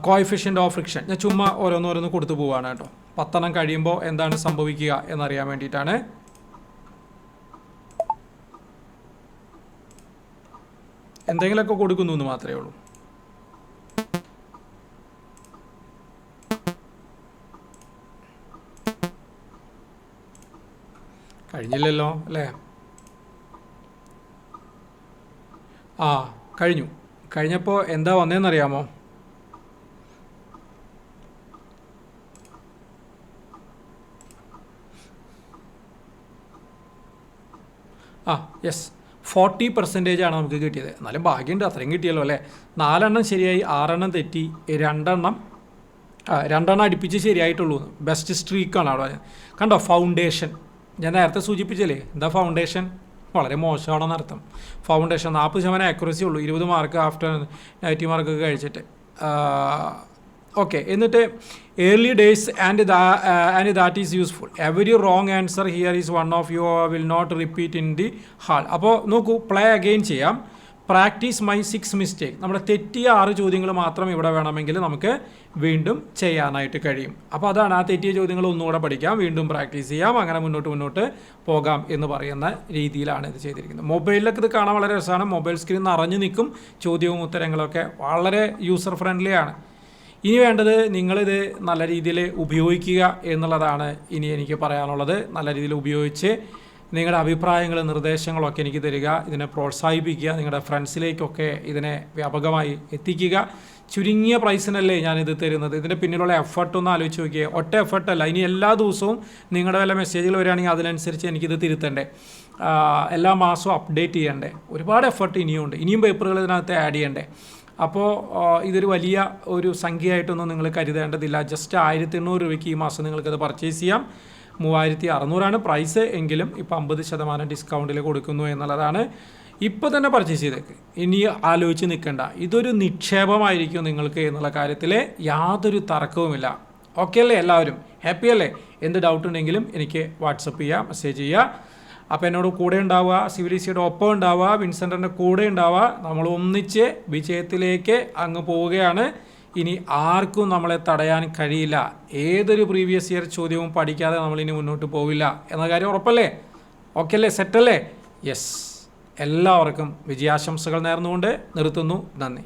Coefficient of friction. ഞാൻ ചുമ്മാ ഓരോന്നോരോന്ന് കൊടുത്തു പോവുകയാണ് കേട്ടോ. 10 കഴിയുമ്പോൾ എന്താണ് സംഭവിക്കുക എന്നറിയാൻ വേണ്ടിയിട്ടാണ്. എന്തെങ്കിലുമൊക്കെ കൊടുക്കുന്നു എന്ന് മാത്രമേ ഉള്ളൂ. കഴിഞ്ഞില്ലല്ലോ അല്ലേ. കഴിഞ്ഞപ്പോൾ എന്താ വന്നതെന്നറിയാമോ? യെസ്, 40% ആണ് നമുക്ക് കിട്ടിയത്. എന്നാലും ഭാഗ്യമുണ്ട്, അത്രയും കിട്ടിയല്ലോ അല്ലേ. 4 ശരിയായി, 6 തെറ്റി, 2 അടുപ്പിച്ച് ശരിയായിട്ടുള്ളൂ. ബെസ്റ്റ് സ്ട്രീക്കാണ് അവിടെ. കണ്ടോ, ഫൗണ്ടേഷൻ ഞാൻ നേരത്തെ സൂചിപ്പിച്ചല്ലേ. എന്താ ഫൗണ്ടേഷൻ? വളരെ മോശമാണെന്ന് അർത്ഥം. ഫൗണ്ടേഷൻ 40% ആക്യുറസി ഉള്ളൂ. 20 മാർക്ക് ആഫ്റ്റർ 90 മാർക്കൊക്കെ കഴിച്ചിട്ട്. ഓക്കെ, എന്നിട്ട് early days and that is useful. Every wrong answer here is one of you will not repeat in the hall. അപ്പോൾ നോക്കൂ, പ്ലേ അഗെയിൻ ചെയ്യാം. Practice my 6 mistake. നമ്മുടെ തെറ്റിയ 6 ചോദ്യങ്ങൾ മാത്രം ഇവിടെ വേണമെങ്കിൽ നമുക്ക് വീണ്ടും ചെയ്യാനായിട്ട് കഴിയും. അപ്പോൾ അതാണ്, ആ തെറ്റിയ ചോദ്യങ്ങൾ ഒന്നുകൂടെ പഠിക്കാം, വീണ്ടും പ്രാക്ടീസ് ചെയ്യാം, അങ്ങനെ മുന്നോട്ട് പോകാം എന്ന് പറയുന്ന രീതിയിലാണ് ഇത് ചെയ്തിരിക്കുന്നത്. മൊബൈലിലൊക്കെ ഇത് കാണാൻ വളരെ രസമാണ്. മൊബൈൽ സ്ക്രീൻ നിറഞ്ഞു നിൽക്കും. ചോദ്യവും ഉത്തരങ്ങളൊക്കെ വളരെ യൂസർ ഫ്രണ്ട്ലിയാണ്. ഇനി വേണ്ടത് നിങ്ങളിത് നല്ല രീതിയിൽ ഉപയോഗിക്കുക എന്നുള്ളതാണ് ഇനി എനിക്ക് പറയാനുള്ളത്. നല്ല രീതിയിൽ ഉപയോഗിച്ച് നിങ്ങളുടെ അഭിപ്രായങ്ങളും നിർദ്ദേശങ്ങളൊക്കെ എനിക്ക് തരിക. ഇതിനെ പ്രോത്സാഹിപ്പിക്കുക. നിങ്ങളുടെ ഫ്രണ്ട്സിലേക്കൊക്കെ ഇതിനെ വ്യാപകമായി എത്തിക്കുക. ചുരുങ്ങിയ പ്രൈസിനല്ലേ ഞാനിത് തരുന്നത്. ഇതിൻ്റെ പിന്നിലുള്ള എഫർട്ടൊന്ന് ആലോചിച്ച് നോക്കിയേ. ഒറ്റ എഫർട്ടല്ല, ഇനി എല്ലാ ദിവസവും നിങ്ങളുടെ വല്ല മെസ്സേജുകൾ വരികയാണെങ്കിൽ അതിനനുസരിച്ച് എനിക്കിത് തിരുത്തണ്ടേ. എല്ലാ മാസവും അപ്ഡേറ്റ് ചെയ്യണ്ടേ, ഒരുപാട് എഫർട്ട് ഇനിയുണ്ട്, ഇനിയും പേപ്പറുകൾ ഇതിനകത്ത് ആഡ് ചെയ്യണ്ടേ. അപ്പോൾ ഇതൊരു വലിയ ഒരു സംഖ്യയായിട്ടൊന്നും നിങ്ങൾ കരുതേണ്ടതില്ല. ജസ്റ്റ് 1800 രൂപയ്ക്ക് ഈ മാസം നിങ്ങൾക്കത് പർച്ചേസ് ചെയ്യാം. 3600 പ്രൈസ്, എങ്കിലും ഇപ്പോൾ 50% ഡിസ്കൗണ്ടിൽ കൊടുക്കുന്നു എന്നുള്ളതാണ്. ഇപ്പോൾ തന്നെ പർച്ചേസ് ചെയ്തേക്ക്, ഇനി ആലോചിച്ച് നിൽക്കണ്ട. ഇതൊരു നിക്ഷേപമായിരിക്കും നിങ്ങൾക്ക് എന്നുള്ള കാര്യത്തിൽ യാതൊരു തർക്കവുമില്ല. ഓക്കെ അല്ലേ? എല്ലാവരും ഹാപ്പി അല്ലേ? എന്ത് ഡൗട്ട് ഉണ്ടെങ്കിലും എനിക്ക് വാട്സപ്പ് ചെയ്യുക, മെസ്സേജ് ചെയ്യുക. അപ്പോൾ എന്നോട് കൂടെ ഉണ്ടാവുക, സിവിലിസിയുടെ ഒപ്പം ഉണ്ടാവുക, വിൻസെൻ്റിൻ്റെ കൂടെ ഉണ്ടാവുക. നമ്മൾ ഒന്നിച്ച് വിജയത്തിലേക്ക് അങ്ങ് പോവുകയാണ്. ഇനി ആർക്കും നമ്മളെ തടയാൻ കഴിയില്ല. ഏതൊരു പ്രീവിയസ് ഇയർ ചോദ്യവും പഠിക്കാതെ നമ്മളിനി മുന്നോട്ട് പോവില്ല എന്ന കാര്യം ഉറപ്പല്ലേ? ഓക്കെ അല്ലേ? സെറ്റല്ലേ? യെസ്. എല്ലാവർക്കും വിജയാശംസകൾ നേർന്നുകൊണ്ട് നിർത്തുന്നു. നന്ദി.